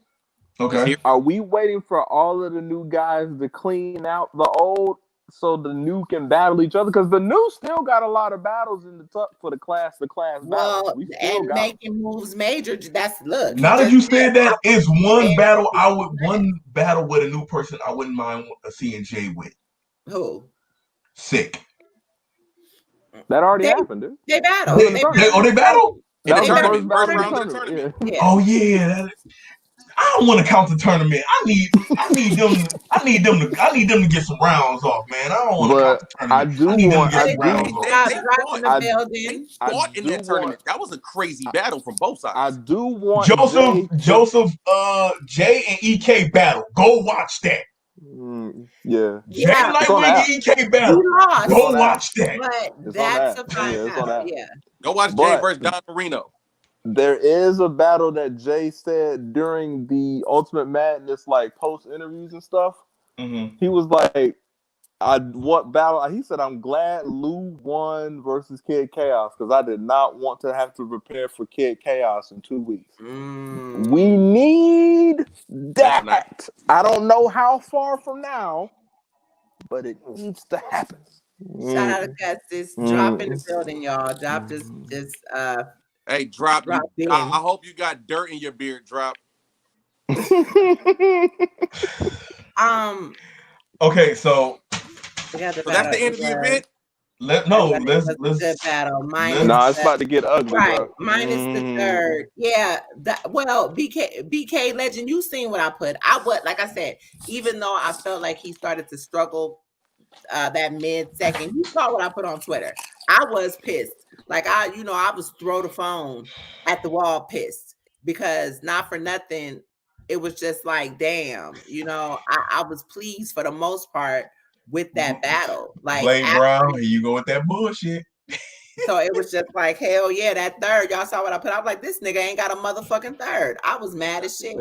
Speaker 4: Okay.
Speaker 7: Are we waiting for all of the new guys to clean out the old so the new can battle each other? Because the new still got a lot of battles in the tuck for the class battles.
Speaker 5: Well,
Speaker 7: We still
Speaker 5: and
Speaker 7: got
Speaker 5: making moves major. That's look.
Speaker 4: Now that you said that, it's one
Speaker 5: and-
Speaker 4: battle with a new person I wouldn't mind seeing Jay with.
Speaker 5: Who?
Speaker 4: Sick.
Speaker 7: that already happened, dude.
Speaker 5: They battle.
Speaker 4: They battle?
Speaker 7: That was the
Speaker 6: tournament,
Speaker 7: first
Speaker 6: first
Speaker 7: battle
Speaker 6: round
Speaker 7: of
Speaker 6: of the tournament.
Speaker 5: Yeah.
Speaker 4: Oh yeah. I don't want to count the tournament. I need them to get some rounds off, man. I don't want to count the tournament. I need them to get some rounds off.
Speaker 6: They fought in that tournament. That was a crazy battle from both sides.
Speaker 7: I do want
Speaker 4: Joseph, Jay and EK battle. Go watch that.
Speaker 7: Yeah.
Speaker 4: Jay Lightweight and EK battle. Go watch that.
Speaker 5: But that's a fine battle. Yeah.
Speaker 6: Go watch Jay versus Don Marino.
Speaker 7: There is a battle that Jay said during the Ultimate Madness, like post interviews and stuff.
Speaker 4: Mm-hmm.
Speaker 7: He was like, "What battle?" He said, "I'm glad Lou won versus Kid Chaos because I did not want to have to prepare for Kid Chaos in 2 weeks. We need that. I don't know how far from now, but it needs to happen."
Speaker 5: Shout out to Custis. Drop in the building, y'all. Drop just
Speaker 6: Hey, drop. I hope you got dirt in your beard, drop.
Speaker 4: Okay, so
Speaker 6: that's the end of the event.
Speaker 4: Let's
Speaker 5: battle.
Speaker 7: It's about to get ugly,
Speaker 5: right?
Speaker 7: Bro.
Speaker 5: Minus the third. Yeah. BK Legend, you seen what I put. Like I said, even though I felt like he started to struggle that mid-second, you saw what I put on Twitter. I was pissed. Like I was throw the phone at the wall pissed because not for nothing, it was just like, damn, I was pleased for the most part with that battle. Like
Speaker 4: Blade Brown, here you go with that bullshit.
Speaker 5: So it was just like, hell yeah, that third. Y'all saw what I put. I was like, this nigga ain't got a motherfucking third. I was mad as shit.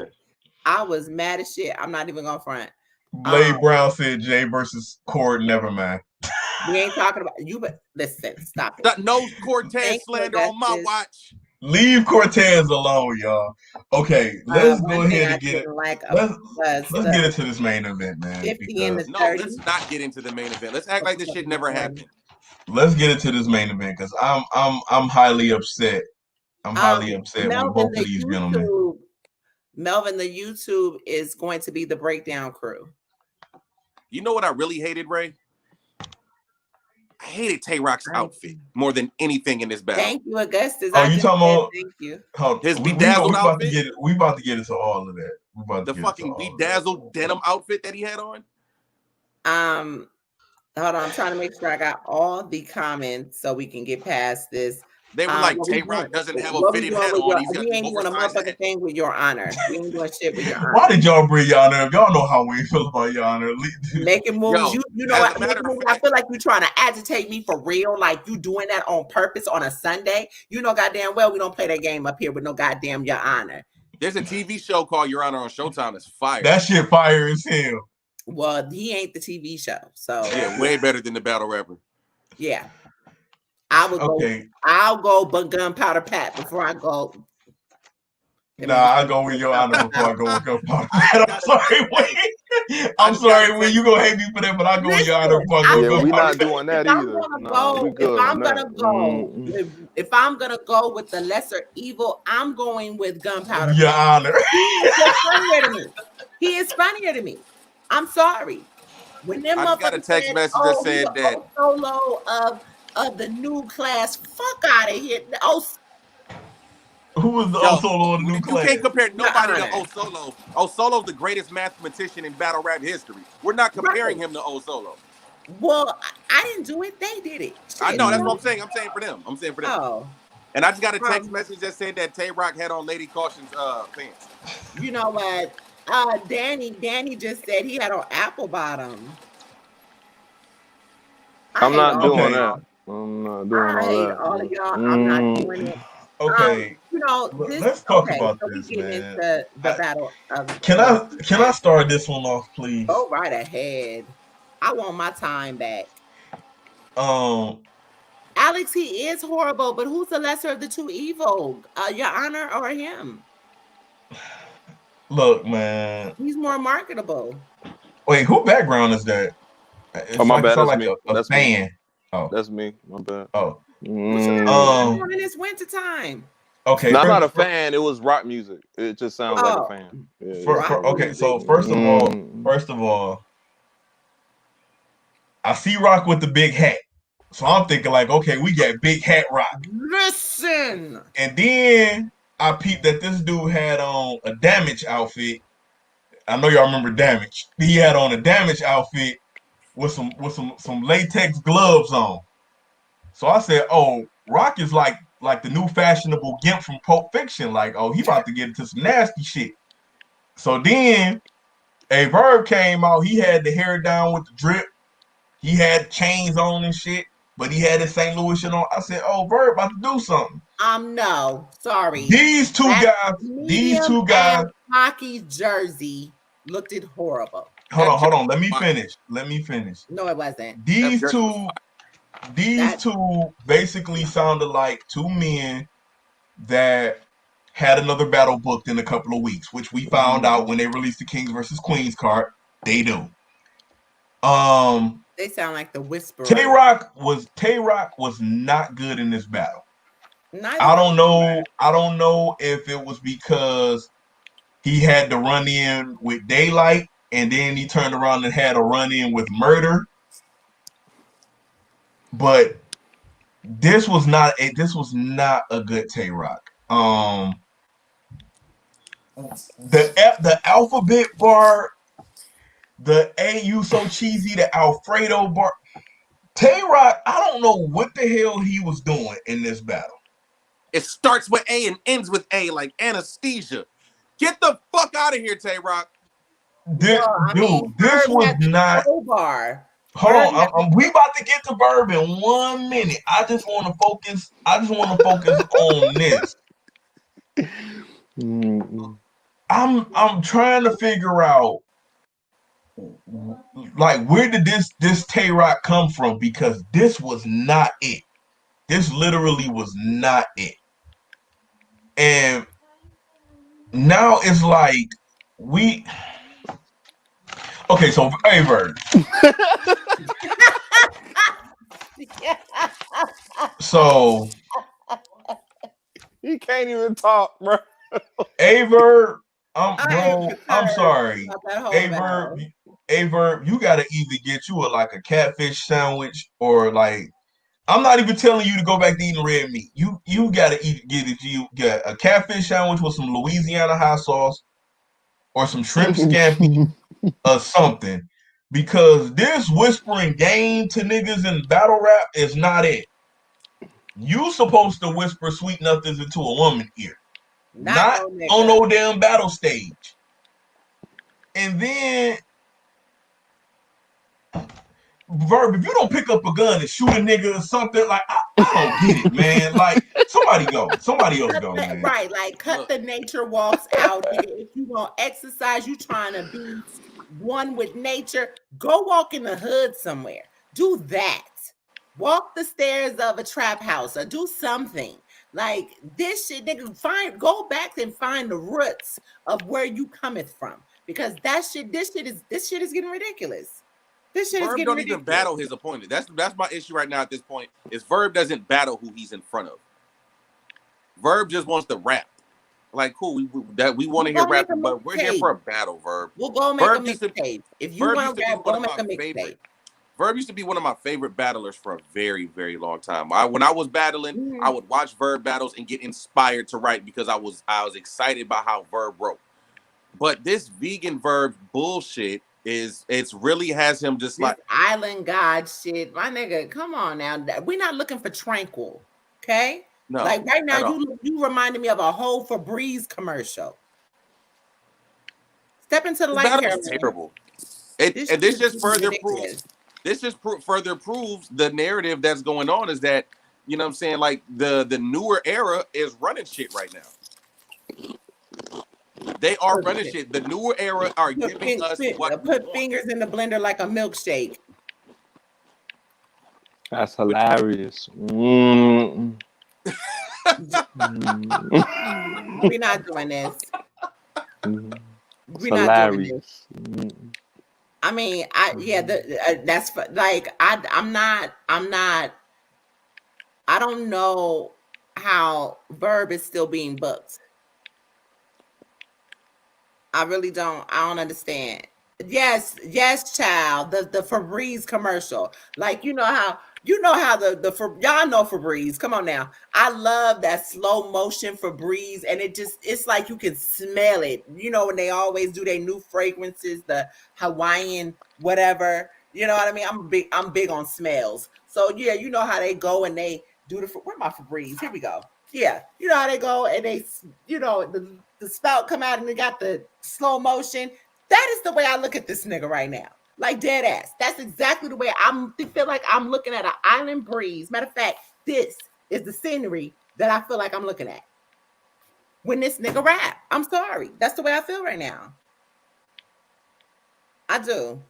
Speaker 5: I'm not even gonna front.
Speaker 4: Blade Brown said Jay versus Cord, never mind.
Speaker 5: We ain't talking about you, but listen, stop it.
Speaker 6: No Cortez slander on my watch.
Speaker 4: Leave Cortez alone, y'all. Okay, let's go ahead and get it. Let's get into this main event, man.
Speaker 5: 50 in the 30.
Speaker 6: No, let's not get into the main event. Let's act like this shit never happened.
Speaker 4: Let's get into this main event because I'm highly upset. I'm highly upset with both of these gentlemen.
Speaker 5: Melvin, the YouTube is going to be the breakdown crew.
Speaker 6: You know what I really hated, Ray? I hated Tay Rock's outfit more than anything in this battle.
Speaker 5: Thank you, Augustus.
Speaker 4: You talking about?
Speaker 5: Thank you.
Speaker 6: His bedazzled outfit.
Speaker 4: We about to get into all of that.
Speaker 6: The fucking bedazzled denim outfit that he had on.
Speaker 5: Hold on. I'm trying to make sure I got all the comments so we can get past this.
Speaker 6: They were like, Tay Rock doesn't have a fitted hat on.
Speaker 5: We ain't doing a motherfucking thing with Your Honor. We ain't doing shit with Your Honor.
Speaker 4: Why did y'all bring Your Honor? Y'all know how we feel about Your Honor.
Speaker 5: Making moves. You know what? I feel like you're trying to agitate me for real. Like you doing that on purpose on a Sunday. You know goddamn well we don't play that game up here with no goddamn Your Honor.
Speaker 6: There's a TV show called Your Honor on Showtime that's fire.
Speaker 4: That shit fire as hell.
Speaker 5: Well, he ain't the TV show. So
Speaker 6: yeah, way better than the battle rapper.
Speaker 5: Yeah. I'll go but Gunpowder Pat before I go.
Speaker 4: Nah, I go with your honor before I go with gunpowder. I'm sorry, Wayne. I'm sorry, Wayne. You gonna hate me for that, but I go with your honor before I go with
Speaker 7: Yeah, we
Speaker 4: gunpowder.
Speaker 7: not doing that either. Nah, we good on that.
Speaker 5: If I'm gonna go with the lesser evil, I'm going with gunpowder.
Speaker 4: Your honor.
Speaker 5: He is just funnier to me. He is funnier to me. I'm sorry. When them
Speaker 6: I just got a
Speaker 5: motherfuckers
Speaker 6: text
Speaker 5: said,
Speaker 6: message that
Speaker 5: "Oh, he's
Speaker 6: said
Speaker 5: the
Speaker 6: that.
Speaker 5: solo of the new class," fuck out of here. Oh,
Speaker 4: Who was the
Speaker 6: Yo,
Speaker 4: solo of the new
Speaker 6: you
Speaker 4: class?
Speaker 6: can't compare nobody to
Speaker 5: honor.
Speaker 6: O Solo. O Solo's the greatest mathematician in battle rap history. We're not comparing him to O Solo.
Speaker 5: Well, I didn't do it. They did it.
Speaker 6: I
Speaker 5: Shit,
Speaker 6: know that's what I'm saying. I'm saying for them.
Speaker 5: Oh,
Speaker 6: And I just got a text message that said that Tay Rock had on Lady Caution's pants.
Speaker 5: you know what? Danny just said he had on apple bottom.
Speaker 7: I'm not doing that. I'm not doing
Speaker 5: I
Speaker 7: all
Speaker 5: hate
Speaker 7: that.
Speaker 5: all of y'all. I'm not doing it.
Speaker 4: Okay.
Speaker 5: You know,
Speaker 4: Let's talk about
Speaker 5: so
Speaker 4: this,
Speaker 5: we get
Speaker 4: man.
Speaker 5: into the battle of.
Speaker 4: Can I start this one off, please?
Speaker 5: Go right ahead. I want my time back. Alex, he is horrible, but who's the lesser of the two evil? Your honor or him?
Speaker 4: Look, man.
Speaker 5: He's more marketable.
Speaker 4: Wait, who background is that? It's
Speaker 7: my
Speaker 4: like,
Speaker 7: bad.
Speaker 4: It's
Speaker 7: That's
Speaker 4: like
Speaker 7: me.
Speaker 4: a
Speaker 7: That's
Speaker 4: fan.
Speaker 7: me.
Speaker 4: Oh,
Speaker 7: that's me. My bad.
Speaker 4: Oh,
Speaker 5: In this winter time.
Speaker 4: Okay,
Speaker 7: no, I'm not a fan. It was rock music. It just sounds like a fan.
Speaker 4: Okay, so first of all, I see Rock with the big hat. So I'm thinking like, okay, we got Big Hat Rock.
Speaker 5: Listen.
Speaker 4: And then I peeped that this dude had on a Damage outfit. I know y'all remember Damage. He had on a Damage outfit with some latex gloves on. So I said, oh, Rock is like the new fashionable Gimp from Pulp Fiction. Like, oh, he about to get into some nasty shit. So then a Verb came out. He had the hair down with the drip. He had chains on and shit, but he had his St. Louis shit on. I said, oh, Verb about to do something.
Speaker 5: No, sorry.
Speaker 4: These two guys.
Speaker 5: Hockey jersey looked it horrible.
Speaker 4: Hold on. Let me finish.
Speaker 5: No, it wasn't.
Speaker 4: These two basically sounded like two men that had another battle booked in a couple of weeks, which we found out when they released the Kings versus Queens card. They do.
Speaker 5: They sound like the Whisperer.
Speaker 4: Tay Rock was not good in this battle. I don't know if it was because he had to run in with Daylight and then he turned around and had a run in with Murder. But this was not a good Tay Rock. The alphabet bar, the "A you so cheesy," the Alfredo bar. Tay Rock, I don't know what the hell he was doing in this battle.
Speaker 6: It starts with A and ends with A, like anesthesia. Get the fuck out of here, Tay Rock.
Speaker 4: This was not. Hold on, we about to get to Verb in 1 minute. I just want to focus on this. I'm trying to figure out, like, where did this Tay Rock come from? Because this was not it. This literally was not it. And now it's like okay, so hey, Verb. So
Speaker 7: he can't even talk, bro.
Speaker 4: Averb, I'm sorry. Averb, you gotta either get you a catfish sandwich or like, I'm not even telling you to go back to eating red meat. You gotta get a catfish sandwich with some Louisiana hot sauce or some shrimp scampi or something. Because this whispering game to niggas in battle rap is not it. You supposed to whisper sweet nothings into a woman's ear. Not on no damn battle stage. And then Verb, if you don't pick up a gun and shoot a nigga or something, like I don't get it, man. Like somebody else go, man.
Speaker 5: Right, like cut the nature walks out. If you want exercise, you trying to be one with nature, go walk in the hood somewhere. Do that. Walk the stairs of a trap house or do something. Like this shit, nigga, go back and find the roots of where you cometh from, because this shit is getting ridiculous. This shit is
Speaker 6: Verb
Speaker 5: getting
Speaker 6: don't
Speaker 5: ridiculous.
Speaker 6: even battle his opponent. That's my issue right now at this point. Is Verb doesn't battle who he's in front of. Verb just wants to rap. Like, cool, we want to hear rapping, but we're here for a battle, Verb.
Speaker 5: We'll go make a mixtape. If you want to rap, go make a mixtape.
Speaker 6: Verb used to be one of my favorite battlers for a very, very long time. When I was battling, I would watch Verb battles and get inspired to write because I was excited by how Verb wrote. But this vegan Verb bullshit it's really has him just
Speaker 5: this
Speaker 6: like
Speaker 5: island god shit. My nigga, come on now. We're not looking for tranquil, okay?
Speaker 6: No,
Speaker 5: like right now, you reminded me of a whole Febreze commercial. Step into the light,
Speaker 6: That was terrible. And this just further proves. This just further proves the narrative that's going on is that, you know what I'm saying, like the newer era is running shit right now. They are running shit. The newer era are giving us what
Speaker 5: put fingers in the blender like a milkshake.
Speaker 7: That's hilarious.
Speaker 5: We're not doing this. We're not doing this. I mean, that's like I'm not. I don't know how Verb is still being booked. I really don't. I don't understand. Yes, child. The Febreze commercial, like you know how y'all know Febreze. Come on now. I love that slow motion Febreze, and it's like you can smell it. You know when they always do their new fragrances, the Hawaiian whatever. You know what I mean? I'm big on smells. So yeah, you know how they go and they do where my Febreze? Here we go. Yeah, you know how they go and they, you know, the spout come out and they got the slow motion. That is the way I look at this nigga right now. Like dead ass. That's exactly the way I feel like I'm looking at an island breeze. Matter of fact, this is the scenery that I feel like I'm looking at. When this nigga rap. I'm sorry. That's the way I feel right now. I do.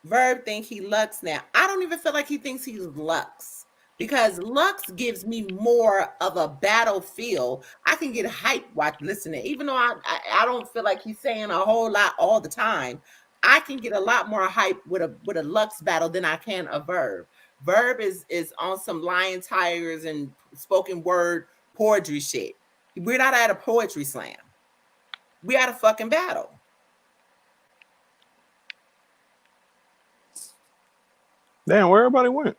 Speaker 5: Verb think he Lux now. I don't even feel like he thinks he's Lux. Because Lux gives me more of a battle feel. I can get hyped listening. Even though I don't feel like he's saying a whole lot all the time, I can get a lot more hype with a Lux battle than I can a Verb. Verb is on some lion tigers and spoken word poetry shit. We're not at a poetry slam. We at a fucking battle.
Speaker 7: Damn, where everybody went?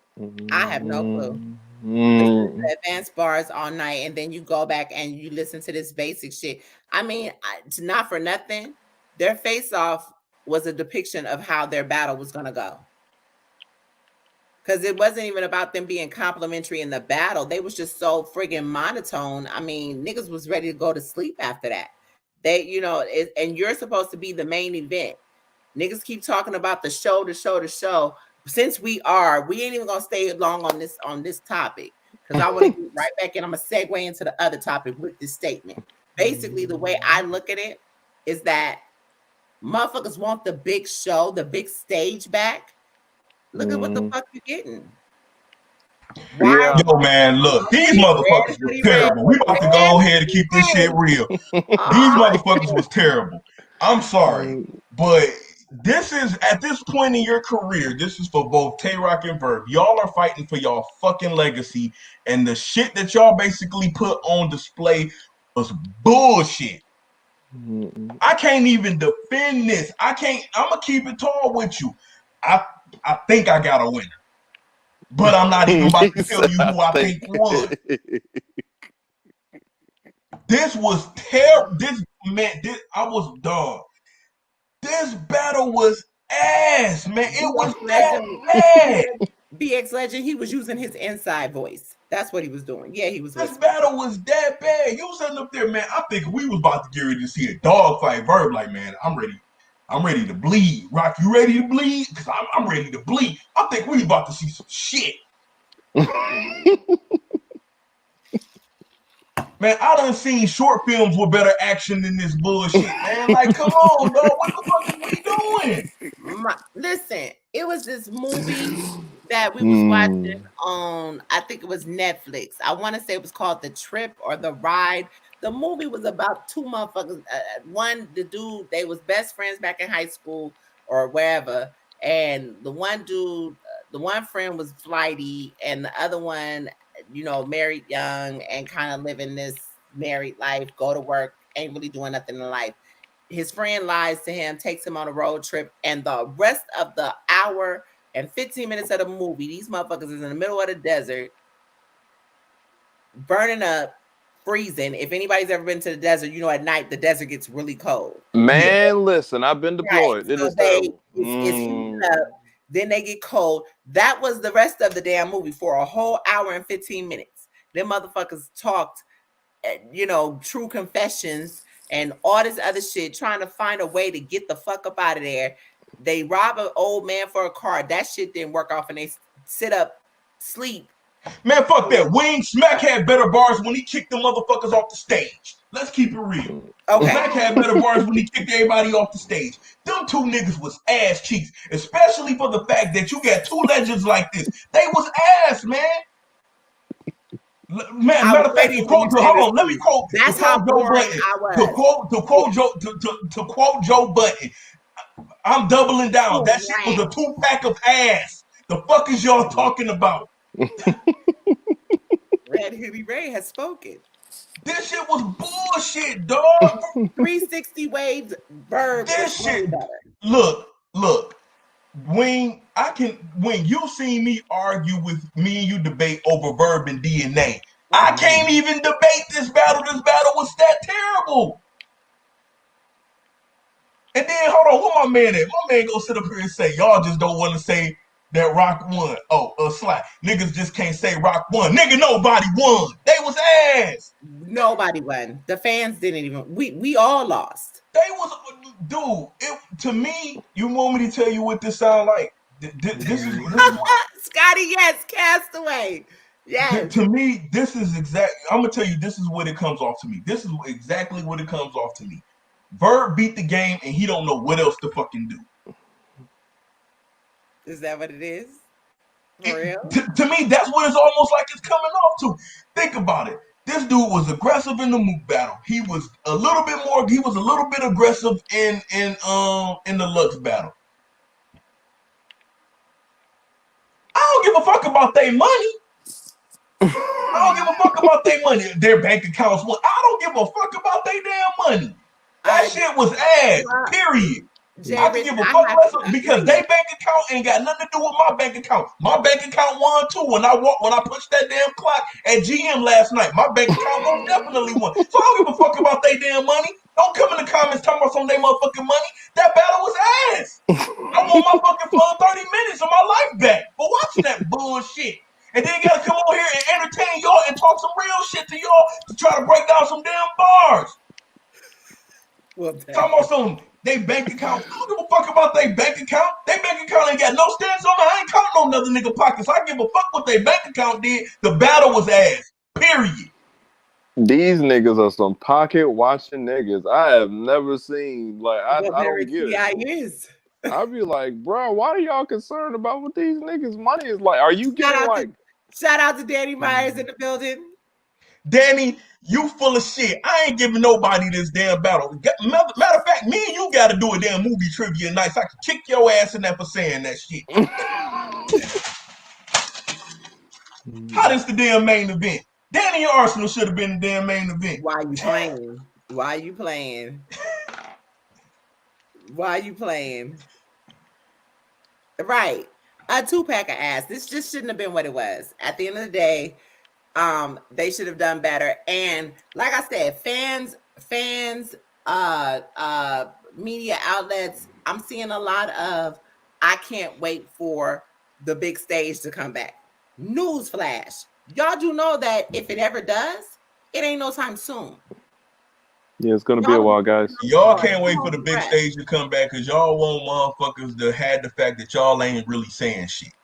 Speaker 5: I have no clue. Listen to advanced bars all night, and then you go back and you listen to this basic shit. I mean, not for nothing, their face-off was a depiction of how their battle was going to go. Because it wasn't even about them being complimentary in the battle. They was just so friggin' monotone. I mean, niggas was ready to go to sleep after that. They, you know, and you're supposed to be the main event. Niggas keep talking about the show. Since we ain't even gonna stay long on this topic because I want to get right back in. I'm gonna segue into the other topic with this statement. Basically, the way I look at it is that motherfuckers want the big show, the big stage back. Look at what the fuck you getting.
Speaker 4: Yo, man, look, these motherfuckers was terrible. We about to go ahead and keep this shit real. These motherfuckers was terrible. I'm sorry, but this is at this point in your career. This is for both Tay-Rock and Verb. Y'all are fighting for y'all fucking legacy, and the shit that y'all basically put on display was bullshit. I can't even defend this. I'm gonna keep it tall with you. I think I got a winner, but I'm not even about to tell you who I think won. This was terrible. I was done. This battle was ass, man. It was that bad.
Speaker 5: BX Legend, he was using his inside voice. That's what he was doing. Yeah, he was.
Speaker 4: This battle was that bad. You was sitting up there, man. I think we was about to get ready to see a dog fight. Verb, like, man, I'm ready. I'm ready to bleed. Rock, you ready to bleed? Because I'm ready to bleed. I think we about to see some shit. Man, I done seen short films with better action than this bullshit, man. Like, come on, dog. What the fuck are we doing?
Speaker 5: Listen, it was this movie that we was watching on, I think it was Netflix. I want to say it was called The Trip or The Ride. The movie was about two motherfuckers. One, the dude, they was best friends back in high school or wherever, and the one dude, the one friend was flighty, and the other one, married young and kind of living this married life, go to work, ain't really doing nothing in life. His friend lies to him, takes him on a road trip, and the rest of the hour and 15 minutes of the movie, these motherfuckers is in the middle of the desert, burning up, freezing. If anybody's ever been to the desert, at night the desert gets really cold.
Speaker 7: Man, listen, I've been deployed.
Speaker 5: Right.
Speaker 7: It is terrible.
Speaker 5: It's heating up. Then they get cold. That was the rest of the damn movie for a whole hour and 15 minutes. Them motherfuckers talked, true confessions and all this other shit, trying to find a way to get the fuck up out of there. They rob an old man for a car. That shit didn't work off, and they sit up, sleep.
Speaker 4: Man, fuck that. Wing Smack had better bars when he kicked the motherfuckers off the stage. Let's keep it real.
Speaker 5: Okay.
Speaker 4: Smack had better bars when he kicked everybody off the stage. Them two niggas was ass cheeks, especially for the fact that you got two legends like this. They was ass, man. Man, matter of fact, let me quote.
Speaker 5: That's how boring I was.
Speaker 4: To quote Joe Budden, I'm doubling down. That shit was a 2-pack of ass. The fuck is y'all talking about?
Speaker 5: Red Hoodie Ray has spoken.
Speaker 4: This shit was bullshit, dog.
Speaker 5: 360 waves verb.
Speaker 4: This shit. Look. When you seen me argue with me and you debate over verb and DNA, I can't even debate this battle. This battle was that terrible. And then hold on, what my man at? My man gonna sit up here and say y'all just don't want to say that Rock won. Sly. Niggas just can't say Rock won. Nigga, nobody won. They was ass.
Speaker 5: Nobody won. The fans didn't even. We all lost.
Speaker 4: They was, dude. To me, you want me to tell you what this sound like? This is
Speaker 5: Scotty. Yes, Castaway. Yes.
Speaker 4: To me, this is exact. I'm gonna tell you, this is what it comes off to me. This is exactly what it comes off to me. Verb beat the game, and he don't know what else to fucking do.
Speaker 5: Is that what it is? For real?
Speaker 4: To me, that's what it's almost like it's coming off to. Think about it. This dude was aggressive in the Mook battle. He was a little bit more. He was a little bit aggressive in the Lux battle. I don't give a fuck about their money. I don't give a fuck about their money. Their bank accounts. I don't give a fuck about their damn money. That shit was ass. Period. I can give a fuck less because they bank account ain't got nothing to do with my bank account. My bank account won too when I punched that damn clock at GM last night. My bank account most definitely won. So I don't give a fuck about their damn money. Don't come in the comments talking about some of their motherfucking money. That battle was ass. I want my fucking full 30 minutes of my life back for watching that bullshit. And then you gotta come over here and entertain y'all and talk some real shit to y'all to try to break down some damn bars. Talking about some they bank account. I don't give a fuck about their bank account. Their bank account ain't got no stance on it. I ain't counting on another nigga pockets. I give a fuck what their bank account did. The battle was ass. Period.
Speaker 7: These niggas are some pocket watching niggas. I have never seen I don't get it. I'd be like, bro, why are y'all concerned about what these niggas' money is like? Are you getting
Speaker 5: shout out to Danny Myers in the building.
Speaker 4: Danny, you full of shit. I ain't giving nobody this damn battle. Matter of fact, me and you got to do a damn movie trivia night so I can kick your ass in there for saying that shit. How this the damn main event? Danny and Arsenal should have been the damn main event.
Speaker 5: Why you playing? Why you playing? Why you playing? Right. A 2-pack of ass. This just shouldn't have been what it was. At the end of the day, they should have done better. And like I said, fans, media outlets, I'm seeing a lot of, I can't wait for the big stage to come back. Newsflash. Y'all do know that if it ever does, it ain't no time soon.
Speaker 7: Yeah, it's gonna be a while, guys.
Speaker 4: Y'all can't wait for the big stage to come back because y'all want motherfuckers to have the fact that y'all ain't really saying shit.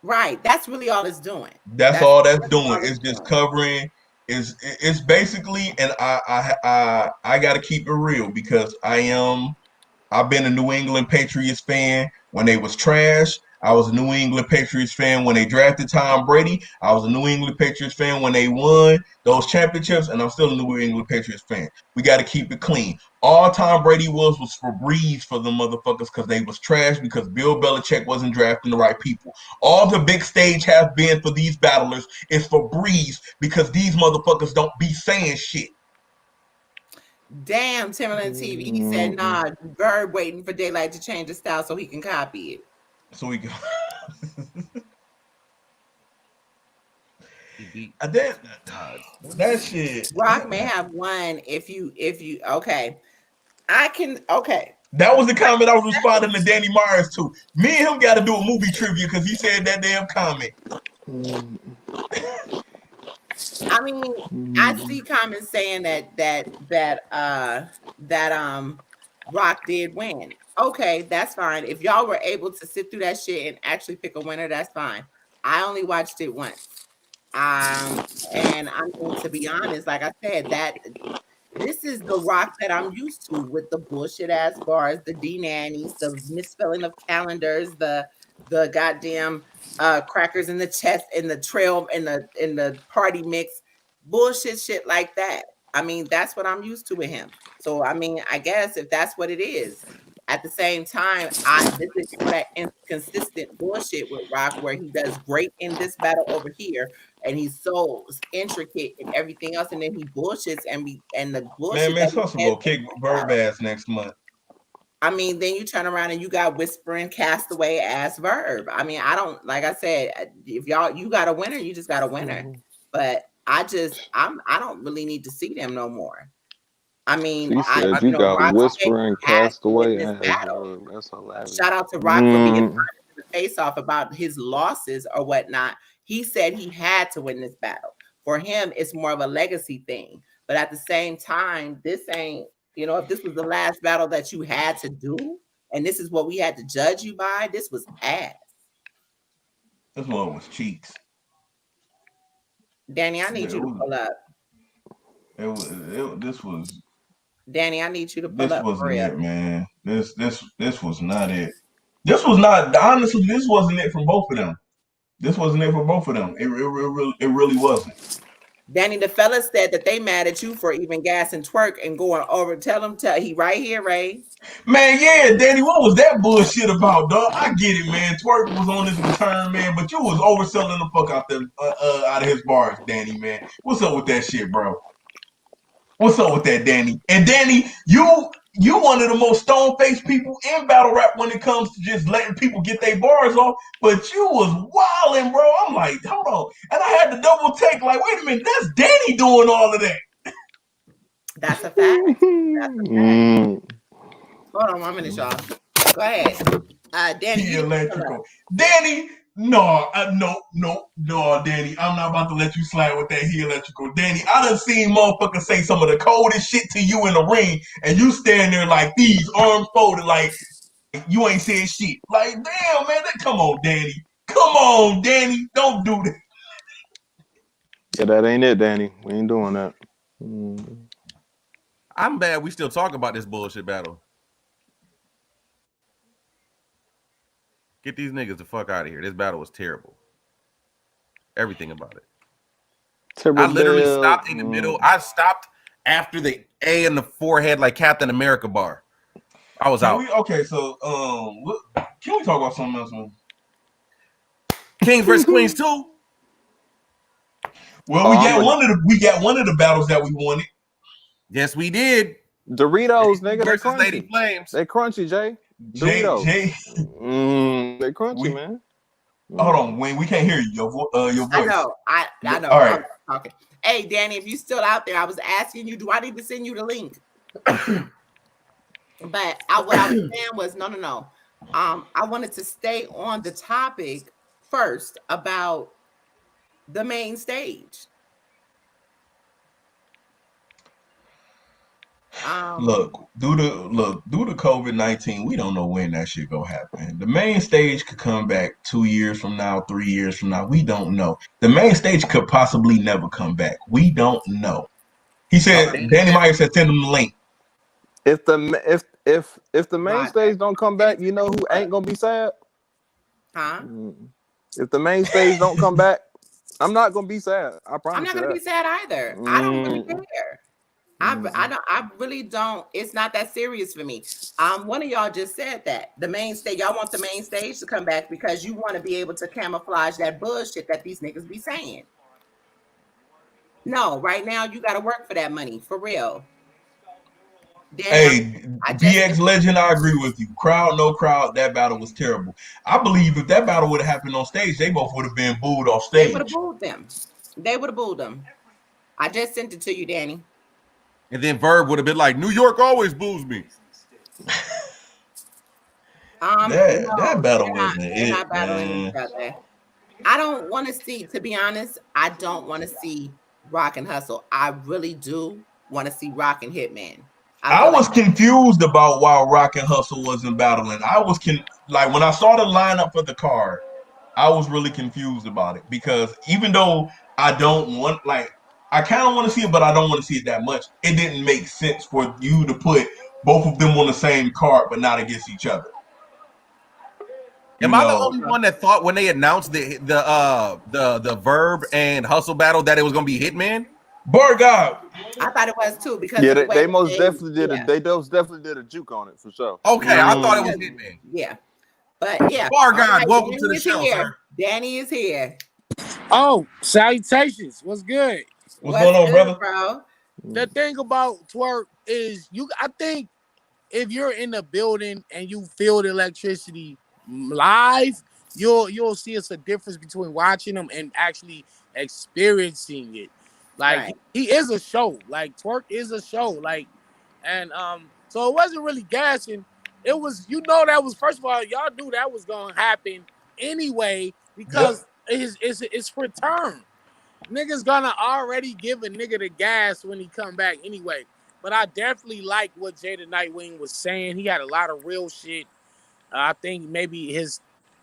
Speaker 5: Right. That's really all it's doing.
Speaker 4: That's all that's doing. It's just covering. It's basically, and I gotta keep it real because I've been a New England Patriots fan when they was trash. I was a New England Patriots fan when they drafted Tom Brady. I was a New England Patriots fan when they won those championships, and I'm still a New England Patriots fan. We got to keep it clean. All Tom Brady was for breeze for the motherfuckers because they was trash because Bill Belichick wasn't drafting the right people. All the big stage have been for these battlers is for breeze because these motherfuckers don't be saying shit.
Speaker 5: Damn, Timberland TV. He said, nah, Verb waiting for Daylight to change the style so he can copy it.
Speaker 4: So we go. That shit.
Speaker 5: Rock may have won if you okay. I can
Speaker 4: That was the comment I was responding to Danny Myers to. Me and him got to do a movie trivia because he said that damn comment.
Speaker 5: I mean, I see comments saying that Rock did win. Okay, that's fine. If y'all were able to sit through that shit and actually pick a winner, that's fine. I only watched it once. And I'm going to be honest, like I said, that this is the Rock that I'm used to with the bullshit ass bars, the D nannies, the misspelling of calendars, the goddamn crackers in the chest, in the trail, in the party mix, bullshit shit like that. I mean, that's what I'm used to with him. So I mean, I guess if that's what it is. At the same time, this is that inconsistent bullshit with Rock where he does great in this battle over here, and he's so intricate and everything else, and then he bullshits and the bullshit.
Speaker 4: Man, supposed to go kick Verb ass next month.
Speaker 5: I mean, then you turn around and you got whispering castaway ass Verb. I mean, I don't, like I said, if you got a winner, you just got a winner. But I don't really need to see them no more. I mean,
Speaker 7: you said you got
Speaker 5: Rock
Speaker 7: whispering castaway
Speaker 5: ass.
Speaker 7: That's hilarious.
Speaker 5: Shout out to Rock for being the face off about his losses or whatnot. He said he had to win this battle. For him, it's more of a legacy thing. But at the same time, this ain't, if this was the last battle that you had to do, and this is what we had to judge you by, this was ass.
Speaker 4: This one was cheeks.
Speaker 5: Danny, I need you to pull up.
Speaker 4: This was.
Speaker 5: Danny, I need you to pull up.
Speaker 4: This wasn't it, man. This was not it. This was not. Honestly, this wasn't it from both of them. This wasn't it for both of them. It really wasn't.
Speaker 5: Danny, the fella said that they mad at you for even gassing Twerk and going over. Tell him he right here, Ray.
Speaker 4: Man, yeah, Danny, what was that bullshit about, dog? I get it, man. Twerk was on his return, man, but you was overselling the fuck out of his bars, Danny, man. What's up with that shit, bro? What's up with that, Danny? And Danny, you one of the most stone-faced people in battle rap when it comes to just letting people get their bars off, but you was wilding, bro. I'm like, hold on. And I had to double take, like, wait a minute, that's Danny doing all of that.
Speaker 5: That's a fact. Hold on 1 minute, y'all. Go ahead. Danny.
Speaker 4: Electrical. Danny, no, Danny. I'm not about to let you slide with that he electrical. Danny, I done seen motherfuckers say some of the coldest shit to you in the ring, and you stand there like these, arms folded, like you ain't saying shit. Like, damn, man, come on, Danny. Come on, Danny. Don't do that.
Speaker 7: Yeah, that ain't it, Danny. We ain't doing that.
Speaker 6: I'm bad we still talk about this bullshit battle. Get these niggas the fuck out of here. This battle was terrible. Everything about it.
Speaker 7: Terrible.
Speaker 6: I literally stopped in the middle. I stopped after the A in the forehead like Captain America bar. I was out.
Speaker 4: Okay, so can we talk about something else, man?
Speaker 6: Kings versus Queens 2.
Speaker 4: Well, we got one of the battles that we wanted.
Speaker 6: Yes, we did.
Speaker 7: Doritos, nigga, they crunchy.
Speaker 6: Lady Flames.
Speaker 7: They crunchy, Jay.
Speaker 4: Jay.
Speaker 7: They crunchy, man.
Speaker 4: Hold on, Wayne. We can't hear you. Your voice.
Speaker 5: I know. I know.
Speaker 4: All right.
Speaker 5: Okay. Hey, Danny, if you still out there, I was asking you, do I need to send you the link? But what I was saying was, no. I wanted to stay on the topic first about the main stage.
Speaker 4: Look, due to COVID-19, we don't know when that shit gonna happen. The main stage could come back 2 years from now, 3 years from now. We don't know. The main stage could possibly never come back. We don't know. He said, Danny Meyer said, send him the link.
Speaker 7: If the main stage don't come back, you know who ain't gonna be sad?
Speaker 5: Huh?
Speaker 7: If the main stage don't come back, I'm not gonna be sad. I promise.
Speaker 5: I'm not gonna be sad either. I don't really care. I really don't. It's not that serious for me. One of y'all just said that the main stage. Y'all want the main stage to come back because you want to be able to camouflage that bullshit that these niggas be saying. No, right now you got to work for that money for real.
Speaker 4: Hey, DX Legend, I agree with you. Crowd, no crowd, that battle was terrible. I believe if that battle would have happened on stage, they both would have been booed off stage.
Speaker 5: They would have booed them. They would have booed them. I just sent it to you, Danny.
Speaker 6: And then Verb would have been like, New York always boos me.
Speaker 4: That battle wasn't it,
Speaker 5: not battling each other. I don't want to see, to be honest, I don't want to see Rock and Hustle. I really do want to see Rock and Hitman.
Speaker 4: I was confused about why Rock and Hustle wasn't battling. I was like when I saw the lineup for the card, I was really confused about it because even though I don't want, like, I kind of want to see it, but I don't want to see it that much. It didn't make sense for you to put both of them on the same card, but not against each other.
Speaker 6: Am I the only one that thought when they announced the Verb and Hustle battle that it was gonna be Hitman?
Speaker 4: Bar God.
Speaker 5: I thought it was too because
Speaker 7: they most definitely did they definitely did a juke on it for sure.
Speaker 6: Okay, I thought it was Hitman.
Speaker 5: Yeah, but yeah.
Speaker 6: Bar God, welcome to the show, sir.
Speaker 5: Danny is here.
Speaker 8: Oh, salutations! What's good?
Speaker 4: What's going on, brother?
Speaker 5: Bro?
Speaker 8: The thing about twerk is I think if you're in the building and you feel the electricity live, you'll see it's a difference between watching them and actually experiencing it. Like he is a show. Like twerk is a show. Like, and so it wasn't really gassing. It was, that was, first of all, y'all knew that was gonna happen anyway because it's return. Niggas gonna already give a nigga the gas when he come back anyway. But I definitely like what Jada Nightwing was saying. He had a lot of real shit. I think maybe his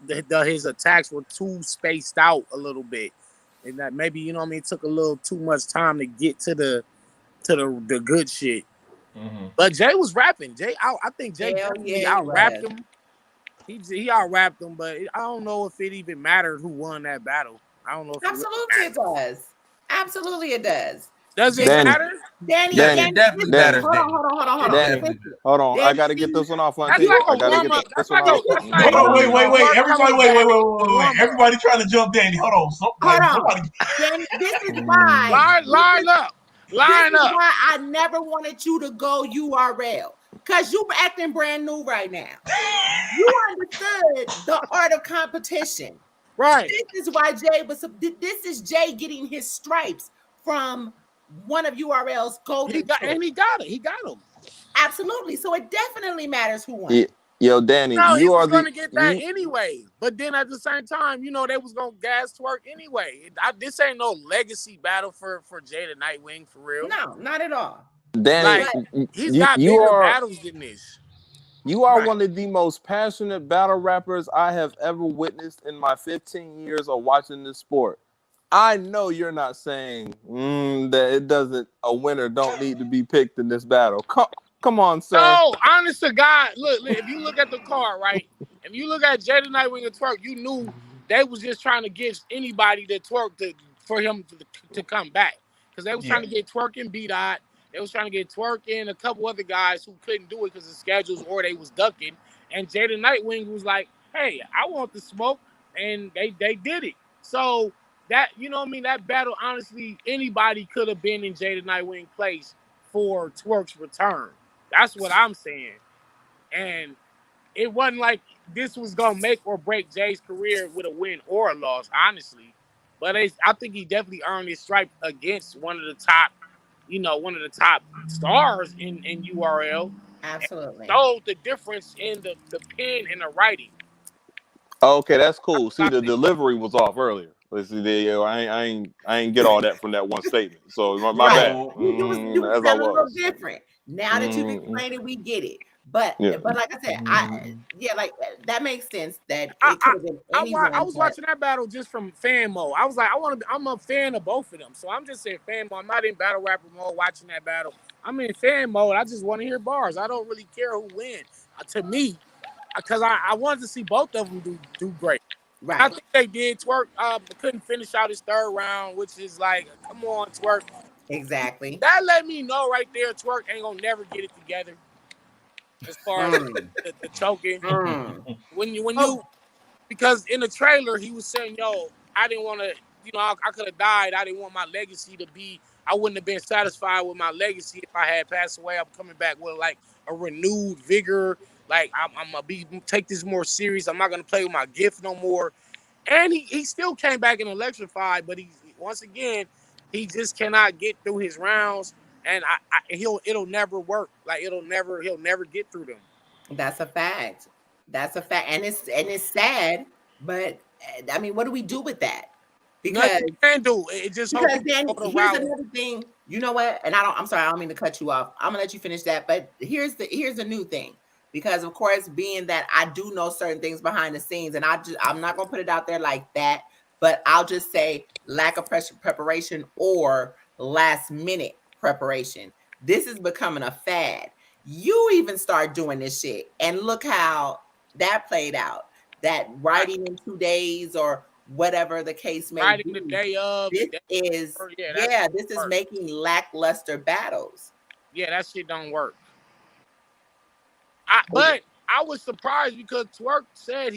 Speaker 8: attacks were too spaced out a little bit, and that maybe it took a little too much time to get to the good shit. Mm-hmm. But Jay was rapping. I think Jay definitely out-rapped him. He out-rapped him, but I don't know if it even mattered who won that battle. I don't know if
Speaker 5: absolutely it does. Absolutely it does.
Speaker 8: Does it matter?
Speaker 5: Danny,
Speaker 6: definitely matters.
Speaker 5: Hold on.
Speaker 7: Danny, hold on. I gotta get this one off on TV.
Speaker 8: I gotta get this one off.
Speaker 4: Hold on, wait. Everybody, wait. Everybody trying to jump Danny. Hold on.
Speaker 5: Hold on. Danny, this is why.
Speaker 8: Line up.
Speaker 5: This is why I never wanted you to go URL. Because you acting brand new right now. You understood the art of competition.
Speaker 8: Right.
Speaker 5: This is why this is Jay getting his stripes from one of URL's golden.
Speaker 8: He got it. He got him.
Speaker 5: Absolutely. So it definitely matters who won.
Speaker 7: Yo, Danny,
Speaker 8: you are going to get that anyway. But then at the same time, they was going to gas twerk anyway. This ain't no legacy battle for Jada Nightwing for real.
Speaker 5: No, not at all.
Speaker 7: Danny,
Speaker 8: he's got bigger battles than this.
Speaker 7: You are one of the most passionate battle rappers I have ever witnessed in my 15 years of watching this sport. I know you're not saying that a winner don't need to be picked in this battle. Come on, sir.
Speaker 8: No, honest to God, look, if you look at the card, right? If you look at Jada Nightwing and twerk, you knew they was just trying to give anybody that twerk for him to come back. Because they was trying to get twerk and B-Dot. They was trying to get twerk and a couple other guys who couldn't do it because of schedules or they was ducking. And Jada Nightwing was like, hey, I want the smoke. And they did it. So that, that battle, honestly, anybody could have been in Jada Nightwing place for twerk's return. That's what I'm saying. And it wasn't like this was going to make or break Jay's career with a win or a loss, honestly. But I think he definitely earned his stripe against one of the top stars in URL.
Speaker 5: Absolutely.
Speaker 8: So the difference in the pen and the writing.
Speaker 7: Okay, that's cool. See, the delivery was off earlier. Let's see, I ain't get all that from that one statement. So my bad.
Speaker 5: You was a little different. Now that you've explained it, we get it. But like I said, like that makes sense. That it could have been anyone.
Speaker 8: I was watching that battle just from fan mode. I was like, I'm a fan of both of them, so I'm just saying fan mode. I'm not in battle rapper mode watching that battle. I'm in fan mode. I just want to hear bars. I don't really care who wins. To me, because I wanted to see both of them do great. I
Speaker 5: Right.
Speaker 8: think they did. Twerk couldn't finish out his third round, which is like, come on, Twerk.
Speaker 5: Exactly.
Speaker 8: That let me know right there, Twerk ain't gonna never get it together as far as
Speaker 5: Mm.
Speaker 8: the choking.
Speaker 5: Mm.
Speaker 8: When
Speaker 5: Oh,
Speaker 8: you because in the trailer he was saying, "Yo, I didn't want to, I could have died. I didn't want my legacy to be. I wouldn't have been satisfied with my legacy if I had passed away. I'm coming back with like a renewed vigor. Like I'm gonna take this more serious. I'm not gonna play with my gift no more." And he still came back and electrified, but he once again he just cannot get through his rounds, and it'll never work. Like he'll never get through them.
Speaker 5: that's a fact. That's a fact. And it's sad, but I mean, what do we do with that? Because
Speaker 8: Nothing you can do. It just hope
Speaker 5: Because
Speaker 8: he
Speaker 5: then
Speaker 8: go the
Speaker 5: here's
Speaker 8: route.
Speaker 5: another thing. You know what? And I'm sorry, I don't mean to cut you off. I'm gonna let you finish that. But here's the new thing. Because of course, being that I do know certain things behind the scenes, and I'm not gonna put it out there like that, but I'll just say lack of preparation or last minute preparation. This is becoming a fad. You even start doing this shit, and look how that played out. That
Speaker 8: Right,
Speaker 5: writing in 2 days or whatever the case may
Speaker 8: riding the
Speaker 5: be,
Speaker 8: day of, the
Speaker 5: this
Speaker 8: day
Speaker 5: is,
Speaker 8: before. Yeah, that
Speaker 5: yeah,
Speaker 8: shit
Speaker 5: this
Speaker 8: don't
Speaker 5: is
Speaker 8: work.
Speaker 5: making lackluster battles.
Speaker 8: Yeah, that shit don't work.
Speaker 5: It-
Speaker 8: But I was surprised because Twerk said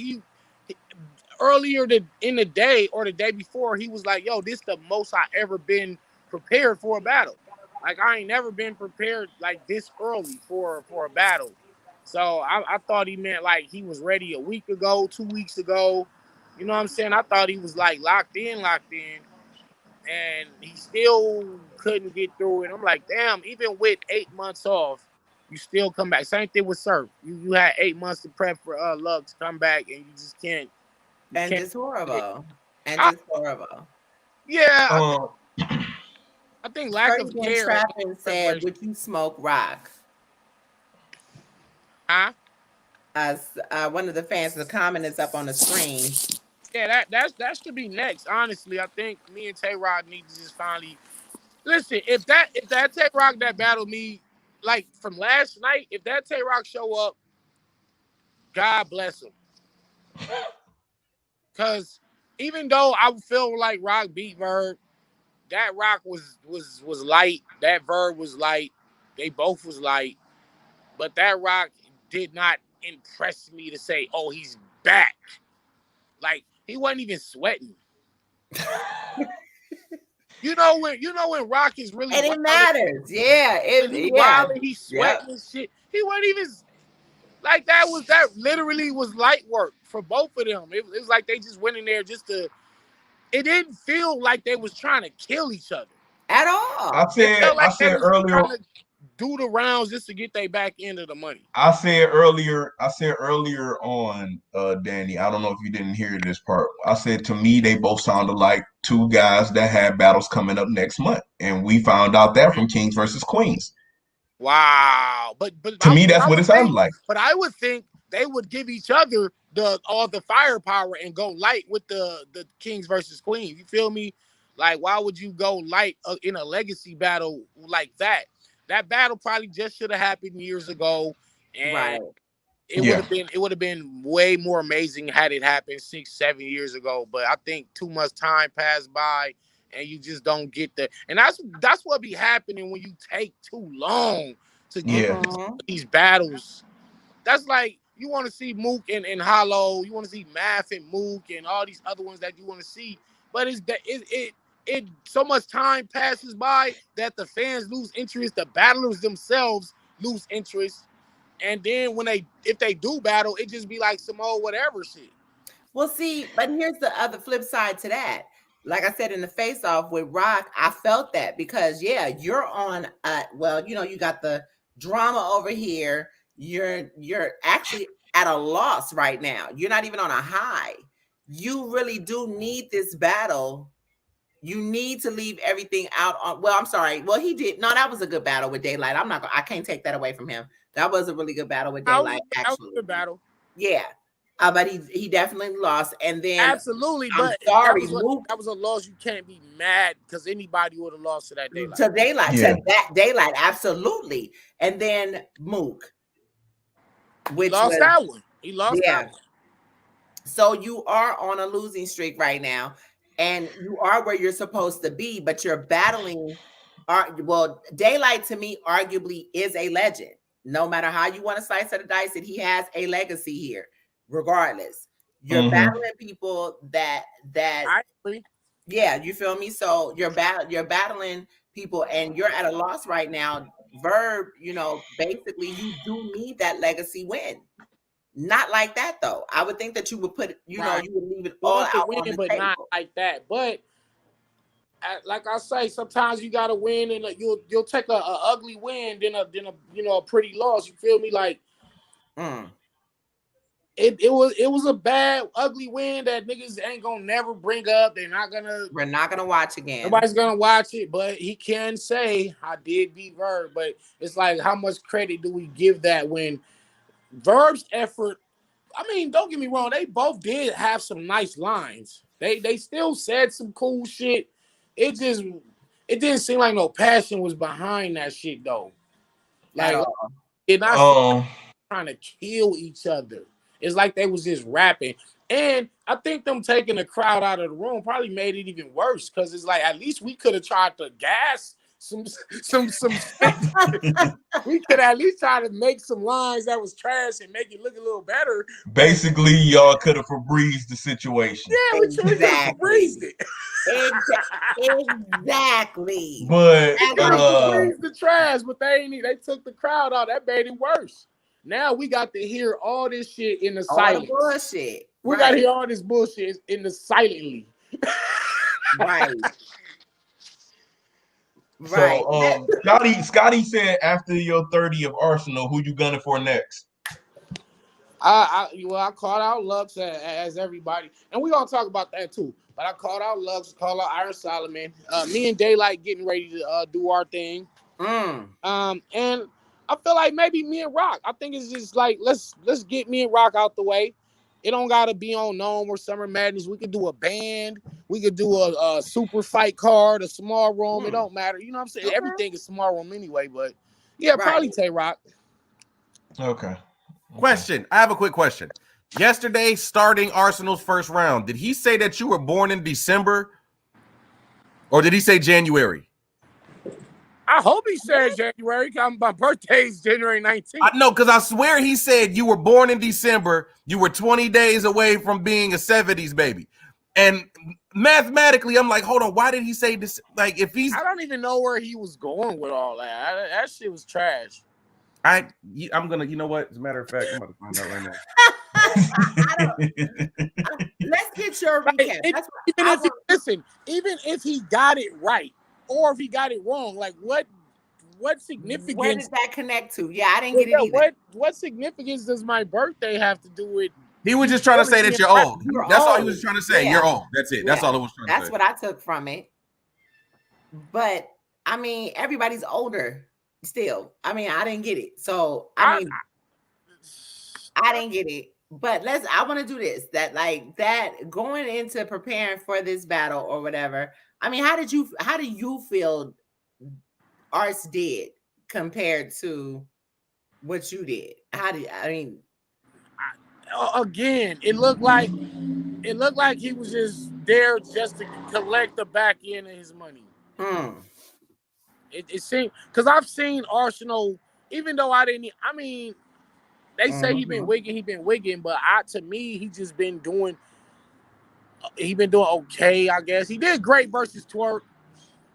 Speaker 8: earlier in the day or the day before, he was like, "Yo, this the most I ever been prepared for a battle. Like I ain't never been prepared like this early for a battle." So I thought he meant like he was ready a week ago, 2 weeks ago. You know what I'm saying? I thought he was like locked in, and he still couldn't get through it. I'm like, damn, even with 8 months off, you still come back. Same thing with Surf. You had 8 months to prep for Luck to come back, and you just can't. You
Speaker 5: and
Speaker 8: can't.
Speaker 5: just horrible. And
Speaker 8: I,
Speaker 5: just horrible.
Speaker 8: yeah,
Speaker 4: Um,
Speaker 8: I think lack of
Speaker 5: Crazy and
Speaker 8: care and
Speaker 5: Trapping said,
Speaker 8: preparation.
Speaker 5: would you smoke rock?
Speaker 8: Huh?
Speaker 5: As one of the fans, the comment is up on the screen.
Speaker 8: Yeah, that should be next. Honestly, I think me and Tay Rock need to just finally listen. If that Tay Rock that battled me like from last night, if that Tay Rock show up, God bless him. Cause even though I feel like Rock beat Verb, that Rock was light. That Verb was light. They both was light. But that Rock did not impress me to say, oh, he's back. Like he wasn't even sweating. You know when Rock is really
Speaker 5: And it
Speaker 8: wilding,
Speaker 5: matters. Yeah.
Speaker 8: when he
Speaker 5: Yeah.
Speaker 8: wilding, he's
Speaker 5: Yep.
Speaker 8: sweating and shit. He wasn't even like that literally was light work for both of them. It was like they just went in there just to it didn't feel like they was trying to kill each other.
Speaker 5: At
Speaker 4: I
Speaker 5: all.
Speaker 8: It
Speaker 4: said
Speaker 8: felt
Speaker 4: I
Speaker 8: like they
Speaker 4: said
Speaker 8: was
Speaker 4: earlier
Speaker 8: trying to do the rounds just to get their back end of the money.
Speaker 4: I said earlier on, Danny, I don't know if you didn't hear this part. I said to me they both sounded like two guys that had battles coming up next month. And we found out that from Kings versus Queens.
Speaker 8: Wow.
Speaker 4: To me, that's what it sounded like.
Speaker 8: But I would think they would give each other all the firepower and go light with the Kings versus Queens. You feel me? Like, why would you go light in a legacy battle like that? That battle probably just should have happened years ago, and
Speaker 5: Right.
Speaker 4: Yeah.
Speaker 8: it would have been way more amazing had it happened 6-7 years ago. But I think too much time passed by, and you just don't get the. And that's what be happening when you take too long to get
Speaker 4: Yeah.
Speaker 5: Mhm.
Speaker 8: these battles. That's like you want to see Mook and Hollow, you want to see Math and Mook and all these other ones that you want to see, but it's that it so much time passes by that the fans lose interest, the battlers themselves lose interest, and then if they do battle, it just be like some old whatever shit.
Speaker 5: Well, see, but here's the other flip side to that. Like I said in the face off with Rock, I felt that because yeah, you're on well, you got the drama over here. You're actually at a loss right now. You're not even on a high. You really do need this battle. You need to leave everything out on well, I'm sorry. Well, he did no, that was a good battle with Daylight. I can't take that away from him. That was a really good battle with Daylight,
Speaker 8: That was
Speaker 5: actually.
Speaker 8: a good battle.
Speaker 5: Yeah. But he definitely lost. And then
Speaker 8: Absolutely,
Speaker 5: I'm
Speaker 8: but
Speaker 5: sorry, Mook
Speaker 8: that was a loss. You can't be mad because anybody would have lost to that Daylight.
Speaker 5: to Daylight,
Speaker 4: Yeah.
Speaker 5: to that Daylight, absolutely. And then Mook,
Speaker 8: He
Speaker 5: which
Speaker 8: lost
Speaker 5: was
Speaker 8: that one. He lost
Speaker 5: yeah.
Speaker 8: that one.
Speaker 5: So you are on a losing streak right now, and you are where you're supposed to be, but you're battling. Well, Daylight to me arguably is a legend. No matter how you want to slice or dice it, he has a legacy here. Regardless, you're battling people that
Speaker 8: I agree.
Speaker 5: yeah, you feel me. So you're battling people, and you're at a loss right now. Verb, basically, you do need that legacy win. Not like that though. I would think that you would put,
Speaker 8: Right.
Speaker 5: you would leave it all
Speaker 8: Want to
Speaker 5: out
Speaker 8: win,
Speaker 5: on the
Speaker 8: but not
Speaker 5: table.
Speaker 8: like that. But like I say, sometimes you gotta win, and you'll take a ugly win than a pretty loss. You feel me? Like
Speaker 5: Mm.
Speaker 8: it was a bad ugly win that niggas ain't gonna never bring up. They're not gonna.
Speaker 5: We're not gonna watch again.
Speaker 8: Nobody's gonna watch it, but he can say I did beat Verb. But it's like, how much credit do we give that when Verb's effort? I mean, don't get me wrong, they both did have some nice lines. They still said some cool shit. It didn't seem like no passion was behind that shit though.
Speaker 5: At
Speaker 8: Like
Speaker 5: all.
Speaker 8: it not seem like trying to kill each other. It's like they was just rapping. And I think them taking the crowd out of the room probably made it even worse, because it's like, at least we could have tried to gas some shit. We could at least try to make some lines that was trash and make it look a little better.
Speaker 4: Basically, y'all could have Febrezed the situation.
Speaker 8: Yeah, we could have Febrezed it.
Speaker 5: Exactly.
Speaker 4: But
Speaker 8: Febrezed the trash, but they took the crowd out. That made it worse. Now we got to hear all this shit in the silence.
Speaker 5: All the bullshit.
Speaker 8: We got to hear all this bullshit in the silently.
Speaker 5: Right.
Speaker 4: So, Scotty said, after your 30 of Arsenal, who you gunning for next?
Speaker 8: I called out Lux as everybody, and we gonna talk about that too. But I called out Lux, called out Iron Solomon. Me and Daylight getting ready to do our thing. And I feel like maybe me and Rock. I think it's just like, let's get me and Rock out the way. It don't gotta be on Gnome or Summer Madness. We could do a band. We could do a super fight card, a small room. It don't matter. You know what I'm saying? Everything is small room anyway. But yeah, probably Tay Rock.
Speaker 4: Okay.
Speaker 9: Question. I have a quick question. Yesterday, starting Arsenal's first round, did he say that you were born in December, or did he say January?
Speaker 8: I hope he said January. My birthday is January 19th.
Speaker 9: I know, because I swear he said you were born in December. You were 20 days away from being a 70s baby. And mathematically, I'm like, hold on, why did he say this? Like, if he's...
Speaker 8: I don't even know where he was going with all that. That shit was trash.
Speaker 9: I'm gonna, you know what? As a matter of fact, I'm about to find out right
Speaker 5: now. Let's get your recap.
Speaker 8: Even if he got it right, or if he got it wrong, like what significance?
Speaker 5: Where did that connect to? Yeah, I didn't get it either.
Speaker 8: What significance does my birthday have to do with?
Speaker 9: He was just trying to say that you're old. That's all he was trying to say.
Speaker 5: Yeah.
Speaker 9: You're old. That's it. That's all it was trying to say.
Speaker 5: That's what I took from it. But I mean, everybody's older still. I mean, I didn't get it. So I didn't get it. But I want to do this. That going into preparing for this battle or whatever. I mean, how do you feel Arts did compared to what you did?
Speaker 8: Again, it looked like he was just there just to collect the back end of his money. It seemed, because I've seen Arsenal, even though they say he been wigging, but to me, he been doing okay, I guess. He did great versus Twerk.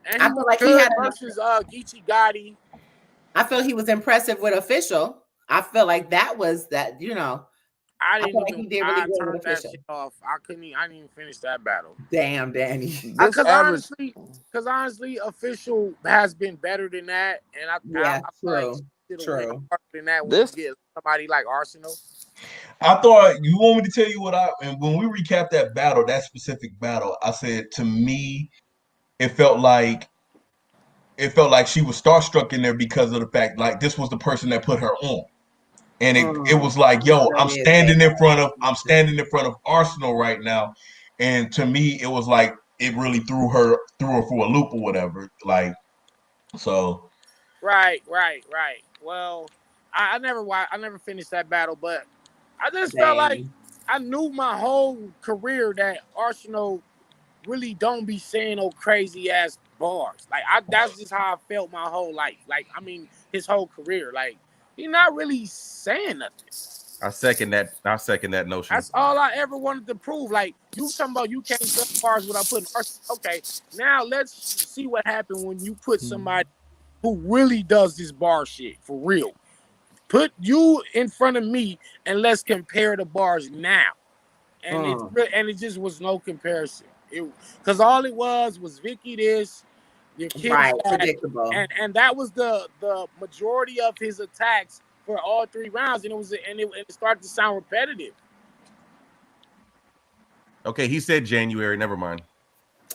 Speaker 8: And
Speaker 5: I feel like he had
Speaker 8: versus Geechee Gotti.
Speaker 5: I feel he was impressive with Official. I feel like that was that,
Speaker 8: I didn't
Speaker 5: feel like he did really good with
Speaker 8: that
Speaker 5: Official.
Speaker 8: shit off. I didn't even finish that battle.
Speaker 5: Damn, Danny.
Speaker 8: Because honestly, Official has been better than that, and I
Speaker 5: true.
Speaker 8: Better than that when you get somebody like Arsenal.
Speaker 4: I thought, you want me to tell you and when we recap that battle, that specific battle, I said, to me, it felt like she was starstruck in there because of the fact, like, this was the person that put her on. And it was like, yo, I'm standing in front of Arsenal right now. And to me, it was like, it really threw her for a loop or whatever. Like, so.
Speaker 8: Right. Well, I never finished that battle, but I just felt like I knew my whole career that Arsenal really don't be saying no crazy ass bars. Like that's just how I felt my whole life. Like I mean, his whole career. Like he not really saying nothing.
Speaker 9: I second that. I second that notion.
Speaker 8: That's all I ever wanted to prove. Like you talking about you can't sell bars without putting Arsenal. Okay, now let's see what happened when you put somebody who really does this bar shit for real. Put you in front of me and let's compare the bars now. And it just was no comparison. Because all it was Vicky this, your kid
Speaker 5: Right,
Speaker 8: that,
Speaker 5: predictable.
Speaker 8: and that was the majority of his attacks for all 3 rounds, and it started to sound repetitive.
Speaker 9: Okay, he said January. Never mind.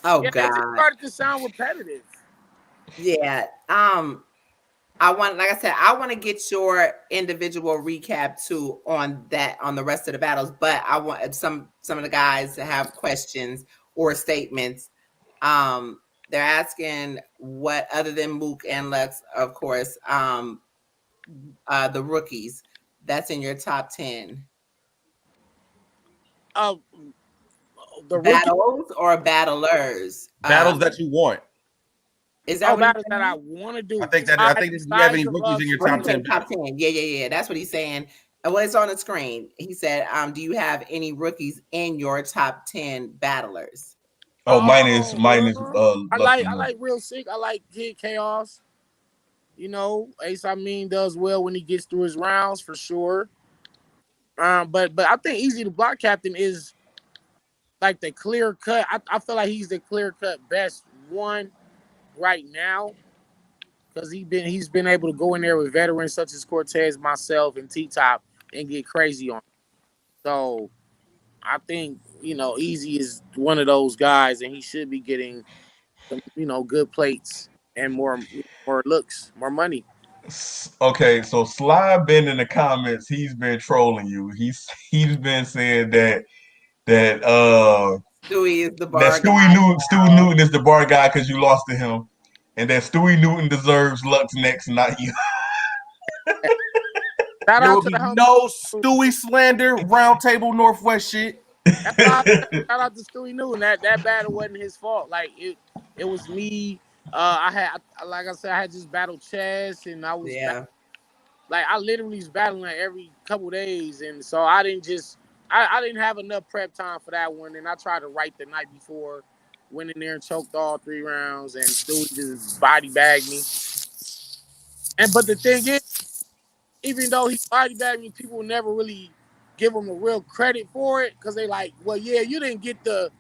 Speaker 5: Oh
Speaker 8: Yeah, it just
Speaker 5: God.
Speaker 8: started to sound repetitive.
Speaker 5: Yeah. I want, like I said, I want to get your individual recap too on the rest of the battles, but I want some of the guys to have questions or statements. They're asking what, other than Mook and Lex, of course, the rookies that's in your top 10
Speaker 8: The rookie
Speaker 5: battles or battlers.
Speaker 9: Battles that you want.
Speaker 5: Is that what
Speaker 8: battles that I want to do.
Speaker 9: I think do you have any rookies in your top 10?
Speaker 5: Top 10. Yeah. That's what he's saying. Well, it's on the screen. He said, do you have any rookies in your top 10 battlers?
Speaker 4: Oh, mine is
Speaker 8: I like Real Sick. I like Kid Chaos. You know, Ace I mean does well when he gets through his rounds for sure. But I think Easy the Block Captain is like the clear cut. I feel like he's the clear cut best one right now. Because he's been able to go in there with veterans such as Cortez, myself, and T Top and get crazy on it. So I think, Easy is one of those guys, and he should be getting some, good plates and more looks, more money.
Speaker 4: Okay, so Sly been in the comments. He's been trolling you. He's been saying that
Speaker 5: Stewie is the bar
Speaker 4: that
Speaker 5: guy.
Speaker 4: Stewie Newton is the bar guy because you lost to him, and that Stewie Newton deserves Lux next, not you.
Speaker 8: Shout
Speaker 9: There
Speaker 8: out
Speaker 9: will
Speaker 8: to
Speaker 9: be
Speaker 8: the
Speaker 9: no Stewie slander, Roundtable Northwest shit.
Speaker 8: That's why shout out to Stewie Newton. That battle wasn't his fault. Like it was me. I had, like I said, I had just battled Chess, and I was I literally was battling like every couple days, and so I didn't have enough prep time for that one, and I tried to write the night before, went in there and choked all 3 rounds, and Stewie just body bagged me. But the thing is, even though he body bagged me, people never really give him the real credit for it because they like, well, yeah, you didn't get the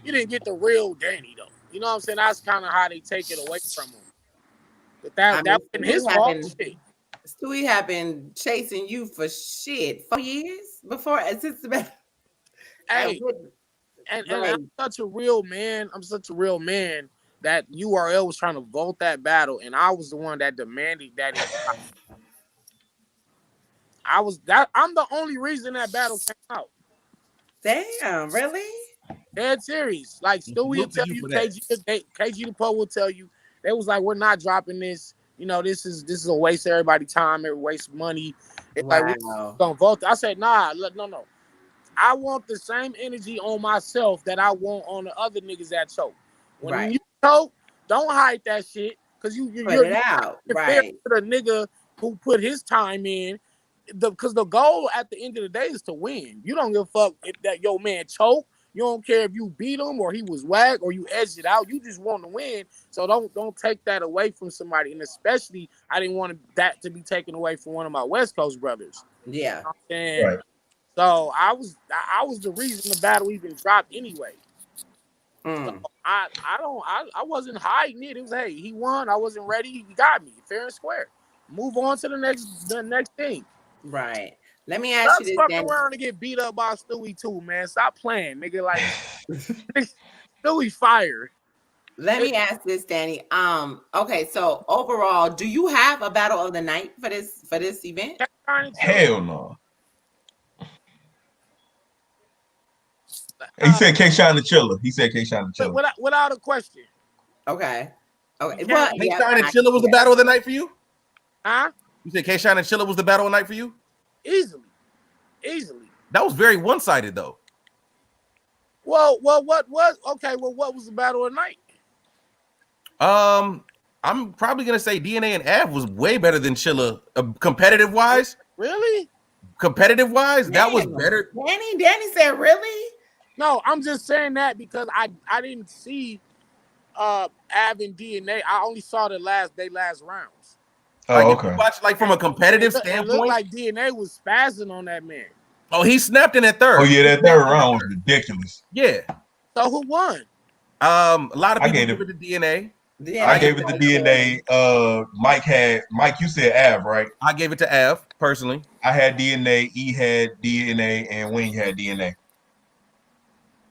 Speaker 8: real Danny though. You know what I'm saying? That's kind of how they take it away from him. But that wasn't his fault.
Speaker 5: Stewie had been chasing you for 4 years before since the
Speaker 8: Hey, and I'm such a real man. I'm such a real man that URL was trying to vote that battle, and I was the one that demanded that. I'm the only reason that battle came out.
Speaker 5: Damn, really?
Speaker 8: Dead serious. Like Stewie will tell you, KG the Poe will tell you. They was like, we're not dropping this. This is a waste of everybody's time. It wastes money. It's like we're gonna vote. I said, nah, no. I want the same energy on myself that I want on the other niggas that choke. When you choke, don't hide that shit because you're
Speaker 5: out.
Speaker 8: Fair to the nigga who put his time in. Because the goal at the end of the day is to win. You don't give a fuck if that your man choke. You don't care if you beat him or he was whack or you edged it out. You just want to win. So don't take that away from somebody. And especially, I didn't want that to be taken away from one of my West Coast brothers.
Speaker 5: Yeah.
Speaker 8: You know what I'm saying? Right. So I was the reason the battle even dropped anyway. So I wasn't hiding it. It was, hey, he won. I wasn't ready. He got me fair and square. Move on to the next thing.
Speaker 5: Right. Let me ask you this.
Speaker 8: Stop fucking around to get beat up by Stewie too, man. Stop playing, nigga. Like Stewie fire.
Speaker 5: Let me ask this, Danny. Okay, so overall, do you have a battle of the night for this event?
Speaker 4: Hell no. He said K-Shine the Chiller.
Speaker 8: Without a question.
Speaker 5: Okay. Well,
Speaker 9: K-Shine and Chiller was the battle of the night for you?
Speaker 8: Huh?
Speaker 9: You said K-Shine and Chiller was the battle of the night for you?
Speaker 8: Easily.
Speaker 9: That was very one-sided though.
Speaker 8: Well, what was okay? Well, what was the battle of the night?
Speaker 9: I'm probably gonna say DNA and Av was way better than Chilla, competitive wise.
Speaker 8: Really?
Speaker 9: Competitive wise, that was
Speaker 5: Damn.
Speaker 9: better.
Speaker 5: Danny said, really?
Speaker 8: No, I'm just saying that because I didn't see Av and DNA. I only saw the last rounds.
Speaker 9: Like
Speaker 4: Oh,
Speaker 9: if you
Speaker 4: okay.
Speaker 9: watch like from a competitive
Speaker 8: It looked
Speaker 9: standpoint,
Speaker 8: like DNA was spazzing on that man.
Speaker 9: oh, he snapped in at
Speaker 4: Oh
Speaker 9: third.
Speaker 4: yeah, that third round was ridiculous.
Speaker 9: Yeah.
Speaker 8: So who won?
Speaker 9: A lot of
Speaker 4: I
Speaker 9: people
Speaker 4: gave
Speaker 9: give
Speaker 4: it.
Speaker 9: it to DNA.
Speaker 4: I gave it to DNA. Mike, you said Av, right?
Speaker 9: I gave it to Av personally.
Speaker 4: I had DNA. E had DNA, and Wing had DNA.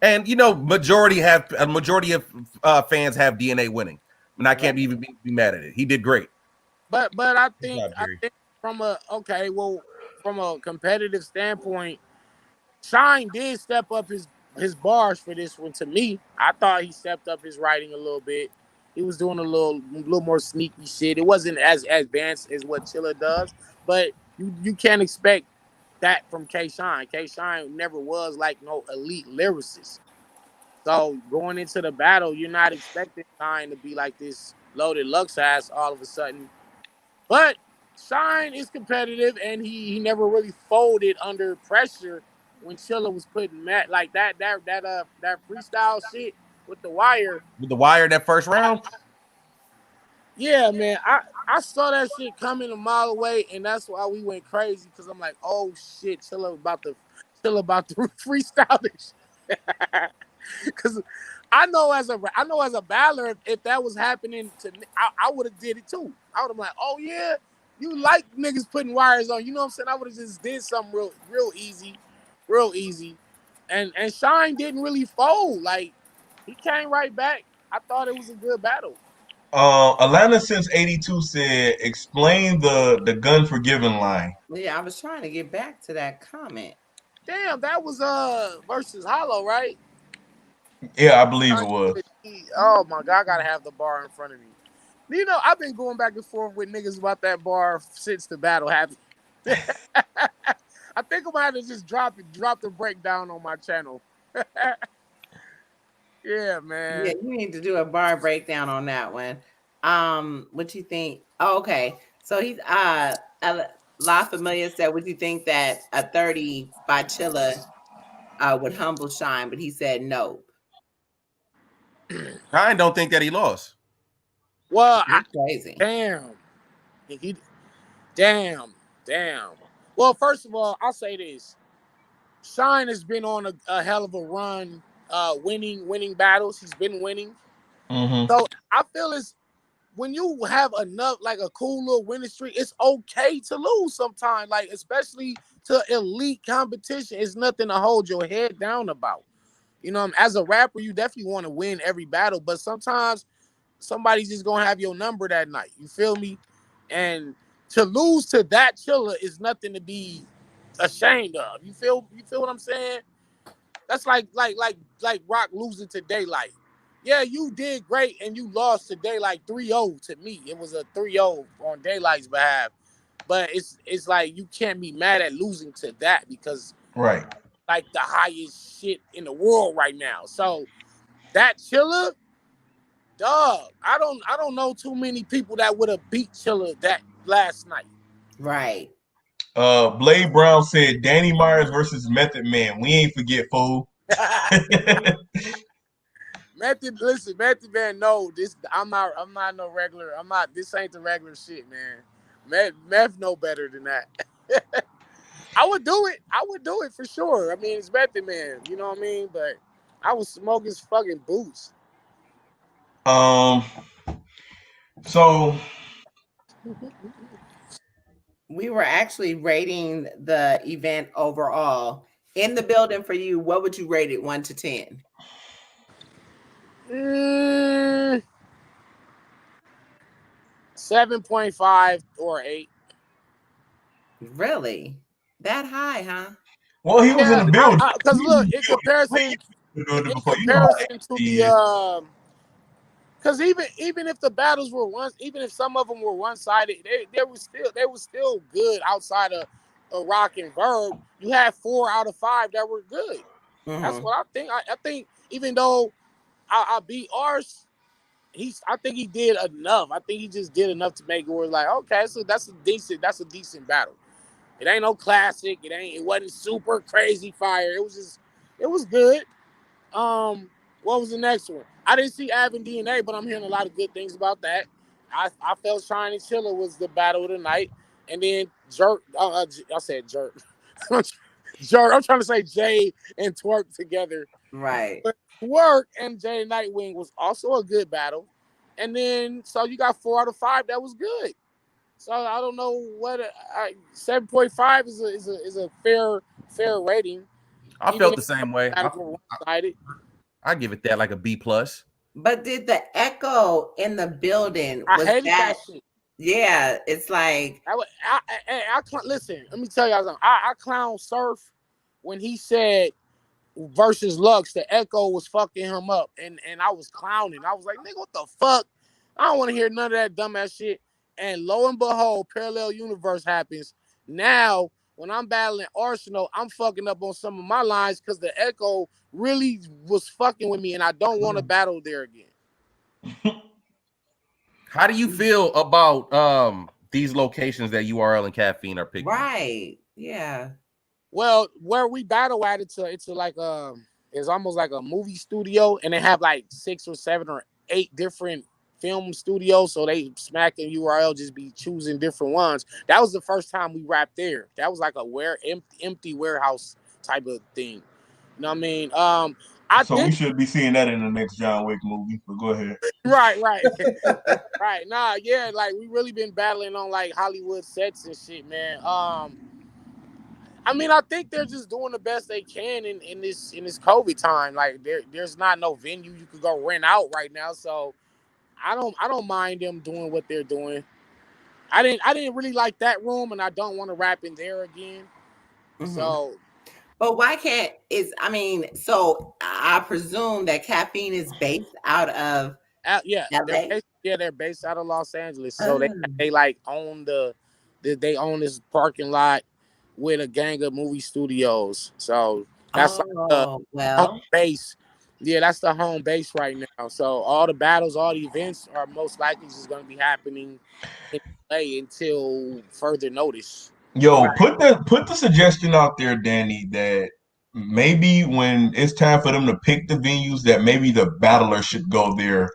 Speaker 9: And you know, majority of fans have DNA winning, and I can't even be mad at it. He did great.
Speaker 8: But I
Speaker 9: Good
Speaker 8: think
Speaker 9: job, Jerry.
Speaker 8: from a competitive standpoint, Shine did step up his bars for this one. To me, I thought he stepped up his writing a little bit. He was doing a little more sneaky shit. It wasn't as advanced as what Chilla does, but you can't expect that from K Shine. K Shine never was like no elite lyricist. So going into the battle, you're not expecting Shine to be like this loaded Lux ass all of a sudden. But Shine is competitive, and he never really folded under pressure when Chilla was putting like that freestyle shit with the wire.
Speaker 9: With the wire that first round.
Speaker 8: Yeah, man, I saw that shit coming a mile away, and that's why we went crazy because I'm like, oh shit, Chilla about to freestyle this shit. Because I know as a battler, if that was happening to me, I would have did it too. I would have been like, oh yeah, you like niggas putting wires on. You know what I'm saying? I would have just did something real easy. And Shine didn't really fold. Like, he came right back. I thought it was a good battle.
Speaker 4: Atlanta since '82 said, "Explain the gun forgiven line."
Speaker 5: Yeah, I was trying to get back to that comment.
Speaker 8: Damn, that was versus Hollow, right?
Speaker 4: Yeah, I believe it was.
Speaker 8: Oh my god, I gotta have the bar in front of me. You know, I've been going back and forth with niggas about that bar since the battle happened. I think I'm gonna have to just drop the breakdown on my channel. Yeah, man.
Speaker 5: Yeah, you need to do a bar breakdown on that one. What you think? Oh, okay. So he's La Familia said, would you think that a 30 by Chilla would humble Shine? But he said no.
Speaker 9: I don't think that he lost.
Speaker 8: Well,
Speaker 5: That's crazy.
Speaker 8: Damn. Well, first of all, I'll say this: Shine has been on a hell of a run, winning battles. He's been winning.
Speaker 4: Mm-hmm.
Speaker 8: So I feel it's when you have enough, like a cool little winning streak, it's okay to lose sometimes. Like, especially to elite competition, it's nothing to hold your head down about. You know, as a rapper, you definitely want to win every battle, but sometimes somebody's just gonna have your number that night. You feel me? And to lose to that Chilla is nothing to be ashamed of. You feel what I'm saying? That's like Rock losing to Daylight. Yeah, you did great and you lost to Daylight 3-0 to me. It was a 3-0 on Daylight's behalf. But it's like you can't be mad at losing to that because
Speaker 4: Right.
Speaker 8: like the highest shit in the world right now. So that Chilla, dog, I don't know too many people that would have beat Chilla that last night.
Speaker 5: Right.
Speaker 4: Blade Brown said, "Danny Myers versus Method Man. We ain't forget, fool."
Speaker 8: Method Man, no, this I'm not no regular. This ain't the regular shit, man. Meth know better than that. I would do it for sure. I mean, it's Method Man, you know what I mean? But I would smoke his fucking boots.
Speaker 4: So
Speaker 5: We were actually rating the event overall. In the building for you, what would you rate it 1 to 10?
Speaker 8: 7.5 or 8.
Speaker 5: Really? That high, huh?
Speaker 4: well, he was in the building.
Speaker 8: Because look, in comparison to the because even if the battles were even if some of them were one-sided, they were still good outside of Rock and Verb, you had 4 out of 5 that were good. That's
Speaker 5: Mhm.
Speaker 8: what I think. I think even though I beat Ars, I think he did enough. I think he just did enough to make it where like, okay, so that's a decent battle. It ain't no classic. It wasn't super crazy fire. It was good. What was the next one? I didn't see Avin DNA, but I'm hearing a lot of good things about that. I felt Shine and Chiller was the battle of the night, and then Jerk. I said Jerk. Jerk. I'm trying to say Jay and Twerk together.
Speaker 5: Right.
Speaker 8: But Twerk and Jay Nightwing was also a good battle, and then so you got 4 out of 5 that was good. So I don't know what 7.5 is a fair rating.
Speaker 9: I
Speaker 8: Even
Speaker 9: felt
Speaker 8: if
Speaker 9: the same way.
Speaker 8: one-sided.
Speaker 9: I give it that like a B plus.
Speaker 5: But did the echo in the building
Speaker 8: I
Speaker 5: was
Speaker 8: hated
Speaker 5: that?
Speaker 8: that shit.
Speaker 5: Yeah, it's like
Speaker 8: Listen. Let me tell y'all something. I clown Surf when he said versus Lux. The echo was fucking him up, and I was clowning. I was like, nigga, what the fuck? I don't want to hear none of that dumbass shit. And lo and behold, parallel universe happens. Now, when I'm battling Arsenal, I'm fucking up on some of my lines because the echo really was fucking with me, and I don't want to battle there again.
Speaker 9: How do you feel about these locations that URL and Caffeine are picking?
Speaker 5: right. Yeah.
Speaker 8: Well, where we battle at, it's like it's almost like a movie studio, and they have like 6 or 7 or 8 different film studios. So they Smack and URL just be choosing different ones. That was the first time we rapped there. That was like a empty warehouse type of thing. You know what I mean? I
Speaker 4: So we
Speaker 8: think
Speaker 4: should be seeing that in the next John Wick movie. But go ahead.
Speaker 8: right. Right. Nah, yeah, like we really been battling on like Hollywood sets and shit, man. I mean, I think they're just doing the best they can in this COVID time. Like there's not no venue you could go rent out right now, so I don't mind them doing what they're doing. I didn't really like that room, and I don't want to rap in there again.
Speaker 5: Mhm.
Speaker 8: So
Speaker 5: But why can't so I presume that Caffeine is based out of
Speaker 8: yeah,
Speaker 5: LA?
Speaker 8: they're based out of Los Angeles, so
Speaker 5: Oh.
Speaker 8: they like own they own this parking lot with a gang of movie studios. So that's like the
Speaker 5: Oh,
Speaker 8: home
Speaker 5: well.
Speaker 8: base. Yeah, that's the home base right now. So all the battles, all the events are most likely just going to be happening in LA until further notice.
Speaker 4: Yo,
Speaker 5: Right.
Speaker 4: put the suggestion out there, Danny, that maybe when it's time for them to pick the venues, that maybe the battler should go there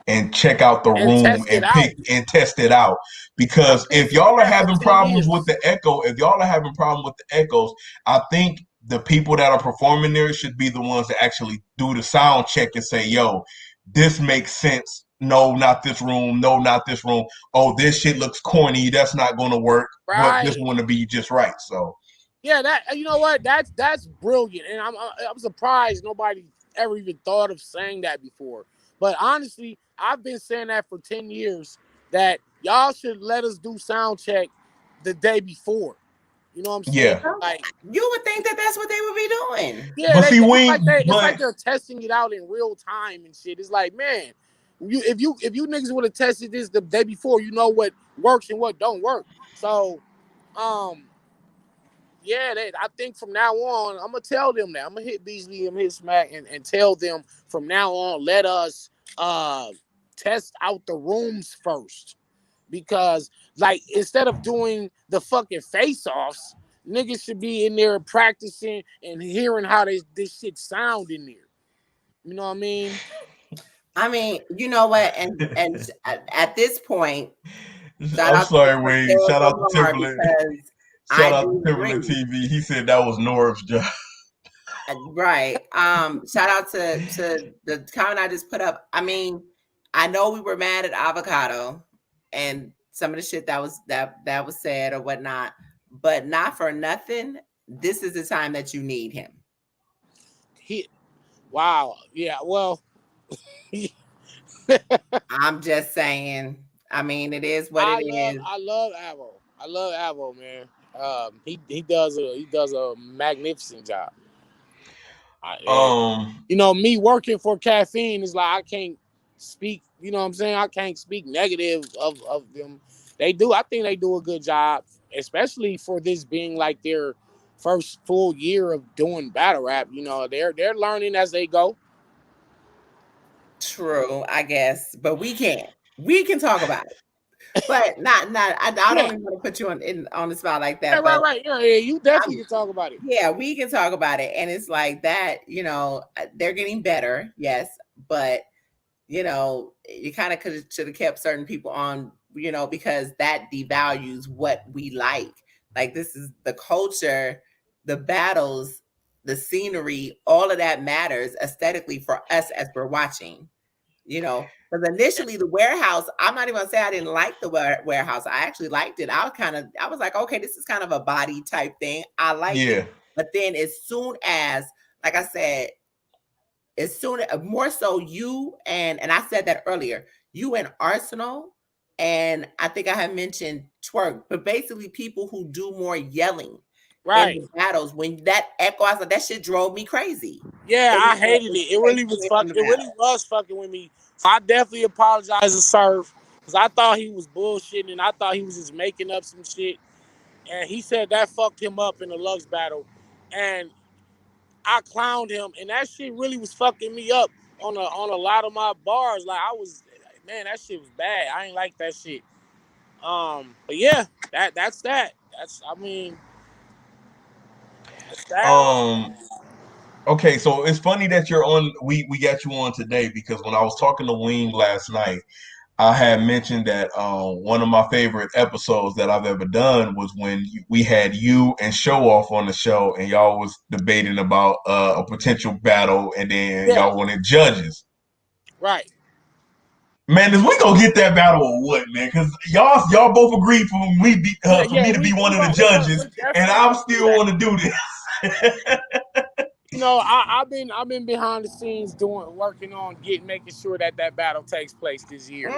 Speaker 4: and check out the
Speaker 8: And
Speaker 4: room
Speaker 8: test it
Speaker 4: and
Speaker 8: out.
Speaker 4: pick and test it out.
Speaker 8: I've
Speaker 4: Because
Speaker 8: been
Speaker 4: if
Speaker 8: saying
Speaker 4: y'all are
Speaker 8: that for
Speaker 4: having
Speaker 8: 10
Speaker 4: problems with
Speaker 8: years.
Speaker 4: the echo, if y'all are having problems with the echoes, I think the people that are performing there should be the ones that actually do the sound check and say, yo, this makes sense. No, not this room. No, not this room. Oh, this shit looks corny. That's not going to work. But this
Speaker 8: Right.
Speaker 4: one to be just right. So
Speaker 8: Yeah, that you know what? That's brilliant, and I'm surprised nobody ever even thought of saying that before. But honestly, I've been saying that for 10 years that y'all should let us do sound check the day before. You know what I'm saying?
Speaker 4: yeah.
Speaker 5: Well,
Speaker 8: Like,
Speaker 5: you would think that that's what they would be doing.
Speaker 8: yeah,
Speaker 4: But see,
Speaker 8: it's like
Speaker 4: but
Speaker 8: they're testing it out in real time and shit. It's like, man, if you niggas would have tested this the day before, you know what works and what don't work. So, um, yeah, I think from now on, I'm gonna tell them that. I'm gonna hit Beasley, I'm gonna hit Smack, and tell them from now on, let us test out the rooms first. Because like instead of doing the fucking face-offs, niggas should be in there practicing and hearing how this shit sound in there. You know what I mean?
Speaker 5: I mean, you know what? And at this point, shout
Speaker 4: I'm
Speaker 5: out to
Speaker 4: sorry,
Speaker 5: Mr.
Speaker 4: Wade.
Speaker 5: Derek
Speaker 4: Shout out to
Speaker 5: Lamar
Speaker 4: Timberland.
Speaker 5: because
Speaker 4: Shout
Speaker 5: I
Speaker 4: out to
Speaker 5: do
Speaker 4: Timberland
Speaker 5: agree.
Speaker 4: TV. He said that was Norv's job.
Speaker 5: Right. Shout out to the comment I just put up. I mean, I know we were mad at Avocado and some of the shit that was said or whatnot, but not for nothing. This is the time that you need him.
Speaker 8: Wow. Yeah. Well,
Speaker 5: I'm just saying. I mean, it is what it is.
Speaker 8: I love Avo. I love Avo, man. He does a magnificent job. And,
Speaker 4: Um,
Speaker 8: you know, me working for Caffeine is like I can't speak. You know what I'm saying? I can't speak negative of them. They do. I think they do a good job. especially for this being like their first full year of doing battle rap. You know, they're learning as they go.
Speaker 5: True, I guess, but we can't. We can talk about it, but not. I don't
Speaker 8: Yeah,
Speaker 5: even want to put you on the spot like
Speaker 8: yeah,
Speaker 5: that.
Speaker 8: right,
Speaker 5: But
Speaker 8: right. Yeah, yeah, you definitely can talk about it.
Speaker 5: yeah, we can talk about it, and it's like that. You know, they're getting better, yes, but you know, you kind of should have kept certain people on, you know, because that devalues what we like. Like this is the culture, the battles, the scenery, all of that matters aesthetically for us as we're watching. You know, because initially the warehouse, I'm not even gonna say I didn't like the warehouse. I actually liked it. I was like, okay, this is kind of a body type thing. I liked it.
Speaker 4: Yeah.
Speaker 5: But then as soon as, like I said, as soon as more so you and I said that earlier, you and Arsenal, and I think I had mentioned Twerk, but basically people who do more yelling in
Speaker 8: Right.
Speaker 5: the battles, when that echo, I was like, that shit drove me crazy.
Speaker 8: Yeah,
Speaker 5: It
Speaker 8: I
Speaker 5: was like
Speaker 8: hated
Speaker 5: it
Speaker 8: it. It
Speaker 5: takes
Speaker 8: really was
Speaker 5: away
Speaker 8: fuck.
Speaker 5: from the
Speaker 8: It really
Speaker 5: battle.
Speaker 8: was fucking with me. So I definitely apologize to Surf because I thought he was bullshitting and I thought he was just making up some shit. And he said that fucked him up in the Lux battle, and I clowned him, and that shit really was fucking me up on a lot of my bars. Like I was, man, that shit was bad. I ain't like that shit. But yeah, that's that. That's I mean, that's that.
Speaker 4: Okay, so it's funny that you're on. We got you on today because when I was talking to Wing last night, I had mentioned that one of my favorite episodes that I've ever done was when we had you and Show Off on the show, and y'all was debating about a potential battle, and then
Speaker 8: Yeah,
Speaker 4: y'all wanted judges.
Speaker 8: right.
Speaker 4: Man, is we gonna get that battle or what, man? Because y'all both agreed
Speaker 8: Yeah,
Speaker 4: for
Speaker 8: yeah.
Speaker 4: me to be one of the
Speaker 8: We're
Speaker 4: judges, and
Speaker 8: definitely
Speaker 4: I
Speaker 8: gonna do
Speaker 4: still
Speaker 8: that.
Speaker 4: want to do this.
Speaker 8: You know, I've been behind the scenes working on making sure that battle takes place this year.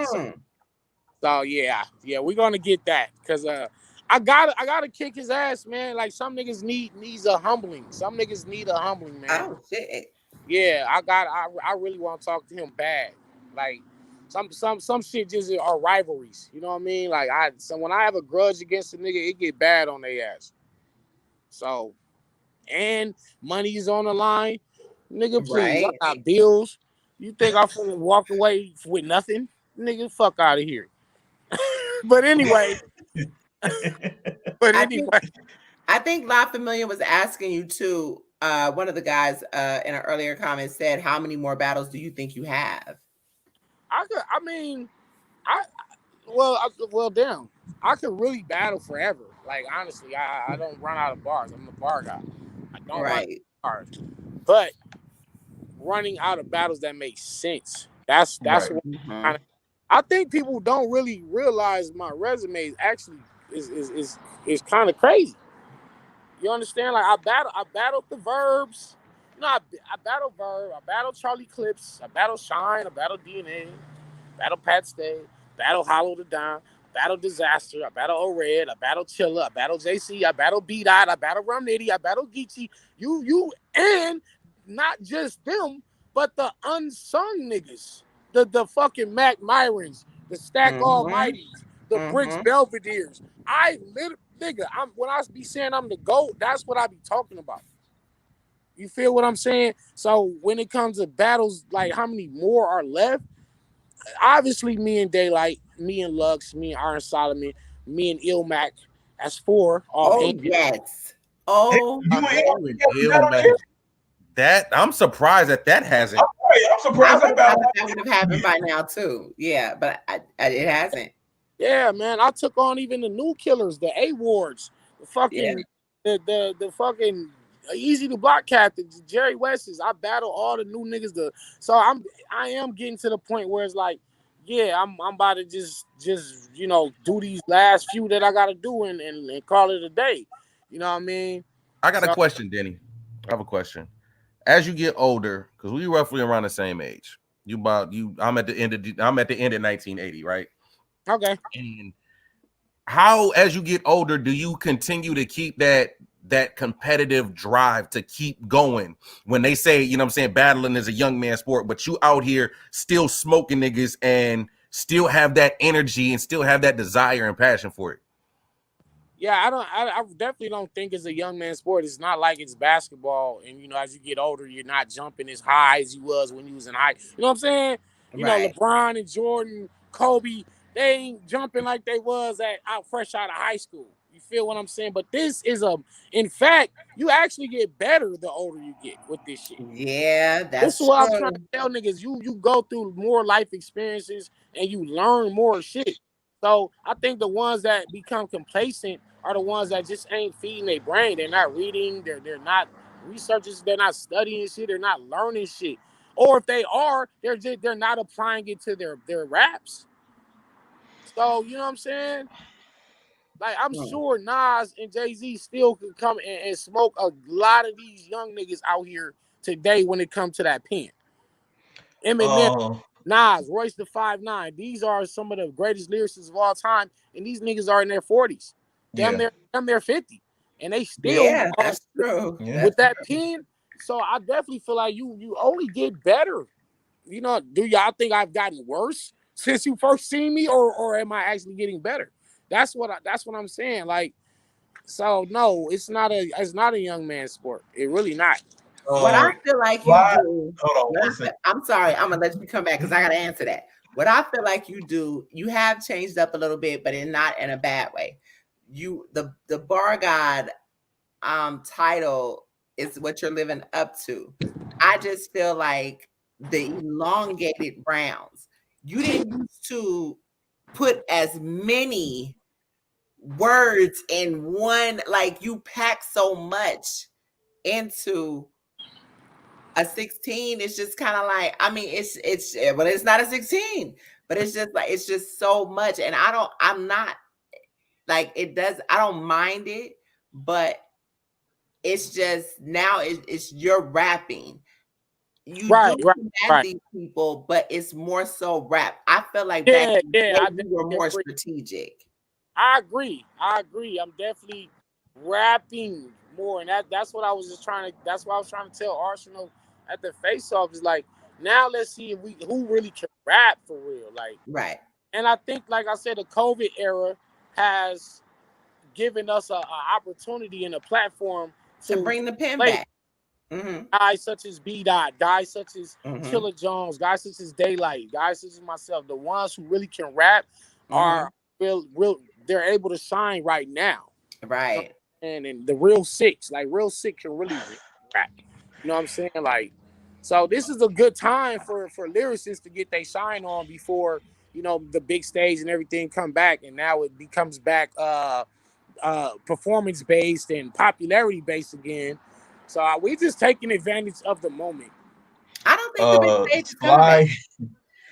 Speaker 8: So yeah, we're gonna get that because I gotta kick his ass, man. Like some niggas needs a humbling. Some niggas need a humbling, man.
Speaker 5: Oh shit.
Speaker 8: Yeah, I really want to talk to him bad. Like some shit just are rivalries. You know what I mean? Like when I have a grudge against a nigga, it get bad on their ass. So and money is on the line. Nigga, please, I
Speaker 5: Right.
Speaker 8: got bills. You think I'm finna walk away with nothing? Nigga, fuck out of here. But anyway, but
Speaker 5: I think
Speaker 8: anyway,
Speaker 5: I think La Familia was asking you too. One of the guys in an earlier comment said, "How many more battles do you think you have?"
Speaker 8: I mean, I damn, I could really battle forever. Like honestly, I don't run out of bars. I'm the bar guy. I don't run out
Speaker 5: Right.
Speaker 8: of bars, but running out of battles that make sense. That's
Speaker 4: Right.
Speaker 8: what
Speaker 5: Mhm.
Speaker 8: kind of. I think people don't really realize my resume is actually is kind of crazy. You understand? Like I battled the Verbs. You know, I battled Verb. I battled Charlie Clips. I battled Shine. I battled DNA. Battle Pat Stay, Battle Hollow the Don, Battle Disaster, I battle O-Red, I battle Chilla, I battle JC, I battle B-Dot, I battle Rum Nitty, I battle Geechee, and not just them, but the unsung niggas. The fucking Mac Myrons, the Stack
Speaker 5: Mhm.
Speaker 8: Almighties, the Bricks
Speaker 5: Mhm.
Speaker 8: Belvederes. When I be saying I'm the GOAT, that's what I be talking about. You feel what I'm saying? So when it comes to battles, like how many more are left? Obviously, me and Daylight, me and Lux, me and Iron Solomon, me and Ilmac. That's 4
Speaker 5: Oh
Speaker 8: offhand.
Speaker 5: yes. Oh
Speaker 4: You ain't
Speaker 9: You and Illmatic. That I'm surprised that hasn't.
Speaker 4: I'm
Speaker 5: I
Speaker 4: surprised
Speaker 5: would
Speaker 4: that
Speaker 5: have thought
Speaker 4: battle.
Speaker 5: that would have happened by now too. Yeah, but it hasn't.
Speaker 8: Yeah, man. I took on even the new killers, the A wards, the
Speaker 5: Yeah.
Speaker 8: fucking the fucking easy to block captains, Jerry West's. I battle all the new niggas. So I am getting to the point where it's like, yeah, I'm about to just do these last few that I gotta do and call it a day. You know what I mean?
Speaker 9: I got a
Speaker 8: So
Speaker 9: question, Denny. I have a question. As you get older, because we roughly around the same age. I'm at the end of 1980, right?
Speaker 8: okay.
Speaker 9: And how, as you get older, do you continue to keep that competitive drive to keep going when they say, you know what I'm saying, battling is a young man sport, but you out here still smoking niggas and still have that energy and still have that desire and passion for it?
Speaker 8: Yeah, I definitely don't think it's a young man sport. It's not like it's basketball, and as you get older, you're not jumping as high as you was when you was in high. You know what I'm saying?
Speaker 5: Right.
Speaker 8: LeBron and Jordan, Kobe, they ain't jumping like they was out fresh out of high school. You feel what I'm saying? But this is in fact, you actually get better the older you get with this shit.
Speaker 5: Yeah,
Speaker 8: This is
Speaker 5: that's
Speaker 8: what I'm trying to
Speaker 5: true.
Speaker 8: tell niggas. You go through more life experiences and you learn more shit. So I think the ones that become complacent are the ones that just ain't feeding their brain. They're not reading. They're not researchers. They're not studying shit. They're not learning shit. Or if they are, they're not applying it to their raps. So you know what I'm saying? Like I'm sure Nas and Jay-Z still could come and smoke a lot of these young niggas out here today when it comes to that pen. Eminem, Nas, Royce the 5'9". These are some of the greatest lyricists of all time, and these niggas are in their 40s, damn
Speaker 4: Yeah.
Speaker 8: near 50, and they still
Speaker 5: Yeah, that's true.
Speaker 4: Yeah.
Speaker 8: with
Speaker 5: That's
Speaker 8: that pen. So I definitely feel like you only get better. Do y'all think I've gotten worse since you first seen me, or am I actually getting better? That's what I'm saying. Like, so no, it's not a young man sport. It really not.
Speaker 5: what I feel like you
Speaker 4: Fly.
Speaker 5: do.
Speaker 4: Hold on one second.
Speaker 5: I'm sorry, I'm gonna let you come back because I gotta answer that. What I feel like you do, you have changed up a little bit, but not in a bad way. The bar god title is what you're living up to. I just feel like the elongated rounds. You didn't used to put as many words in one, like you pack so much into a 16. It's just kind of like, I mean, but it's not a 16, but it's just like, it's just so much. And I'm not like, I don't mind it, but it's just now it's your rapping. You
Speaker 8: Right,
Speaker 5: do
Speaker 8: right,
Speaker 5: combat
Speaker 8: right.
Speaker 5: these people, but it's more so rap. I feel like back
Speaker 8: Yeah,
Speaker 5: in the
Speaker 8: yeah.
Speaker 5: day,
Speaker 8: I
Speaker 5: you were
Speaker 8: definitely
Speaker 5: more
Speaker 8: agree.
Speaker 5: strategic.
Speaker 8: I agree. I'm definitely rapping more, and that's what I was just trying to. That's what I was trying to tell Arsenal at the face-off. Is like, now let's see if who really can rap for real. Like,
Speaker 5: Right.
Speaker 8: and I think, like I said, the COVID era has given us a opportunity and a platform
Speaker 5: To
Speaker 8: to
Speaker 5: bring the pen
Speaker 8: play
Speaker 5: back. Mm-hmm.
Speaker 8: guys such as B Dot, guys such as
Speaker 5: Mm-hmm.
Speaker 8: Killer Jones, guys such as Daylight, guys such as myself. The ones who really can rap
Speaker 5: Mm-hmm.
Speaker 8: are real. They're able to shine right now.
Speaker 5: Right.
Speaker 8: And the real six, like real six, can really rap. You know what I'm saying? Like, so this is a good time for lyricists to get their shine on before the big stage and everything come back, and now it becomes back performance based and popularity based again. So we just taking advantage of the moment.
Speaker 5: I don't think the big stage is coming back.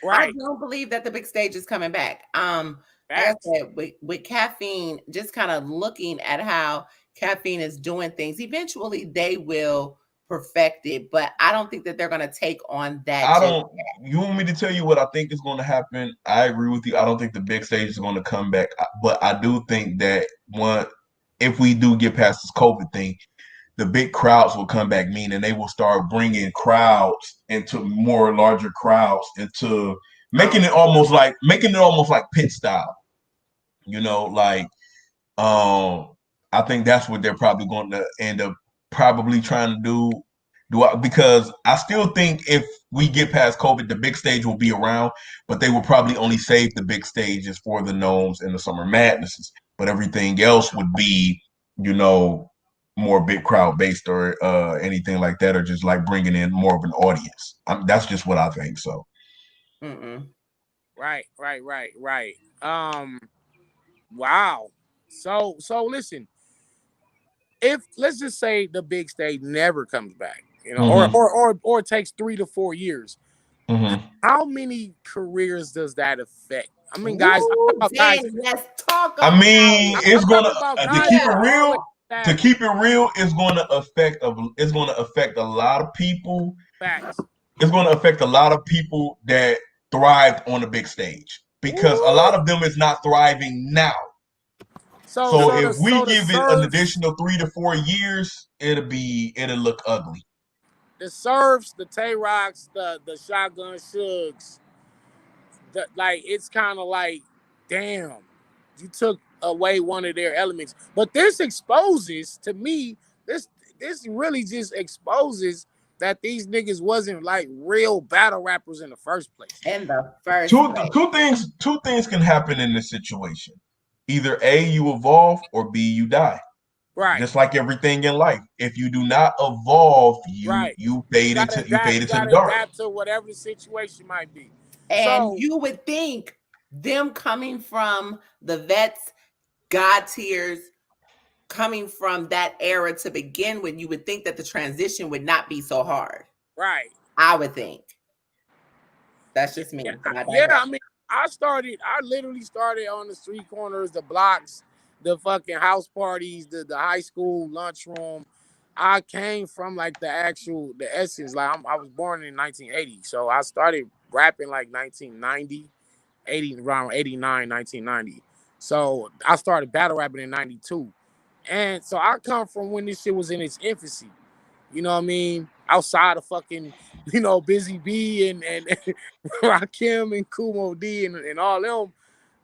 Speaker 4: Fly.
Speaker 5: I
Speaker 8: Right.
Speaker 5: don't believe that the big stage is coming back. Like I
Speaker 8: Facts.
Speaker 5: said, with caffeine, just kind of looking at how caffeine is doing things, eventually they will perfect it. But I don't think that they're going to take on that.
Speaker 4: I don't. You want me to tell you what I think is going to happen? I agree with you. I don't think the big stage is going to come back, but I do think that if we do get past this COVID thing, the big crowds will come back. Meaning they will start bringing crowds into more larger crowds into making it almost like pit style. Like I think that's what they're probably going to end up probably trying to do. Because I still think if we get past COVID, the big stage will be around, but they will probably only save the big stages for the Gnomes and the Summer Madnesses. But everything else would be, more big crowd based or anything like that, or just like bringing in more of an audience. That's just what I think. So.
Speaker 5: Mm-mm.
Speaker 8: Right. Wow. So listen, if let's just say the big stage never comes back,
Speaker 4: Mm-hmm.
Speaker 8: or it takes 3 to 4 years,
Speaker 4: Mm-hmm.
Speaker 8: how many careers does that affect? I mean, guys, I'm talking
Speaker 5: Ooh,
Speaker 8: about guys.
Speaker 5: Danny, let's talk
Speaker 4: I
Speaker 5: about
Speaker 4: mean,
Speaker 5: it.
Speaker 8: I'm
Speaker 4: it's gonna
Speaker 8: talking about
Speaker 4: to
Speaker 8: guys
Speaker 4: keep
Speaker 8: who
Speaker 4: it
Speaker 8: are
Speaker 4: real.
Speaker 8: always
Speaker 4: To
Speaker 8: established.
Speaker 4: keep it real, it's going to affect a lot of people.
Speaker 8: Facts.
Speaker 4: It's going to affect a lot of people that thrived on the big stage because a lot
Speaker 8: Ooh.
Speaker 4: of them is not thriving now.
Speaker 8: So
Speaker 4: So
Speaker 8: so the
Speaker 4: if we
Speaker 8: so the
Speaker 4: give it an
Speaker 8: serves,
Speaker 4: additional 3 to 4 years, it'll look ugly.
Speaker 8: the Tay Rocks, the Shotgun Shugs, like it's kind of like, damn, you took away one of their elements. But this exposes to me, this really just exposes that these niggas wasn't like real battle rappers in the first place.
Speaker 5: In the first
Speaker 4: Two
Speaker 5: place.
Speaker 4: two things can happen in this situation. Either A, you evolve, or B, you die.
Speaker 8: Right.
Speaker 4: Just like everything in life. If you do not evolve,
Speaker 8: Right.
Speaker 4: you fade into
Speaker 8: You
Speaker 4: the
Speaker 8: gotta
Speaker 4: dark.
Speaker 8: adapt to whatever the situation might be.
Speaker 5: And
Speaker 8: So
Speaker 5: you would think them coming from the vets, God tiers, coming from that era to begin with, you would think that the transition would not be so hard.
Speaker 8: right.
Speaker 5: I would think. That's just me.
Speaker 8: I mean, I literally started on the street corners, the blocks, the fucking house parties, the high school lunchroom. I came from like the essence. Like I was born in 1980, so I started rapping like 1990, 80, around 89, 1990. So I started battle rapping in 92. And so I come from when this shit was in its infancy. You know what I mean? Outside of fucking, Busy B and Rakim and Kumo D and all them,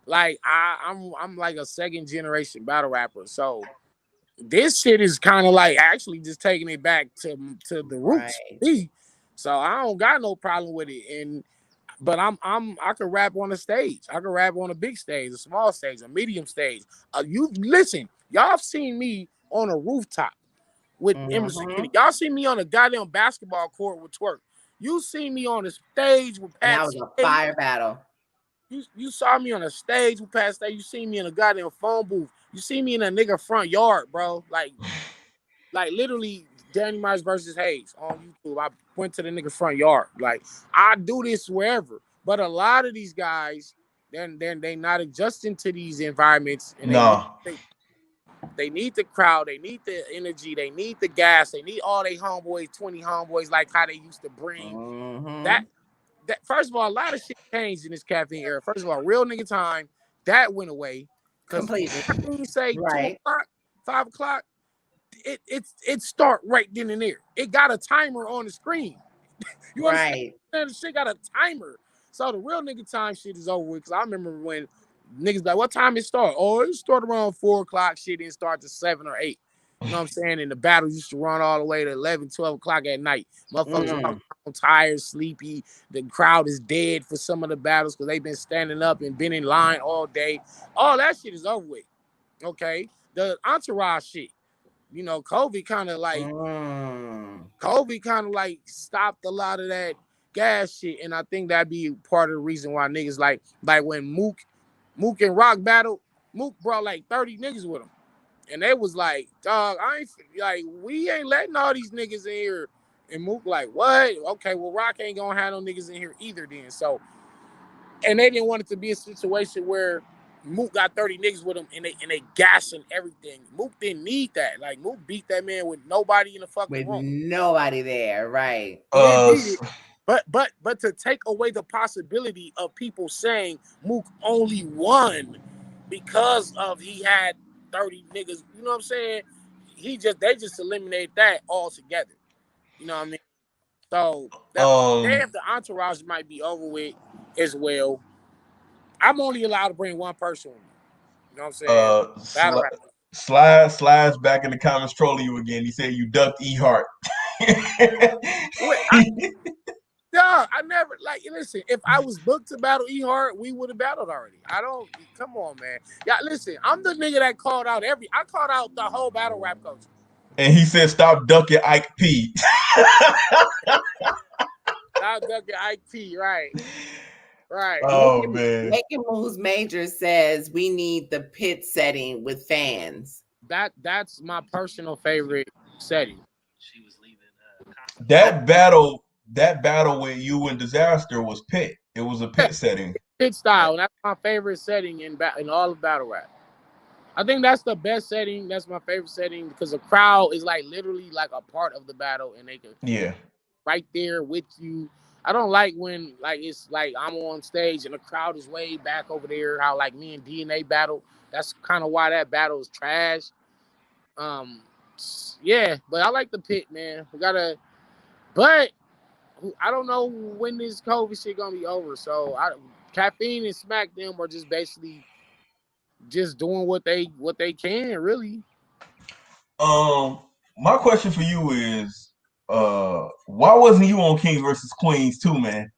Speaker 8: like I'm like a second generation battle rapper. So this shit is kind of like actually just taking it back to the roots for me. So I don't got no problem with it. But I can rap on a stage. I can rap on a big stage, a small stage, a medium stage. You listen, y'all have seen me on a rooftop with Emerson Kennedy. Y'all see me on a goddamn basketball court with Twerk. You see me on a stage with Pat.
Speaker 5: And that was a fire battle.
Speaker 8: You saw me on a stage with Pat Stay. You see me in a goddamn phone booth. You see me in a nigga front yard, bro. Like literally Danny Myers versus Hayes on YouTube. I went to the nigga front yard. Like I do this wherever. But a lot of these guys, then they not adjusting to these environments, and they need the crowd, they need the energy, they need the gas, they need all they homeboys, 20 homeboys, like how they used to bring. That first of all, a lot of shit changed in this caffeine era. First of all, real nigga time, that went away.
Speaker 5: Completely.
Speaker 8: When you say
Speaker 5: right.
Speaker 8: 2 o'clock, 5 o'clock, it start right then and there. It got a timer on the screen. You understand? The shit got a timer. So the real nigga time shit is over with. Because I remember when niggas like, what time it start? Oh, it start around 4 o'clock. Shit didn't start to 7 or 8. You know what I'm saying? And the battle used to run all the way to 11, 12 o'clock at night. Motherfuckers are tired, sleepy. The crowd is dead for some of the battles because they've been standing up and been in line all day. All that shit is over with. Okay? The entourage shit. COVID kind of like stopped a lot of that gas shit. And I think that'd be part of the reason why niggas like when Mook and Rock battled, Mook brought like 30 niggas with him. And they was like, dog, we ain't letting all these niggas in here. And Mook like, what? Okay, well, Rock ain't gonna have no niggas in here either then. So, and they didn't want it to be a situation where Mook got 30 niggas with him and they gassing everything. Mook didn't need that. Like, Mook beat that man with nobody in the fucking room.
Speaker 5: With nobody there, right.
Speaker 8: But to take away the possibility of people saying Mook only won because of he had 30 niggas, you know what I'm saying? They just eliminated that altogether. You know what I mean? So damn, the entourage might be over with as well. I'm only allowed to bring one person with me. You know what I'm saying?
Speaker 4: Slides back in the comments trolling you again. He said you ducked E-Heart.
Speaker 8: I never listen, if I was booked to battle E-Heart, we would have battled already. Come on, man. Yeah, listen, I'm the nigga that called out I called out the whole battle rap coach.
Speaker 4: And he said, stop ducking Ike P.
Speaker 8: Stop ducking Ike P, right. Right.
Speaker 4: Oh, man.
Speaker 5: Making Moves Major says we need the pit setting with fans.
Speaker 8: That's my personal favorite setting.
Speaker 10: She was leaving.
Speaker 4: That battle with you and Disaster was pit. It was a pit setting.
Speaker 8: Pit style. That's my favorite setting in all of battle rap. I think that's the best setting. That's my favorite setting because the crowd is like literally like a part of the battle and they can right there with you. I don't like when it's like I'm on stage and the crowd is way back over there. How like me and DNA battle. That's kind of why that battle is trash. Yeah, but I like the pit, man. But I don't know when this COVID shit gonna be over. So Caffeine and Smack them are just basically just doing what they can really.
Speaker 4: My question for you is, why wasn't you on Kings versus Queens too, man?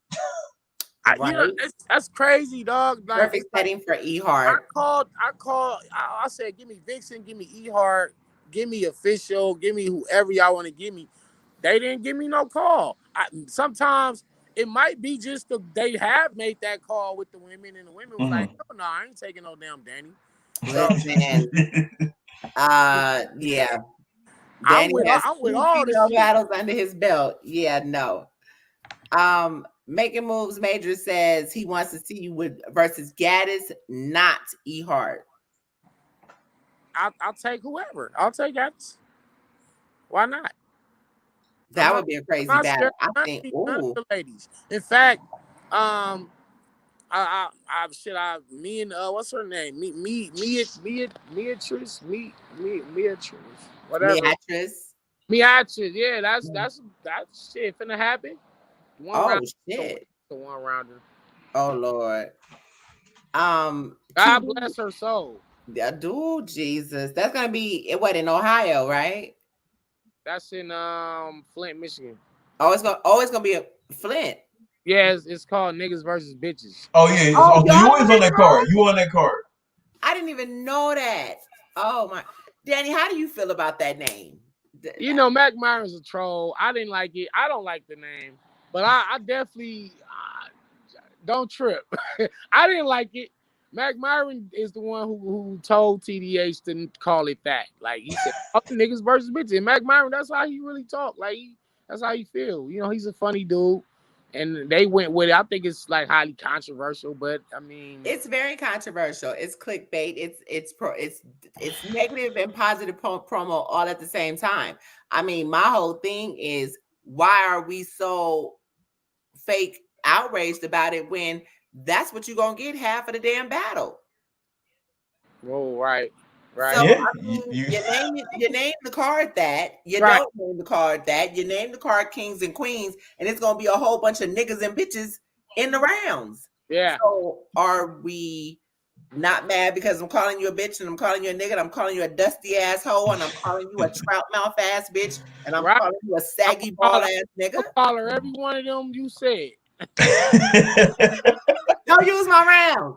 Speaker 8: You know,
Speaker 5: Right.
Speaker 8: that's crazy, dog. Like,
Speaker 5: Perfect setting for E
Speaker 8: I
Speaker 5: Hart.
Speaker 8: called. I said, give me Vixen, give me E Hart, give me Official, give me whoever y'all want to give me. They didn't give me no call. Sometimes it might be just they have made that call with the women, and the women was like, no, I ain't taking no damn Danny. So
Speaker 5: Listen, yeah.
Speaker 8: I'm
Speaker 5: Danny
Speaker 8: with
Speaker 5: has two
Speaker 8: all the
Speaker 5: female
Speaker 8: shit.
Speaker 5: battles under his belt. Yeah, no. Making Moves Major says he wants to see you with versus Gaddis, not E Hart.
Speaker 8: I'll take whoever. I'll take that. Why not?
Speaker 5: That would be a crazy battle. I think.
Speaker 8: None of
Speaker 5: Ooh,
Speaker 8: the ladies. In fact, me and what's her name? Beatrice, whatever.
Speaker 5: Beatrice.
Speaker 8: Beatrice, yeah, that's shit finna happen. One
Speaker 5: Oh
Speaker 8: round,
Speaker 5: shit.
Speaker 8: the one rounder.
Speaker 5: Oh Lord.
Speaker 8: God bless her soul.
Speaker 5: Dude, Jesus. That's gonna be what in Ohio, right?
Speaker 8: That's in Flint, Michigan.
Speaker 5: Oh, it's gonna be a Flint.
Speaker 8: Yeah, it's called Niggas versus Bitches.
Speaker 4: Oh yeah.
Speaker 5: Oh,
Speaker 4: So you
Speaker 5: y'all
Speaker 4: always on that card. You on that card.
Speaker 5: I didn't even know that. Oh my, Danny, how do you feel about that name?
Speaker 8: You know, Mac Myron's a troll. I didn't like it. I don't like the name, but I definitely don't trip. I didn't like it. Mac Myron is the one who told TDH to call it that. Like he said, niggas versus bitches. And Mac Myron, that's how he really talk. Like that's how he feel. You know, he's a funny dude. And they went with it. I think it's like highly controversial, but I mean,
Speaker 5: it's very controversial. It's clickbait. It's negative and positive promo all at the same time. I mean, my whole thing is why are we so fake outraged about it when that's what you're gonna get half of the damn battle?
Speaker 8: Oh, right.
Speaker 5: So
Speaker 4: Yeah,
Speaker 5: I mean, you name the card that you don't name the card that you name the card Kings and Queens, and it's gonna be a whole bunch of niggas and bitches in the rounds.
Speaker 8: Yeah.
Speaker 5: So are we not mad because I'm calling you a bitch and I'm calling you a nigga and I'm calling you a dusty asshole and I'm calling you a trout mouth ass bitch and I'm calling you a saggy ball ass nigga?
Speaker 8: I'll collar every one of them you said.
Speaker 5: Don't use my round.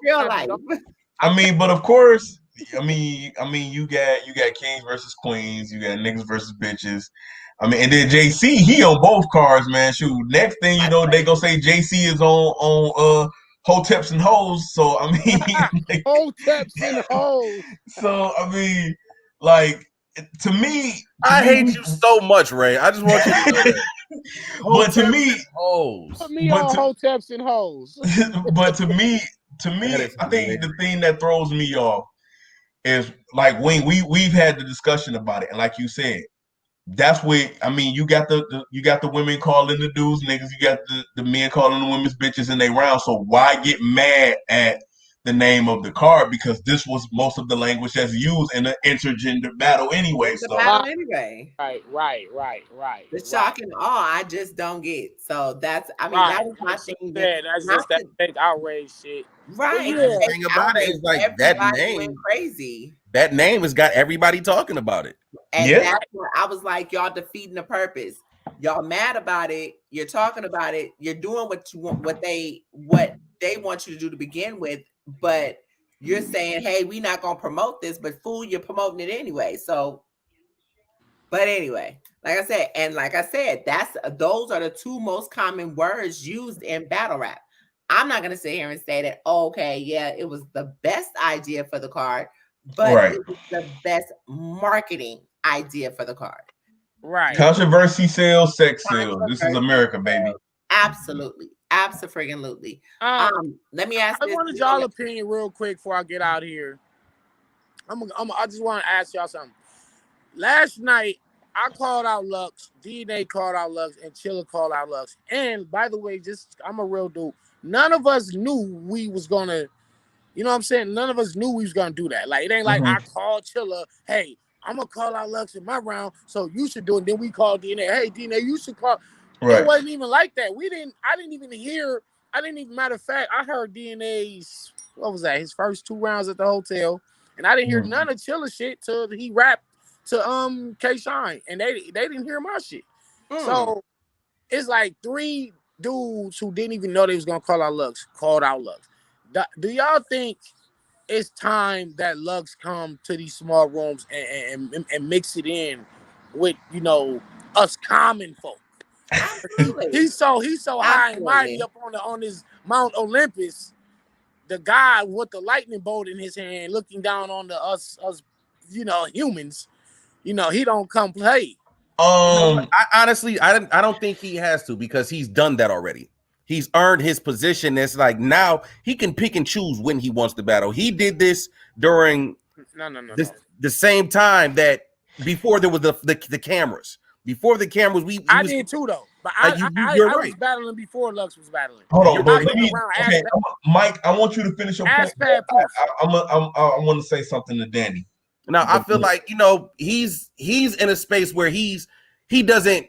Speaker 5: Real life.
Speaker 4: I mean, but of course, I mean, you got Kings versus Queens, you got niggas versus bitches. I mean, and then JC, he on both cards, man. Shoot, next thing you know, they gonna say JC is on Hoteps and Hoes. So I mean, like,
Speaker 8: Hoteps and Hoes.
Speaker 4: So I mean, like to me,
Speaker 9: I hate you so much, Ray. I just want you to know that.
Speaker 4: But to me,
Speaker 8: put me on Hoteps and Hoes.
Speaker 4: But to me, I think the thing that throws me off is like when we've had the discussion about it, and like you said, that's where I mean you got the women calling the dudes niggas, you got the men calling the women's bitches in their round. So why get mad at the name of the card? Because this was most of the language that's used in an intergender battle anyway.
Speaker 5: The battle anyway.
Speaker 8: Right.
Speaker 5: The shock and awe, I just don't get. So that's, I mean, that was my thing.
Speaker 8: That's just that fake outrage shit.
Speaker 5: Right.
Speaker 9: Yeah. The thing about it is like that name
Speaker 5: went crazy.
Speaker 9: That name has got everybody talking about it.
Speaker 5: And that's what I was like, y'all defeating the purpose. Y'all mad about it. You're talking about it. You're doing what you want, what they want you to do to begin with. But you're saying, hey, we're not gonna promote this, but fool, you're promoting it anyway. So, but anyway, like I said, those are the two most common words used in battle rap. I'm not gonna sit here and say that, okay, yeah, it was the best idea for the card, but it was the best marketing idea for the card.
Speaker 8: Right.
Speaker 4: Controversy sells, sex sells. This is America, baby.
Speaker 5: Absolutely. Absolutely. Let me ask
Speaker 8: I wanted y'all opinion real quick before I get out here. I just want to ask y'all something. Last night, I called out Lux, DNA called out Lux, and Chilla called out Lux. And by the way, I'm a real dude. None of us knew we was gonna, you know what I'm saying? None of us knew we was gonna do that. Like it ain't like I called Chilla, hey, I'm gonna call out Lux in my round, so you should do it. Then we called DNA, hey DNA, you should call. Right. It wasn't even like that. I didn't even hear I didn't even, matter of fact, I heard DNA's, what was that, his first 2 rounds at the hotel, and I didn't hear none of Chilla shit till he rapped to K Shine, and they didn't hear my shit. So it's like 3 dudes who didn't even know they was gonna call out Lux called out Lux. Do y'all think it's time that Lux come to these small rooms and mix it in with, you know, us common folk?
Speaker 5: Absolutely.
Speaker 8: He's so high and mighty
Speaker 5: Absolutely.
Speaker 8: up on his Mount Olympus. The guy with the lightning bolt in his hand, looking down on the us, you know, humans. You know, he don't come play.
Speaker 9: You know what? I don't think he has to, because he's done that already. He's earned his position. It's like now he can pick and choose when he wants to battle. He did this during the same time that before there was the cameras. Before the cameras,
Speaker 8: I did too though. But I
Speaker 9: right.
Speaker 8: was battling before Lux was battling.
Speaker 4: Hold on, but
Speaker 8: Mike,
Speaker 4: I want you to finish your point. I want to say something to Danny.
Speaker 9: Now I feel like, you know, he's in a space where he doesn't.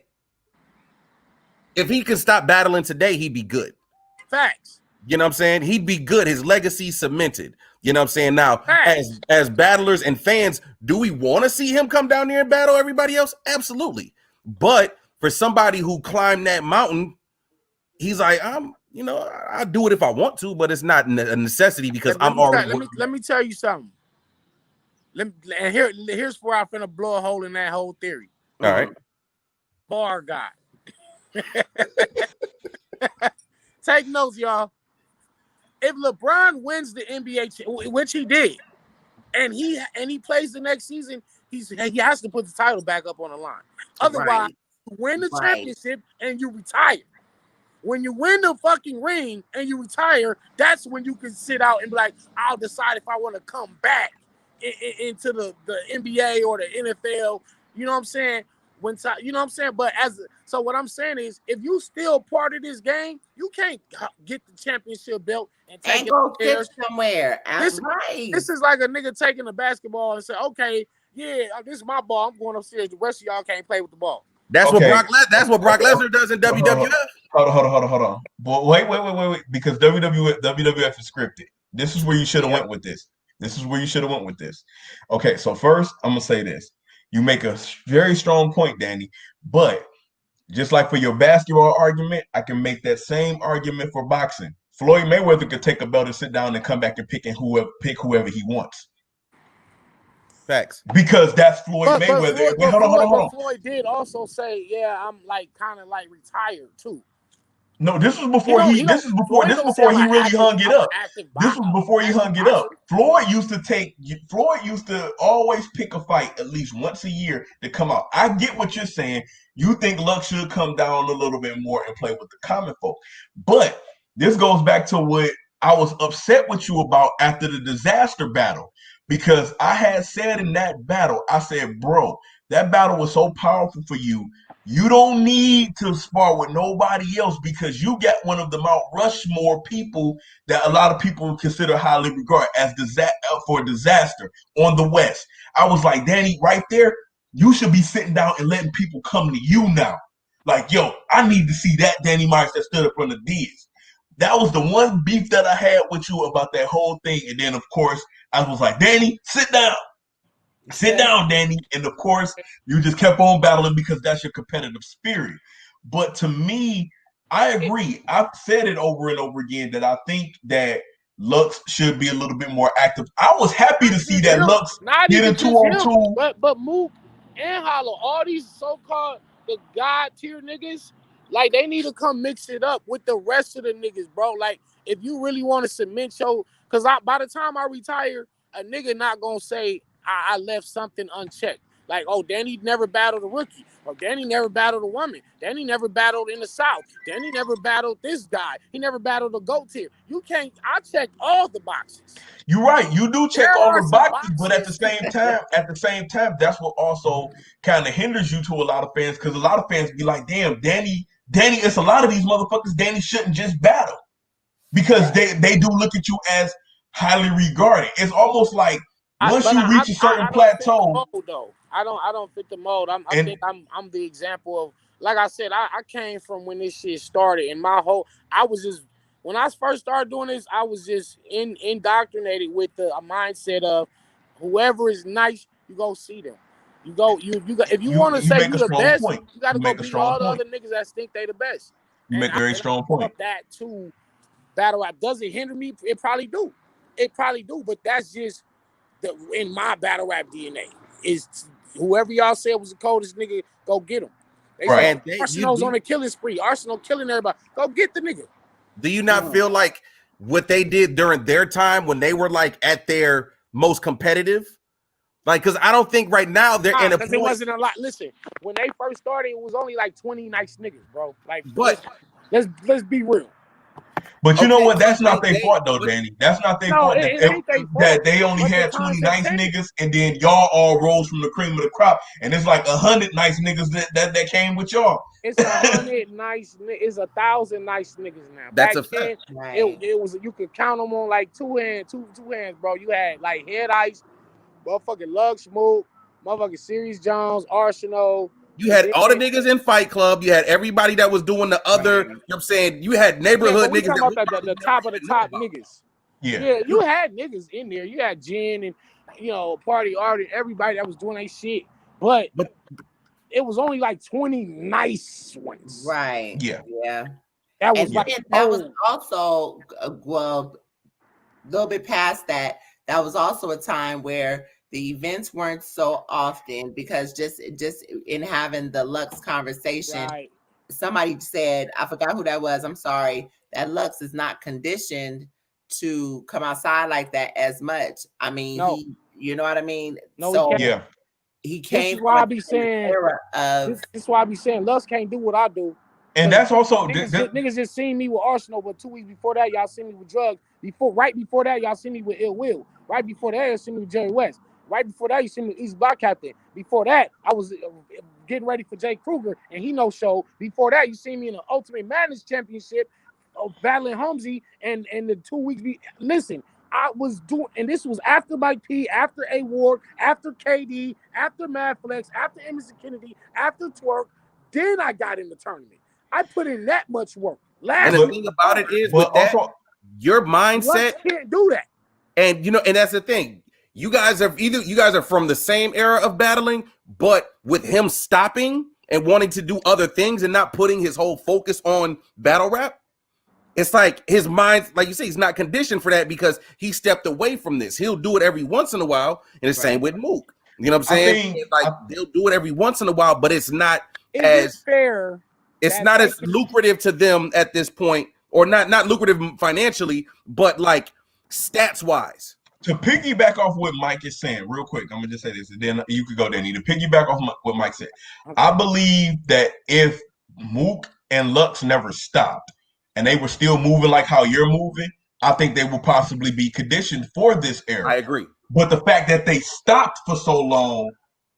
Speaker 9: If he could stop battling today, he'd be good.
Speaker 8: Facts.
Speaker 9: You know what I'm saying? He'd be good. His legacy cemented. You know what I'm saying? Now, as battlers and fans, do we want to see him come down there and battle everybody else? Absolutely. But for somebody who climbed that mountain, he's like, you know, I'll do it if I want to, but it's not a necessity because I'm already.
Speaker 8: Let me tell you something. Here's where I'm finna blow a hole in that whole theory.
Speaker 9: All right.
Speaker 8: Bar guy. Take notes, y'all. If LeBron wins the NBA, which he did, and he plays the next season, he has to put the title back up on the line. Otherwise, you win the championship and you retire. When you win the fucking ring and you retire, that's when you can sit out and be like, I'll decide if I want to come back into the NBA or the NFL. You know what I'm saying? You know what I'm saying? But so what I'm saying is, if you still part of this game, you can't get the championship belt and take
Speaker 5: go
Speaker 8: it
Speaker 5: somewhere.
Speaker 8: This is like a nigga taking a basketball and say, okay, yeah, this is my ball. I'm going upstairs. The rest of y'all can't play with the ball.
Speaker 9: That's what Brock Lesnar does in WWF.
Speaker 4: Hold on. But wait. Because WWF is scripted. This is where you should have went with this. Okay, so first I'm gonna say this. You make a very strong point, Danny. But just like for your basketball argument, I can make that same argument for boxing. Floyd Mayweather could take a belt and sit down and come back and pick whoever he wants.
Speaker 9: Facts.
Speaker 4: Because that's Floyd Mayweather. Hold on.
Speaker 8: Floyd did also say, "Yeah, I'm like kind of like retired too."
Speaker 4: No, this was before he really hung it up. This was before he hung it up. Floyd used to always pick a fight at least once a year to come out. I get what you're saying. You think Lux should come down a little bit more and play with the common folk. But this goes back to what I was upset with you about after the disaster battle. Because I had said in that battle, I said, bro, that battle was so powerful for you. You don't need to spar with nobody else because you got one of the Mount Rushmore people that a lot of people consider highly regarded as for disaster on the West. I was like, Danny, right there, you should be sitting down and letting people come to you now. Like, yo, I need to see that Danny Myers that stood up from the Diz. That was the one beef that I had with you about that whole thing. And then, of course, I was like, Danny, sit down. Sit down, Danny. And of course, you just kept on battling because that's your competitive spirit. But to me, I agree. I've said it over and over again that I think that Lux should be a little bit more active. I was happy to see that Lux get a 2-on-2.
Speaker 8: But Mook and Hollow, all these so-called the God tier niggas, like they need to come mix it up with the rest of the niggas, bro. Like if you really want to cement because by the time I retire, a nigga not gonna say I left something unchecked. Like, oh, Danny never battled a rookie. Or Danny never battled a woman. Danny never battled in the South. Danny never battled this guy. He never battled a GOAT tier. I checked all the boxes.
Speaker 4: You're right. You do check all the boxes, but at the same time, that's what also kind of hinders you to a lot of fans, because a lot of fans be like, damn, Danny, it's a lot of these motherfuckers, Danny shouldn't just battle. Because they do look at you as highly regarded. It's almost like once you reach a certain plateau.
Speaker 8: I don't fit the mold. I think I'm the example of, like I said, I came from when this shit started, and I was just when I first started doing this, I was just indoctrinated with the mindset of whoever is nice, you go see them. You go, if you want to
Speaker 4: You
Speaker 8: say
Speaker 4: make
Speaker 8: you
Speaker 4: a
Speaker 8: the
Speaker 4: strong
Speaker 8: best,
Speaker 4: point.
Speaker 8: you got to
Speaker 4: You
Speaker 8: go
Speaker 4: make a
Speaker 8: beat
Speaker 4: strong
Speaker 8: all the
Speaker 4: point.
Speaker 8: other niggas that think they the best.
Speaker 4: You make a very strong point.
Speaker 8: Up that to battle rap. Does it hinder me? It probably do. It probably do. But that's just in my battle rap DNA. Is whoever y'all said was the coldest nigga, go get him. They
Speaker 4: Right.
Speaker 8: say Arsenal's on a killing spree. Arsenal killing everybody. Go get the nigga.
Speaker 9: Do you not feel like what they did during their time when they were like at their most competitive? Like, because I don't think right now they're in a
Speaker 8: Because
Speaker 9: point.
Speaker 8: it wasn't a lot. Listen, when they first started, it was only like 20 nice niggas, bro. Like,
Speaker 9: But
Speaker 8: let's be real.
Speaker 4: But you know
Speaker 9: Okay,
Speaker 4: what? That's
Speaker 9: but
Speaker 4: not their
Speaker 9: they-
Speaker 4: fault though, Danny. That's not their
Speaker 8: No,
Speaker 4: fault
Speaker 8: it ain't their fault.
Speaker 4: that they only
Speaker 8: But the
Speaker 4: had 20
Speaker 8: concept
Speaker 4: nice
Speaker 8: changed.
Speaker 4: niggas, and then y'all all rose from the cream of the crop, and it's like 100 nice niggas that came with y'all.
Speaker 8: It's 100 nice. It's 1,000 nice niggas now.
Speaker 9: That's
Speaker 8: Back
Speaker 9: a
Speaker 8: then,
Speaker 9: fact.
Speaker 5: Right.
Speaker 8: it was you could count them on like two hands, bro. You had like Head Ice, motherfucking Lug Smoke, motherfucking Series Jones, Arsenal.
Speaker 9: You had all the niggas in Fight Club. You had everybody that was doing the other.
Speaker 5: Right.
Speaker 9: You know what I'm saying? You had
Speaker 8: Yeah,
Speaker 9: neighborhood
Speaker 8: but we
Speaker 9: niggas.
Speaker 8: talking
Speaker 9: That
Speaker 8: about
Speaker 9: we
Speaker 8: the
Speaker 9: probably
Speaker 8: top of
Speaker 9: never
Speaker 8: the
Speaker 9: even know
Speaker 8: top
Speaker 9: about.
Speaker 8: niggas.
Speaker 4: Yeah.
Speaker 8: Yeah, you had niggas in there. You had Jen and Party Art and everybody that was doing their shit. But it was only like 20 nice ones.
Speaker 5: Right.
Speaker 4: Yeah.
Speaker 5: Yeah.
Speaker 8: That was
Speaker 5: And
Speaker 8: like
Speaker 5: then that was also well, a little bit past that. That was also a time where the events weren't so often because just in having the Lux conversation,
Speaker 8: right.
Speaker 5: somebody said, I forgot who that was. I'm sorry. That Lux is not conditioned to come outside like that as much. I mean,
Speaker 8: No.
Speaker 5: you know what I mean?
Speaker 8: No,
Speaker 5: So
Speaker 4: Yeah.
Speaker 5: he
Speaker 8: This
Speaker 5: came
Speaker 8: is why I be saying
Speaker 5: era of
Speaker 8: this is why I be saying Lux can't do what I do.
Speaker 4: And that's also
Speaker 8: Niggas just seen me with Arsenal, but 2 weeks before that, y'all seen me with Drugs. Right before that, y'all seen me with Ill Will. Right before that, y'all seen me with Jerry West. Right before that, you seen me with East Block Captain. Before that, I was getting ready for Jay Kruger, and he no show. Before that, you seen me in the Ultimate Madness Championship, battling Holmesy, and the 2 weeks. Listen, I was doing, and this was after Mike P, after A Ward, after KD, after Madflex, after Emerson Kennedy, after Twerk. Then I got in the tournament. I put in that much work.
Speaker 9: And the thing about it is, with that, your mindset
Speaker 8: can't do that.
Speaker 9: And and that's the thing. You guys are from the same era of battling, but with him stopping and wanting to do other things and not putting his whole focus on battle rap, it's like his mind, like you say, he's not conditioned for that because he stepped away from this. He'll do it every once in a while, and the same with Mook. You know what I'm saying? They'll do it every once in a while, but it's not as
Speaker 8: fair.
Speaker 9: It's not as lucrative to them at this point, or not lucrative financially, but like stats wise.
Speaker 4: To piggyback off what Mike is saying, real quick, I'm gonna just say this, and then you could go, Danny. To piggyback off what Mike said, I believe that if Mook and Lux never stopped and they were still moving like how you're moving, I think they will possibly be conditioned for this era.
Speaker 9: I agree.
Speaker 4: But the fact that they stopped for so long,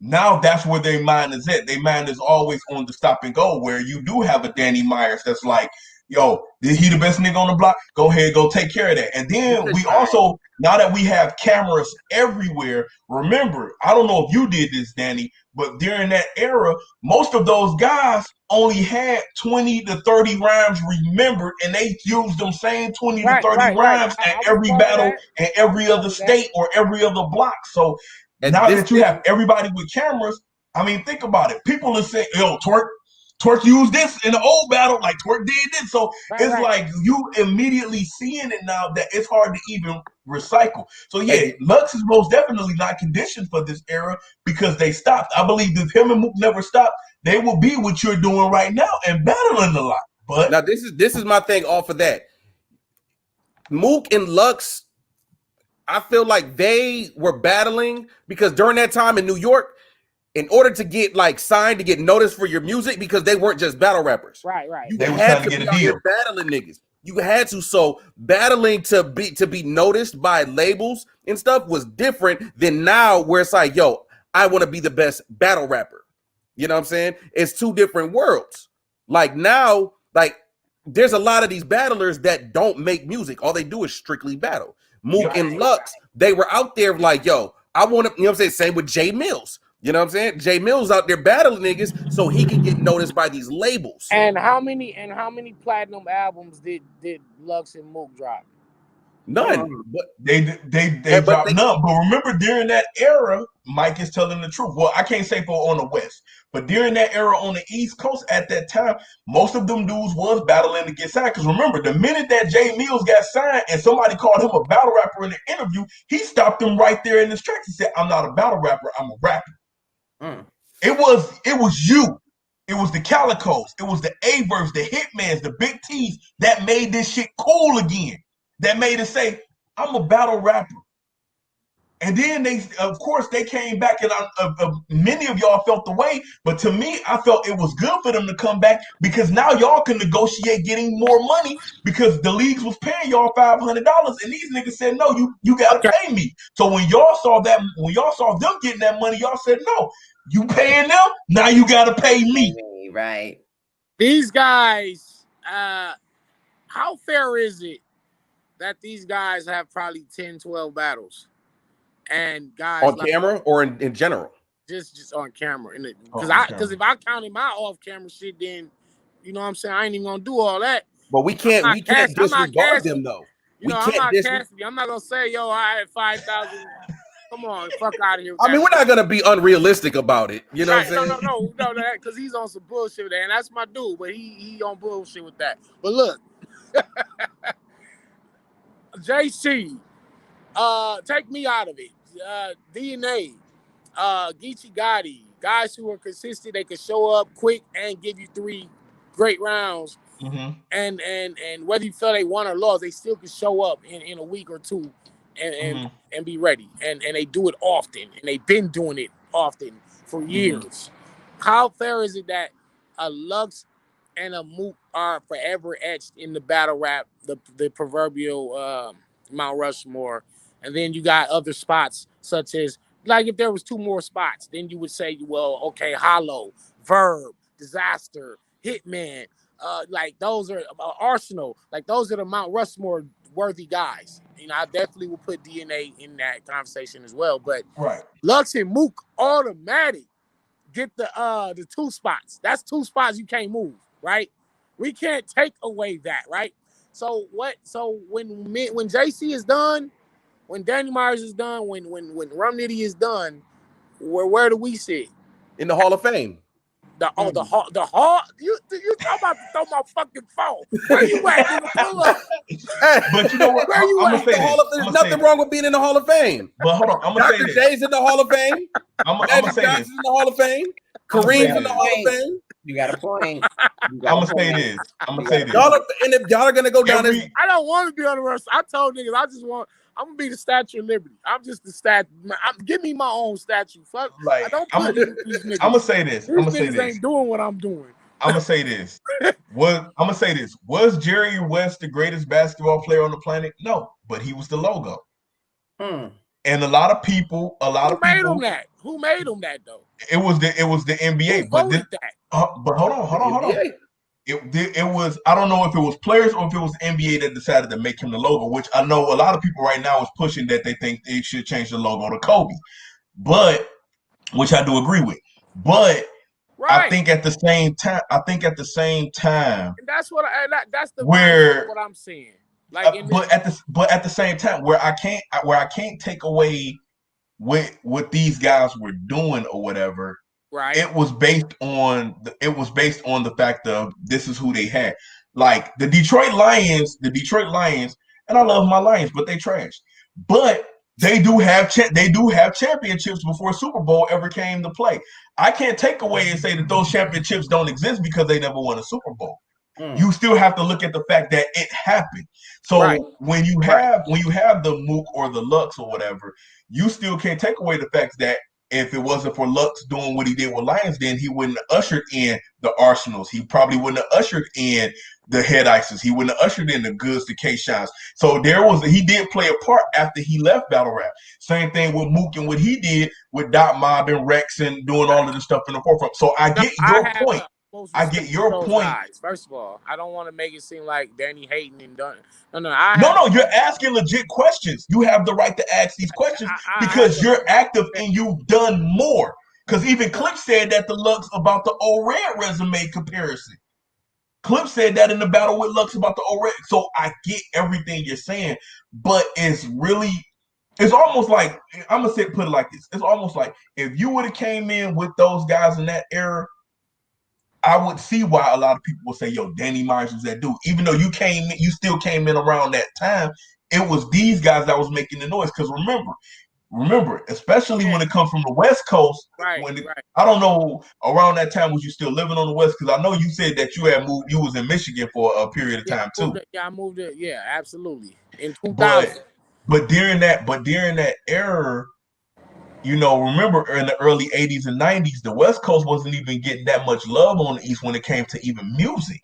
Speaker 4: now that's where their mind is at. Their mind is always on the stop and go, where you do have a Danny Myers that's like, yo, is he the best nigga on the block? Go ahead, go take care of that. And then we also, now that we have cameras everywhere, remember, I don't know if you did this, Danny, but during that era, most of those guys only had 20 to 30 rhymes remembered, and they used them same 20 to 30 rhymes at every battle in every other state or every other block. So now that you have everybody with cameras, I mean, think about it. People are saying, yo, Twerk used this in the old battle, like Twerk did this. So it's like you immediately seeing it now that it's hard to even recycle. So yeah, Lux is most definitely not conditioned for this era because they stopped. I believe if him and Mook never stopped, they will be what you're doing right now and battling a lot. But
Speaker 9: now this is my thing off of that. Mook and Lux, I feel like they were battling because during that time in New York, in order to get like signed to get noticed for your music, because they weren't just battle rappers.
Speaker 8: Right.
Speaker 9: You
Speaker 4: they
Speaker 9: had
Speaker 4: were
Speaker 9: to
Speaker 4: trying to
Speaker 9: be
Speaker 4: get a
Speaker 9: out
Speaker 4: deal.
Speaker 9: here battling niggas. You had to. So battling to be noticed by labels and stuff was different than now, where it's like, yo, I want to be the best battle rapper. You know what I'm saying? It's two different worlds. Like now, like there's a lot of these battlers that don't make music. All they do is strictly battle. Mook and Lux, they were out there like, yo, I want to, you know what I'm saying? Same with Jay Mills. You know what I'm saying? Jay Mills out there battling niggas so he can get noticed by these labels.
Speaker 8: And how many platinum albums did Lux and Mook drop?
Speaker 9: None.
Speaker 4: But they dropped none. But remember, during that era, Mike is telling the truth. Well, I can't say for on the West, but during that era on the East Coast at that time, most of them dudes was battling to get signed. Because remember, the minute that Jay Mills got signed and somebody called him a battle rapper in the interview, he stopped him right there in his tracks. He said, "I'm not a battle rapper. I'm a rapper." It was you. It was the Calicos. It was the Avers, the Hitmans, the Big T's that made this shit cool again. That made it say, "I'm a battle rapper." And then they, of course, they came back, and many of y'all felt the way. But to me, I felt it was good for them to come back because now y'all can negotiate getting more money because the leagues was paying y'all $500, and these niggas said, "No, you gotta pay me." So when y'all saw them getting that money, y'all said, "No, you paying them, now you gotta pay me."
Speaker 5: Right.
Speaker 8: These guys, how fair is it that these guys have probably 10, 12 battles? And guys
Speaker 9: on camera or in general?
Speaker 8: Just on camera. Because if I counted my off camera shit, then you know what I'm saying, I ain't even gonna do all that.
Speaker 9: But we can't disregard them though.
Speaker 8: You know, I'm not Cassidy. I'm not gonna say, yo, I had 5,000. Come on, fuck out of here.
Speaker 9: I mean, we're not gonna be unrealistic about it. You know what I'm saying?
Speaker 8: No, because he's on some bullshit with that, and that's my dude, but he on bullshit with that. But look, JC, take me out of it. DNA, Geechee Gotti, guys who are consistent, they can show up quick and give you 3 great rounds.
Speaker 4: Mm-hmm.
Speaker 8: And whether you feel they won or lost, they still can show up in a week or two and be ready. And they do it often, and they've been doing it often for years. How fair is it that a Lux and a Mook are forever etched in the battle rap, the proverbial Mount Rushmore? And then you got other spots, such as, like, if there was 2 more spots, then you would say, well, okay, Hollow, Verb, Disaster, Hitman, like those are Arsenal, like those are the Mount Rushmore worthy guys. You know, I definitely will put DNA in that conversation as well. But Lux and Mook automatic get the 2 spots. That's 2 spots you can't move, right? We can't take away that, right? So what? So when JC is done, when Danny Myers is done, when Rum Nitty is done, where do we sit?
Speaker 9: In the Hall of Fame.
Speaker 8: The hall. You I'm about to throw my fucking phone. Where you at, nigga? Pull up.
Speaker 4: But you know what?
Speaker 8: Where you at?
Speaker 9: There's nothing wrong with being in the Hall of Fame.
Speaker 4: But hold on, I'm gonna say
Speaker 9: Dr.
Speaker 4: this.
Speaker 9: J's in the Hall of Fame.
Speaker 4: I'm say this.
Speaker 9: in the Hall of Fame. Kareem's in the Hall of Fame.
Speaker 5: You got a point.
Speaker 4: I'm gonna say this.
Speaker 9: And if y'all are gonna go down this,
Speaker 8: I don't want to be on the rest. I told niggas I'm gonna be the Statue of Liberty. I'm just the statue. Give me my own statue. Fuck.
Speaker 4: Like,
Speaker 8: I don't put these niggas.
Speaker 4: I'm gonna say this.
Speaker 8: These niggas ain't doing what I'm doing.
Speaker 4: I'm gonna say this. Was Jerry West the greatest basketball player on the planet? No, but he was the logo. And a lot of people
Speaker 8: made him that? Who made him that though?
Speaker 4: It was the NBA.
Speaker 8: Who voted that?
Speaker 4: But hold on. It was, I don't know if it was players or if it was the NBA that decided to make him the logo, which I know a lot of people right now is pushing that they think they should change the logo to Kobe, but which I do agree with. But I think at the same time,
Speaker 8: and that's what that's the
Speaker 4: where
Speaker 8: what I'm saying. Like,
Speaker 4: but at the same time, where I can't take away what these guys were doing or whatever.
Speaker 8: Right.
Speaker 4: It was based on the fact of this is who they had. Like the Detroit Lions, and I love my Lions, but they trash. But they do have championships before Super Bowl ever came to play. I can't take away and say that those championships don't exist because they never won a Super Bowl. You still have to look at the fact that it happened. So when you have the Mook or the Lux or whatever, you still can't take away the fact that if it wasn't for Lux doing what he did with Lions, then he wouldn't have ushered in the Arsenals. He probably wouldn't have ushered in the Head Ices. He wouldn't have ushered in the Goods, the K-Shines. So he did play a part after he left Battle Rap. Same thing with Mook and what he did with Dot Mob and Rex and doing all of the stuff in the forefront. So I get your point. I get your point.
Speaker 8: Guys. First of all, I don't want to make it seem like Danny hating and done. No.
Speaker 4: You're asking legit questions. You have the right to ask these questions because you're active and you've done more. Because even Clip said that to Lux about the old Red resume comparison. Clip said that in the battle with Lux about the old Red. So I get everything you're saying, but it's almost like, I'm gonna put it like this. It's almost like if you would have came in with those guys in that era, I would see why a lot of people would say, yo, Danny Myers was that dude. Even though you still came in around that time, it was these guys that was making the noise. Because remember, especially when it comes from the West Coast,
Speaker 8: Right.
Speaker 4: I don't know, around that time, was you still living on the West? Because I know you said that you had moved, you was in Michigan for a period of time too.
Speaker 8: I moved it. Yeah, absolutely. In 2000.
Speaker 4: But during that era, you know, remember in the early 80s and 90s, the West Coast wasn't even getting that much love on the East when it came to even music.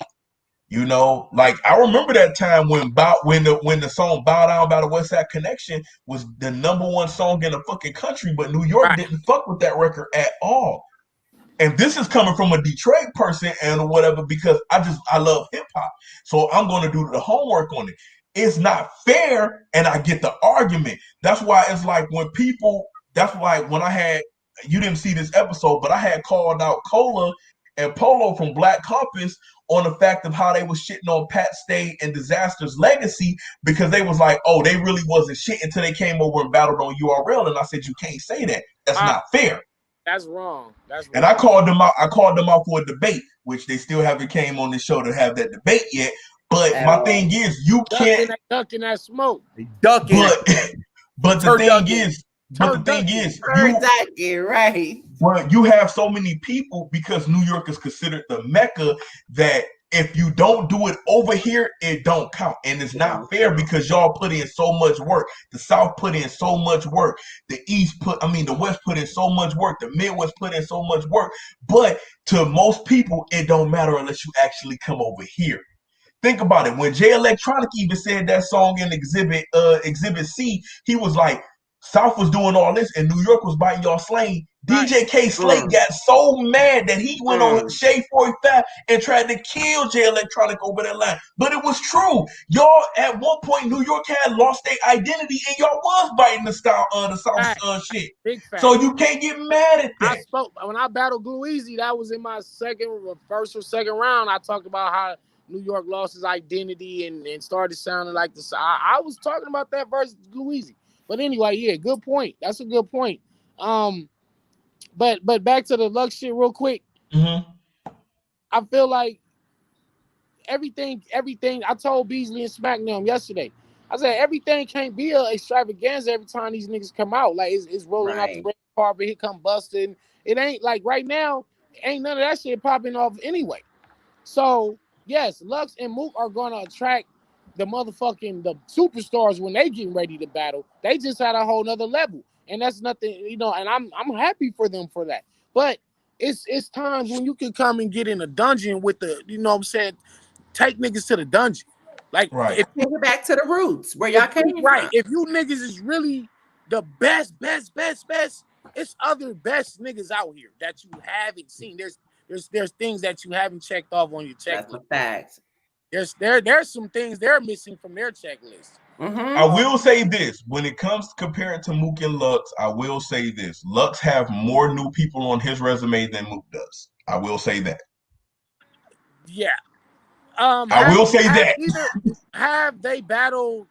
Speaker 4: You know, like I remember that time when the song "Bow Down" by the West Side Connection was the #1 song in the fucking country, but New York didn't fuck with that record at all. And this is coming from a Detroit person and whatever, because I love hip hop. So I'm going to do the homework on it. It's not fair, and I get the argument. That's why it's like when you didn't see this episode, but I had called out Cola and Polo from Black Compass on the fact of how they was shitting on Pat Stay and Disaster's legacy, because they was like, oh, they really wasn't shit until they came over and battled on URL. And I said, you can't say that. That's not fair.
Speaker 8: That's wrong.
Speaker 4: And I called them out for a debate, which they still haven't came on the show to have that debate yet. But my thing is, you can't
Speaker 8: ducking that smoke.
Speaker 9: Ducking.
Speaker 4: But the thing is,
Speaker 5: right.
Speaker 4: Well, you have so many people, because New York is considered the Mecca, that if you don't do it over here, it don't count. And it's not fair, because y'all put in so much work. The South put in so much work. The West put in so much work. The Midwest put in so much work. But to most people, it don't matter unless you actually come over here. Think about it. When Jay Electronica even said that song in Exhibit C, he was like, South was doing all this and New York was biting y'all slang. DJ K Slate got so mad that he went on Shade 45 and tried to kill Jay Electronica over that line. But it was true. Y'all, at one point, New York had lost their identity, and y'all was biting the South shit.
Speaker 8: Big fact.
Speaker 4: So you can't get mad at that.
Speaker 8: When I battled Glue Easy, that was in my first or second round. I talked about how New York lost his identity and started sounding like the South. I was talking about that versus Glue Easy. But anyway, yeah, good point. That's a good point. But back to the Lux shit real quick.
Speaker 4: Mm-hmm.
Speaker 8: I feel like everything. I told Beasley and SmackDown yesterday. I said everything can't be an extravaganza every time these niggas come out. Like it's rolling out the red carpet, he come busting. It ain't like right now. Ain't none of that shit popping off anyway. So yes, Lux and Mook are gonna attract the superstars when they getting ready to battle. They just had a whole nother level, and that's nothing, and I'm happy for them for that. But it's times when you can come and get in a dungeon with the, what I'm saying, take niggas to the dungeon. Like
Speaker 5: if you get back to the roots where y'all came from.
Speaker 8: If you niggas is really the best, it's other best niggas out here that you haven't seen. There's things that you haven't checked off on your checklist.
Speaker 5: That's a fact.
Speaker 8: There's some things they're missing from their checklist.
Speaker 5: Mm-hmm.
Speaker 4: I will say this, when it comes to comparing to Mook and Lux, I will say this: Lux have more new people on his resume than Mook does. I will say that.
Speaker 8: Yeah.
Speaker 4: I will say that.
Speaker 8: Have they battled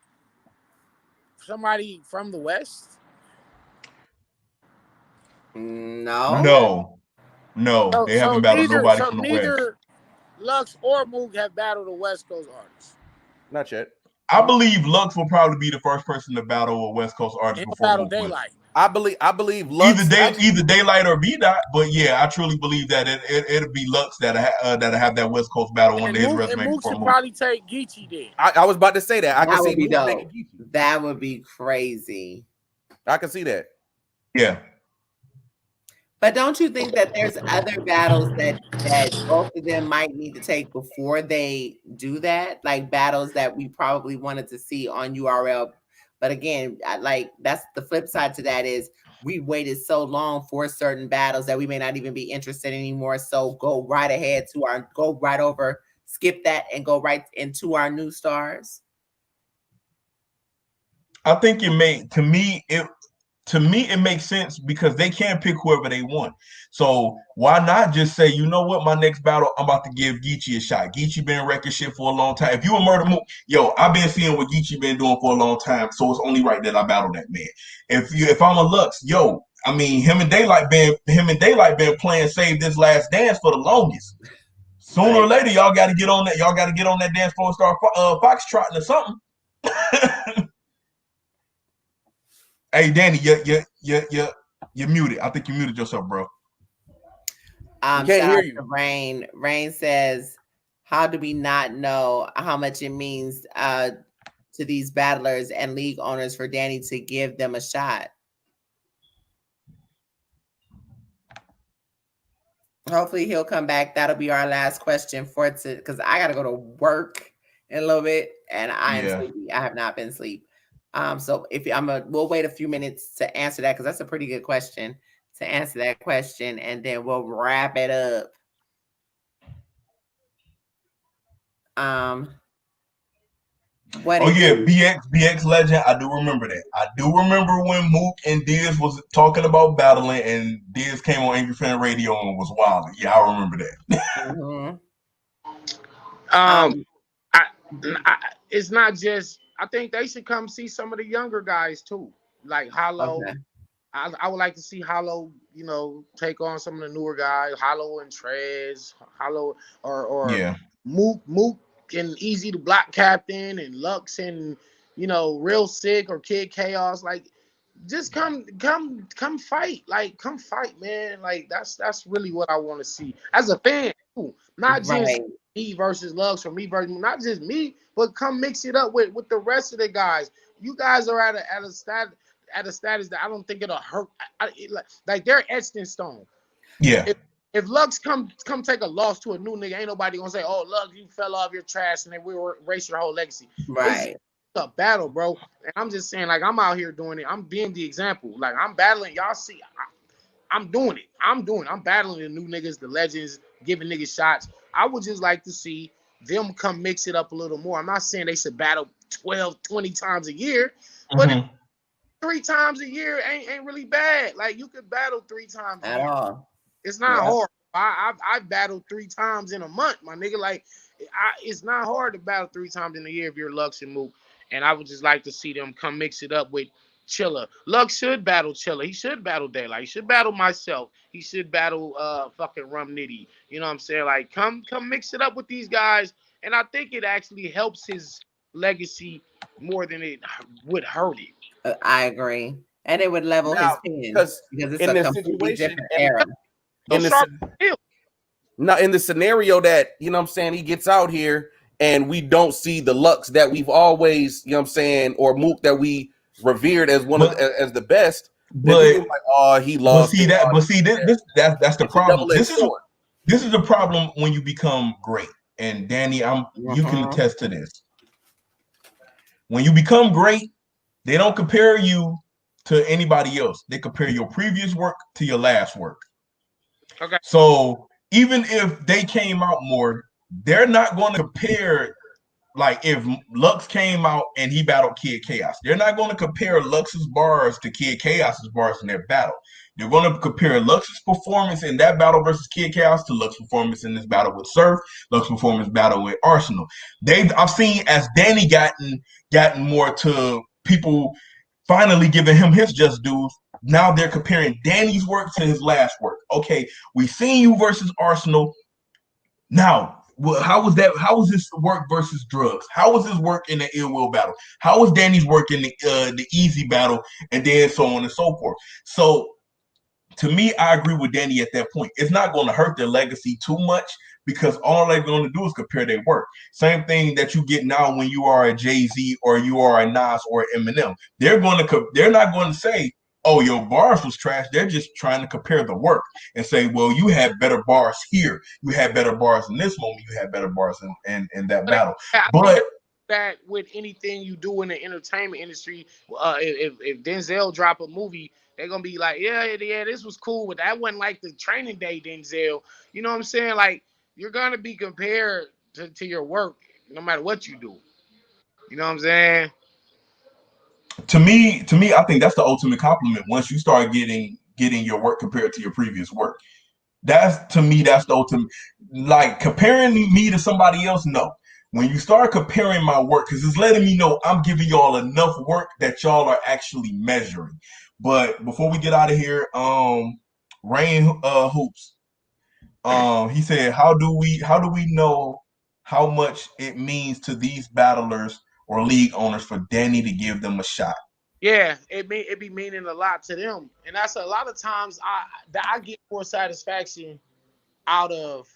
Speaker 8: somebody from the West?
Speaker 4: No. They haven't battled nobody from the West.
Speaker 8: Neither Lux or Mook have battled a West Coast artist.
Speaker 9: Not yet.
Speaker 4: I believe Lux will probably be the first person to battle a West Coast artist before
Speaker 8: battle Daylight.
Speaker 9: I believe Lux
Speaker 4: either Daylight or B-Dot, but yeah, I truly believe that it'll be Lux that'll have that West Coast battle on his resume.
Speaker 8: And Mook should probably take Geechee then.
Speaker 9: I was about to say that. I can see
Speaker 5: Mook taking Geechee. That would be crazy.
Speaker 9: I can see that.
Speaker 4: Yeah.
Speaker 5: But don't you think that there's other battles that both of them might need to take before they do that? Like battles that we probably wanted to see on URL. But again, that's the flip side to that is we waited so long for certain battles that we may not even be interested anymore. So go right ahead skip that and go right into our new stars.
Speaker 4: I think it may, to to me, it makes sense because they can pick whoever they want. So why not just say, you know what, my next battle, I'm about to give Geechee a shot. Geechee been wrecking shit for a long time. If you a murder mook, yo, I've been seeing what Geechee been doing for a long time, so it's only right that I battle that man. If I'm a Lux, yo, I mean, him and Daylight been playing Save This Last Dance for the longest. Sooner or later, y'all got to get on that. Y'all got to get on that dance floor and start foxtrotting or something. Hey, Danny, you're muted. I think you muted yourself, bro.
Speaker 5: Shout out to Rain. Rain says, "How do we not know how much it means to these battlers and league owners for Danny to give them a shot?" Hopefully he'll come back. That'll be our last question for today because I gotta go to work in a little bit and I am sleepy. I have not been asleep. So if we'll wait a few minutes to answer that because that's a pretty good question to answer that question, and then we'll wrap it up.
Speaker 4: BX Legend. I do remember that. I do remember when Mook and Diaz was talking about battling, and Diaz came on Angry Fan Radio and was wild. Yeah, I remember that.
Speaker 8: It's not just. I think they should come see some of the younger guys too, like Hollow. Okay. I would like to see Hollow, take on some of the newer guys, Hollow and Trez, Hollow or Mook and Easy the Block Captain and Lux and Real Sick or Kid Chaos. Like, just come fight. Like, come fight, man. Like, that's really what I want to see as a fan too. Not just me versus Lux or me versus not just me, but come mix it up with the rest of the guys. You guys are at a status that I don't think it'll hurt. Like they're etched in stone.
Speaker 4: Yeah.
Speaker 8: If Lux come take a loss to a new nigga, ain't nobody gonna say, "Oh, Lux, you fell off your trash," and then we will erase your whole legacy.
Speaker 5: Right.
Speaker 8: It's a battle, bro. And I'm just saying, like, I'm out here doing it. I'm being the example. Like, I'm battling. Y'all see, I'm doing it. I'm battling the new niggas, the legends, giving niggas shots. I would just like to see them come mix it up a little more. I'm not saying they should battle 12, 20 times a year, but 3 times a year ain't really bad. Like, you could battle 3 times
Speaker 5: at all.
Speaker 8: It's not hard. I battled 3 times in a month, my nigga. Like, it's not hard to battle 3 times in a year if you're Lux and Mook. And I would just like to see them come mix it up with Chilla. Lux should battle Chilla. He should battle Daylight. He should battle myself. He should battle fucking Rum Nitty. You know what I'm saying? Like, come mix it up with these guys. And I think it actually helps his legacy more than it would hurt it.
Speaker 5: I agree. And it would level his pen because it's a completely different era.
Speaker 9: In the scenario that, you know what I'm saying, he gets out here and we don't see the Lux that we've always, you know what I'm saying, or Mook that we revered as as the best.
Speaker 4: But
Speaker 9: like, oh, he lost.
Speaker 4: That's the problem. This is the problem when you become great. And Danny, you can attest to this. When you become great, they don't compare you to anybody else. They compare your previous work to your last work.
Speaker 8: Okay.
Speaker 4: So even if they came out more, they're not going to compare. Like, if Lux came out and he battled Kid Chaos, they're not going to compare Lux's bars to Kid Chaos's bars in their battle. They're going to compare Lux's performance in that battle versus Kid Chaos to Lux's performance in this battle with Surf, Lux's performance battle with Arsenal. I've seen as Danny gotten more to people finally giving him his just dues. Now they're comparing Danny's work to his last work. Okay, we've seen you versus Arsenal. Now, how was that? How was this work versus Drugs? How was his work in the Ill Will battle? How was Danny's work in the Easy battle? And then so on and so forth. So, to me, I agree with Danny at that point. It's not going to hurt their legacy too much because all they're going to do is compare their work. Same thing that you get now when you are a Jay-Z or you are a Nas or Eminem. They're not going to say, "Oh, your bars was trash." They're just trying to compare the work and say, "Well, you had better bars here. You had better bars in this moment. You had better bars in that battle." But
Speaker 8: that with anything you do in the entertainment industry, if Denzel drop a movie, they're gonna be like, yeah, this was cool, but that wasn't like the Training Day Denzel. You know what I'm saying? Like, you're gonna be compared to your work no matter what you do. You know what I'm saying?
Speaker 4: To me, I think that's the ultimate compliment. Once you start getting your work compared to your previous work, that's to me that's the ultimate. Like comparing me to somebody else, no. When you start comparing my work, because it's letting me know I'm giving y'all enough work that y'all are actually measuring. But before we get out of here, Rain Hoops, he said, how do we know how much it means to these battlers or league owners for Danny to give them a shot?
Speaker 8: Yeah, it be meaning a lot to them, and that's a lot of times I get more satisfaction out of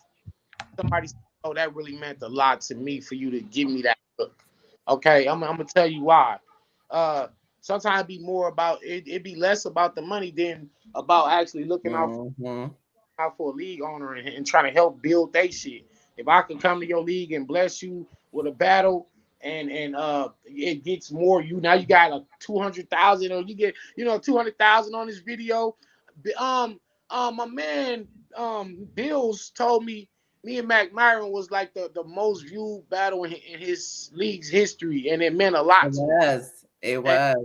Speaker 8: somebody saying, oh, that really meant a lot to me for you to give me that look. Okay, I'm gonna tell you why. Uh, Sometimes it be more about it. It be less about the money than about actually looking
Speaker 5: Mm-hmm.
Speaker 8: out for a league owner and trying to help build that shit. If I could come to your league and bless you with a battle and it gets more you now you got a 200,000 or you get 200,000 on this video. Um my man Bills told me and Mac Myron was like the most viewed battle in his league's history, and it meant a
Speaker 5: It
Speaker 8: lot to me.
Speaker 5: was. It was.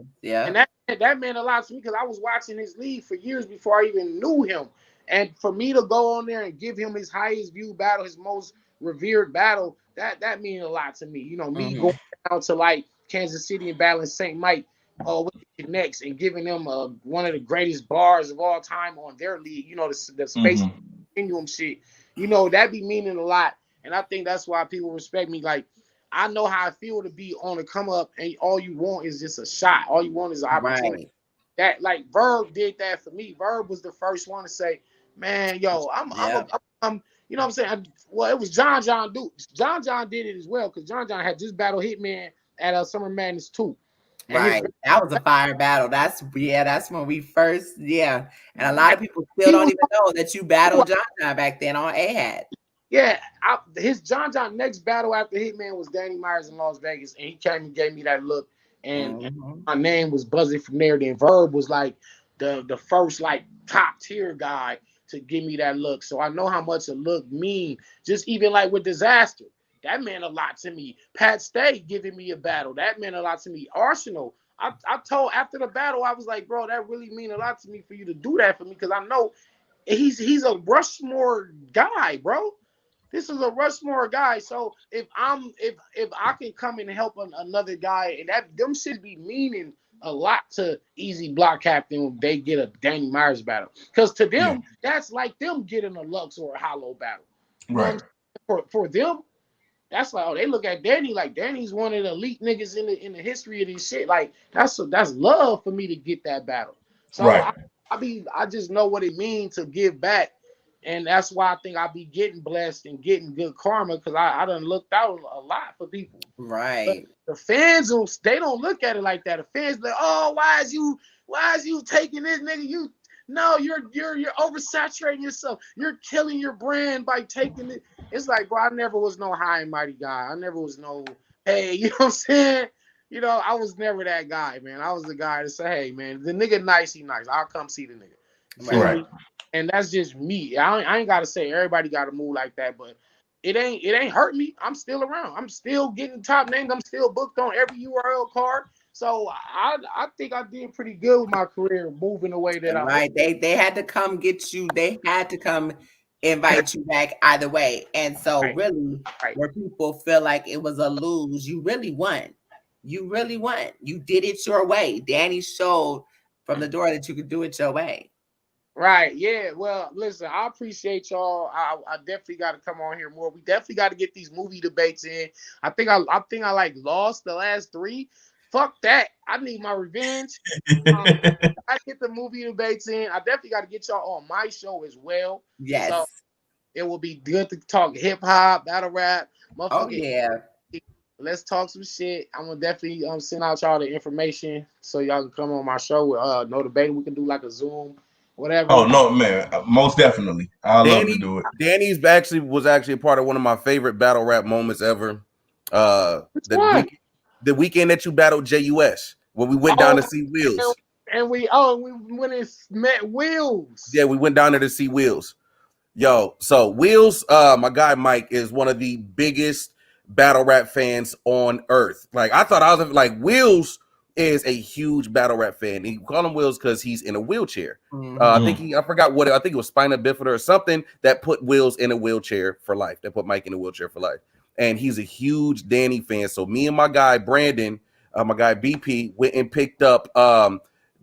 Speaker 8: And
Speaker 5: Yeah.
Speaker 8: that meant a lot to me because I was watching his league for years before I even knew him. And for me to go on there and give him his highest viewed battle, his most revered battle, that means a lot to me. Me
Speaker 5: Mm-hmm.
Speaker 8: going down to like Kansas City and battling St. Mike with the Connects and giving them one of the greatest bars of all time on their league. The space
Speaker 4: Mm-hmm.
Speaker 8: continuum shit. That be meaning a lot. And I think that's why people respect me. Like I know how I feel to be on the come up, and all you want is just a shot. All you want is an opportunity.
Speaker 5: Right.
Speaker 8: That like Verb did that for me. Verb was the first one to say, "Man, yo,
Speaker 5: Yeah.
Speaker 8: you know what I'm saying?" Well, it was John Duke. John did it as well because John had just battled Hitman at Summer Madness 2. And his
Speaker 5: Right. That was a fire battle. That's when we first, yeah. And a lot of people still
Speaker 8: he
Speaker 5: don't
Speaker 8: was
Speaker 5: even know that you battled John back then on AHAD.
Speaker 8: Yeah, his John next battle after Hitman was Danny Myers in Las Vegas, and he came and gave me that look, and
Speaker 5: Mm-hmm.
Speaker 8: my name was buzzing from there. Then Verb was like the first like top tier guy to give me that look, so I know how much a look mean. Just even like with Disaster, that meant a lot to me. Pat Stay giving me a battle, that meant a lot to me. Arsenal, I told after the battle, I was like, bro, that really mean a lot to me for you to do that for me because I know he's a Rushmore guy, bro. This is a Rushmore guy. So if I can come and help another guy, and that them shit be meaning a lot to Easy Block Captain when they get a Danny Myers battle. Because to
Speaker 4: Yeah.
Speaker 8: them, that's like them getting a Lux or a Hollow battle. You know what I'm
Speaker 4: Right.
Speaker 8: saying? For them, that's like, oh, they look at Danny like Danny's one of the elite niggas in the history of this shit. Like that's love for me to get that battle. So
Speaker 4: Right.
Speaker 8: I just know what it means to give back, and that's why I think I be getting blessed and getting good karma because I done looked out a lot for people. But
Speaker 5: Right.
Speaker 8: the fans they don't look at it like that. The fans like, oh, why is you taking this nigga? You're oversaturating yourself. You're killing your brand by taking it. It's like, bro, I never was no high and mighty guy. I never was no, hey, you know what I'm saying? I was never that guy, man. I was the guy to say, hey, man, the nigga nice, he nice. I'll come see the nigga. You feel
Speaker 5: Right.
Speaker 4: Right.
Speaker 8: me? And that's just me. I ain't gotta say everybody gotta move like that, but it ain't hurt me. I'm still around. I'm still getting top names. I'm still booked on every URL card. So I think I did pretty good with my career moving the way that I was.
Speaker 5: Right. They had to come get you. They had to come invite you back either way. And so
Speaker 8: Right,
Speaker 5: really
Speaker 8: right.
Speaker 5: where people feel like it was a lose, you really won. You really won. You did it your way. Danny showed from the door that you could do it your way.
Speaker 8: Right. Yeah. Well, listen, I appreciate y'all. I definitely got to come on here more. We definitely got to get these movie debates in. I think I like lost the last three. Fuck that. I need my revenge. Um, I get the movie debates in. I definitely got to get y'all on my show as well. So
Speaker 5: Yes.
Speaker 8: it will be good to talk hip hop, battle rap,
Speaker 5: Oh
Speaker 8: motherfucking.
Speaker 5: yeah.
Speaker 8: Let's talk some shit. I'm gonna definitely send out y'all the information so y'all can come on my show with no debate. We can do like a Zoom,
Speaker 4: Oh
Speaker 8: whatever.
Speaker 4: no, man. Most definitely. I love to do it.
Speaker 9: Danny's was actually a part of one of my favorite battle rap moments ever.
Speaker 8: Which
Speaker 9: The
Speaker 8: one?
Speaker 9: weekend that you battled JUS when we went down
Speaker 8: Oh,
Speaker 9: to see Wheels.
Speaker 8: and we went and met Wheels.
Speaker 9: Yeah, we went down there to see Wheels. Yo, so Wheels, my guy Mike is one of the biggest battle rap fans on earth. Like I thought I was like Wheels is a huge battle rap fan. He call him Wills because he's in a wheelchair.
Speaker 5: Mhm.
Speaker 9: I forgot what, I think it was spina bifida or something that put Wills in a wheelchair for life. That put Mike in a wheelchair for life. And he's a huge Danny fan. So me and my guy Brandon, my guy BP, went and picked up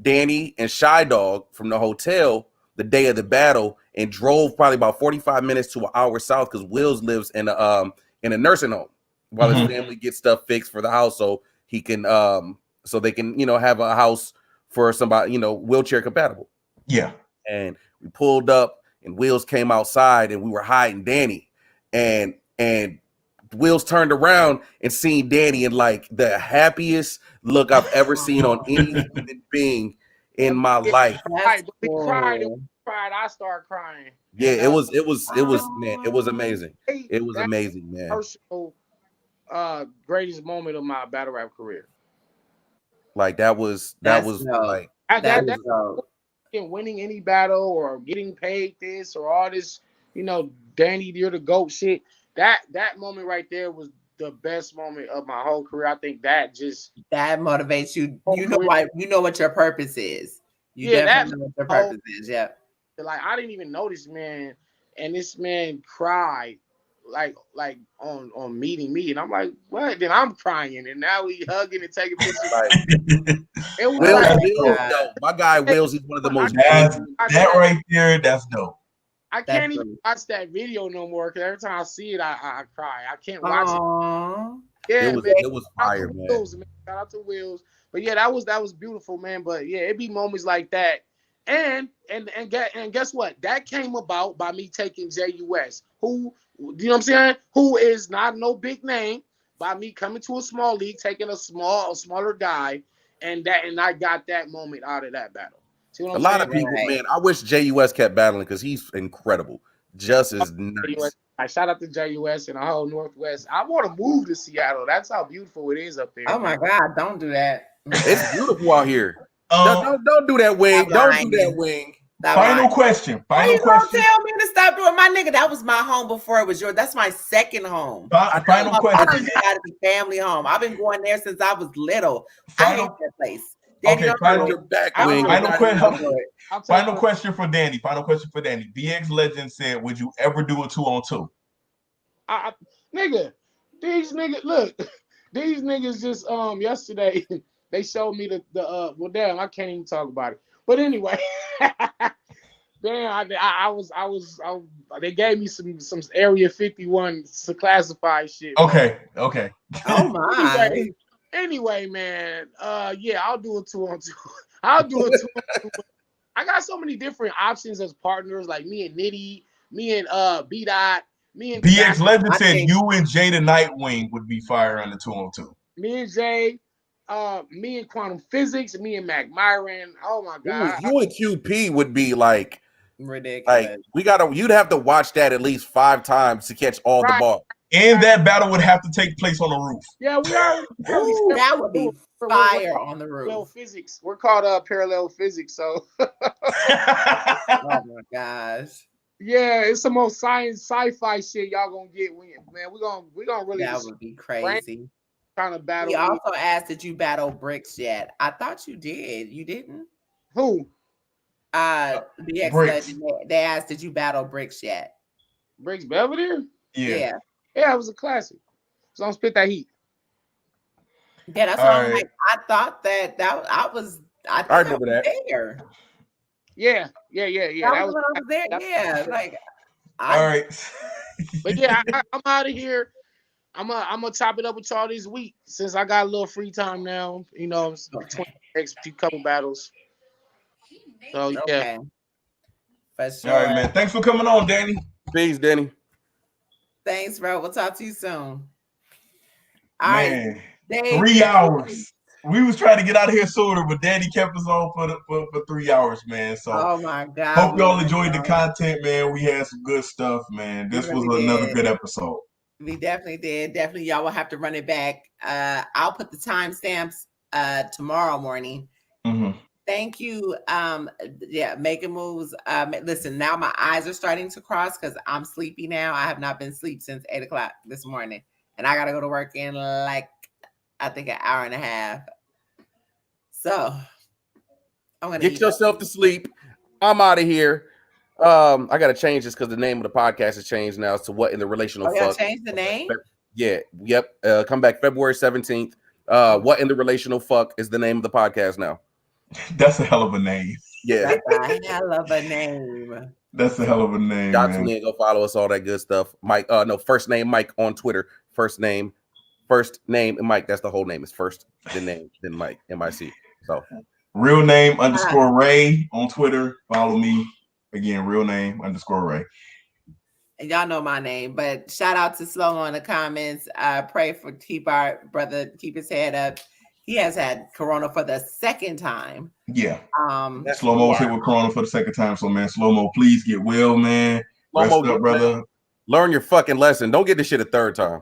Speaker 9: Danny and Shy Dog from the hotel the day of the battle and drove probably about 45 minutes to an hour south because Wills lives in a nursing home while his family gets stuff fixed for the house so he can so they can, you know, have a house for somebody, you know, wheelchair compatible.
Speaker 4: Yeah.
Speaker 9: And we pulled up and Wills came outside and we were hiding Danny. And Wills turned around and seen Danny in like the happiest look I've ever seen on any human being in my life.
Speaker 8: Right, but we cried and we cried. I started crying.
Speaker 9: Yeah,
Speaker 8: And,
Speaker 9: it was man, it was amazing. It was
Speaker 8: that's
Speaker 9: amazing, man.
Speaker 8: personal greatest moment of my battle rap career.
Speaker 9: Like that was
Speaker 5: That's
Speaker 9: like
Speaker 5: That
Speaker 8: That
Speaker 5: was dope.
Speaker 8: winning any battle or getting paid this or all this, you know, Danny, you're the GOAT shit. That moment right there was the best moment of my whole career. I think that
Speaker 5: motivates you.
Speaker 8: Whole
Speaker 5: You know
Speaker 8: career.
Speaker 5: why? You know what your purpose is. You
Speaker 8: Yeah,
Speaker 5: definitely know what your
Speaker 8: whole-
Speaker 5: purpose is. Yeah.
Speaker 8: like I didn't even know this man, and this man cried like on meeting me, and I'm like, what? Then I'm crying, and now we hugging and taking pictures.
Speaker 9: like
Speaker 8: It was
Speaker 9: Wills,
Speaker 8: like,
Speaker 9: yo, my guy Wills, he's one of the most
Speaker 4: that right there, that's dope.
Speaker 8: I can't even watch that video no more because every time I see it, I cry. I can't watch it. Yeah,
Speaker 9: it was fire, man.
Speaker 8: Shout out to Wills. But yeah, that was beautiful, man. But yeah, it be moments like that. And guess what? That came about by me taking JUS, who, you know what I'm saying? Who is not no big name, by me coming to a small league, taking a smaller guy, and I got that moment out of that battle. See what I'm
Speaker 9: A lot
Speaker 8: saying?
Speaker 9: of people, man, I wish JUS kept battling because he's incredible. Just as nice.
Speaker 8: I shout out to JUS and the whole Northwest. I want to move to Seattle. That's how beautiful it is up there.
Speaker 5: Oh my God! Don't do that.
Speaker 9: It's beautiful out here. Don't do that, Wing. Don't do that, Wing.
Speaker 4: Final question.
Speaker 5: Why you gonna tell me to stop doing my nigga? That was my home before it was yours. That's my second home.
Speaker 4: Final question.
Speaker 5: Got to be family home. I've been going there since I was little. I hate that place.
Speaker 4: Okay, final question for Danny. Final question for Danny. BX Legend said, "Would you ever do a 2-on-2?"
Speaker 8: Nigga, these niggas look. These niggas just yesterday they showed me the well, damn, I can't even talk about it. But anyway, damn, they gave me some Area 51 classified shit.
Speaker 4: Okay.
Speaker 5: Oh my.
Speaker 8: Anyway, man, yeah, I'll do a 2-on-2. I'll do a 2-on-2. I got so many different options as partners, like me and Nitty, me and B-Dot, me and
Speaker 4: BX Legend said you and Jay the Nightwing would be fire on the 2-on-2.
Speaker 8: Me and Jay, me and Quantum Physics, me and Mac Myron. Oh my God.
Speaker 9: You and QP would be like
Speaker 5: ridiculous.
Speaker 9: Like you'd have to watch that at least 5 times to catch all the ball.
Speaker 4: And that battle would have to take place on the roof.
Speaker 8: Yeah, we are.
Speaker 5: That would be fire on the roof.
Speaker 8: Parallel physics. We're called parallel physics. So.
Speaker 5: Oh my gosh.
Speaker 8: Yeah, it's the most sci-fi shit y'all gonna get. Man, we're gonna really.
Speaker 5: That would be crazy.
Speaker 8: Kind of battle.
Speaker 5: He also asked, did you battle Bricks yet? I thought you did. You didn't?
Speaker 8: Who?
Speaker 5: BX Legend. They asked, did you battle Bricks yet?
Speaker 8: Bricks Belvedere?
Speaker 5: Yeah.
Speaker 8: Yeah, it was a classic. So don't spit that heat.
Speaker 5: Yeah, that's what I'm like. I thought that I remember that. There.
Speaker 8: Yeah.
Speaker 5: That was when I was there. Yeah, like.
Speaker 4: All right.
Speaker 8: But yeah, I'm out of here. I'm gonna top it up with y'all this week since I got a little free time now. You know, between next few couple battles. So yeah.
Speaker 5: Okay. For sure.
Speaker 4: All right, man. Thanks for coming on, Danny.
Speaker 9: Peace, Danny.
Speaker 5: Thanks, bro. We'll talk to you soon.
Speaker 4: All right. 3 hours. We was trying to get out of here sooner, but Danny kept us on for 3 hours, man. So
Speaker 5: oh my God.
Speaker 4: Hope y'all enjoyed the content, man. We had some good stuff, man. This was another good episode.
Speaker 5: We definitely did. Definitely, y'all will have to run it back. I'll put the timestamps tomorrow morning.
Speaker 4: Mm-hmm.
Speaker 5: Thank you. Making moves. Listen, now my eyes are starting to cross because I'm sleepy now. I have not been asleep since 8 o'clock this morning, and I gotta go to work in like I think an hour and a half. So I'm gonna
Speaker 9: Get
Speaker 5: eat
Speaker 9: yourself to sleep. I'm out of here. I gotta change this because the name of the podcast has changed now to What in the Relational
Speaker 5: Oh, y'all
Speaker 9: Fuck.
Speaker 5: changed the name?
Speaker 9: Yeah, yep. Come back February 17th. What in the Relational Fuck is the name of the podcast now.
Speaker 4: That's a hell of a name.
Speaker 9: Yeah.
Speaker 5: That's a hell of a name.
Speaker 4: That's a hell of a name,
Speaker 9: Y'all
Speaker 4: man.
Speaker 9: tune in, go follow us, all that good stuff. Mike, no, first name Mike on Twitter. First name Mike. That's the whole name. It's first, then name, then Mike, MIC. So
Speaker 4: real name _ Ray on Twitter. Follow me. Again, real name _ Ray.
Speaker 5: And y'all know my name, but shout out to Slow Mo in the comments. Pray for keep our brother, keep his head up. He has had corona for the second time.
Speaker 4: Yeah. Slow Mo's hit with corona for the second time. So man, Slow Mo, please get well, man. Rest up, brother.
Speaker 9: Learn your fucking lesson. Don't get this shit a third time.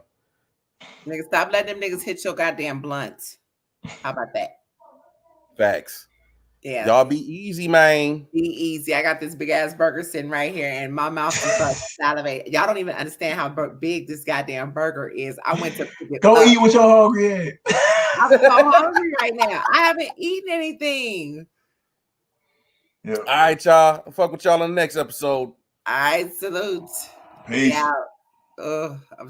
Speaker 5: Niggas, stop letting them niggas hit your goddamn blunts. How about that?
Speaker 9: Facts.
Speaker 5: Yeah.
Speaker 9: Y'all be easy, man.
Speaker 5: Be easy. I got this big ass burger sitting right here, and my mouth is like salivate. Y'all don't even understand how big this goddamn burger is. I went to pick it
Speaker 4: Go
Speaker 5: up.
Speaker 4: eat what you're hungry at.
Speaker 5: I'm so hungry right now. I haven't eaten anything.
Speaker 4: Yeah.
Speaker 9: All right, y'all. I'll fuck with y'all on the next episode.
Speaker 5: All right, salute.
Speaker 4: Peace.
Speaker 5: Yeah. I'm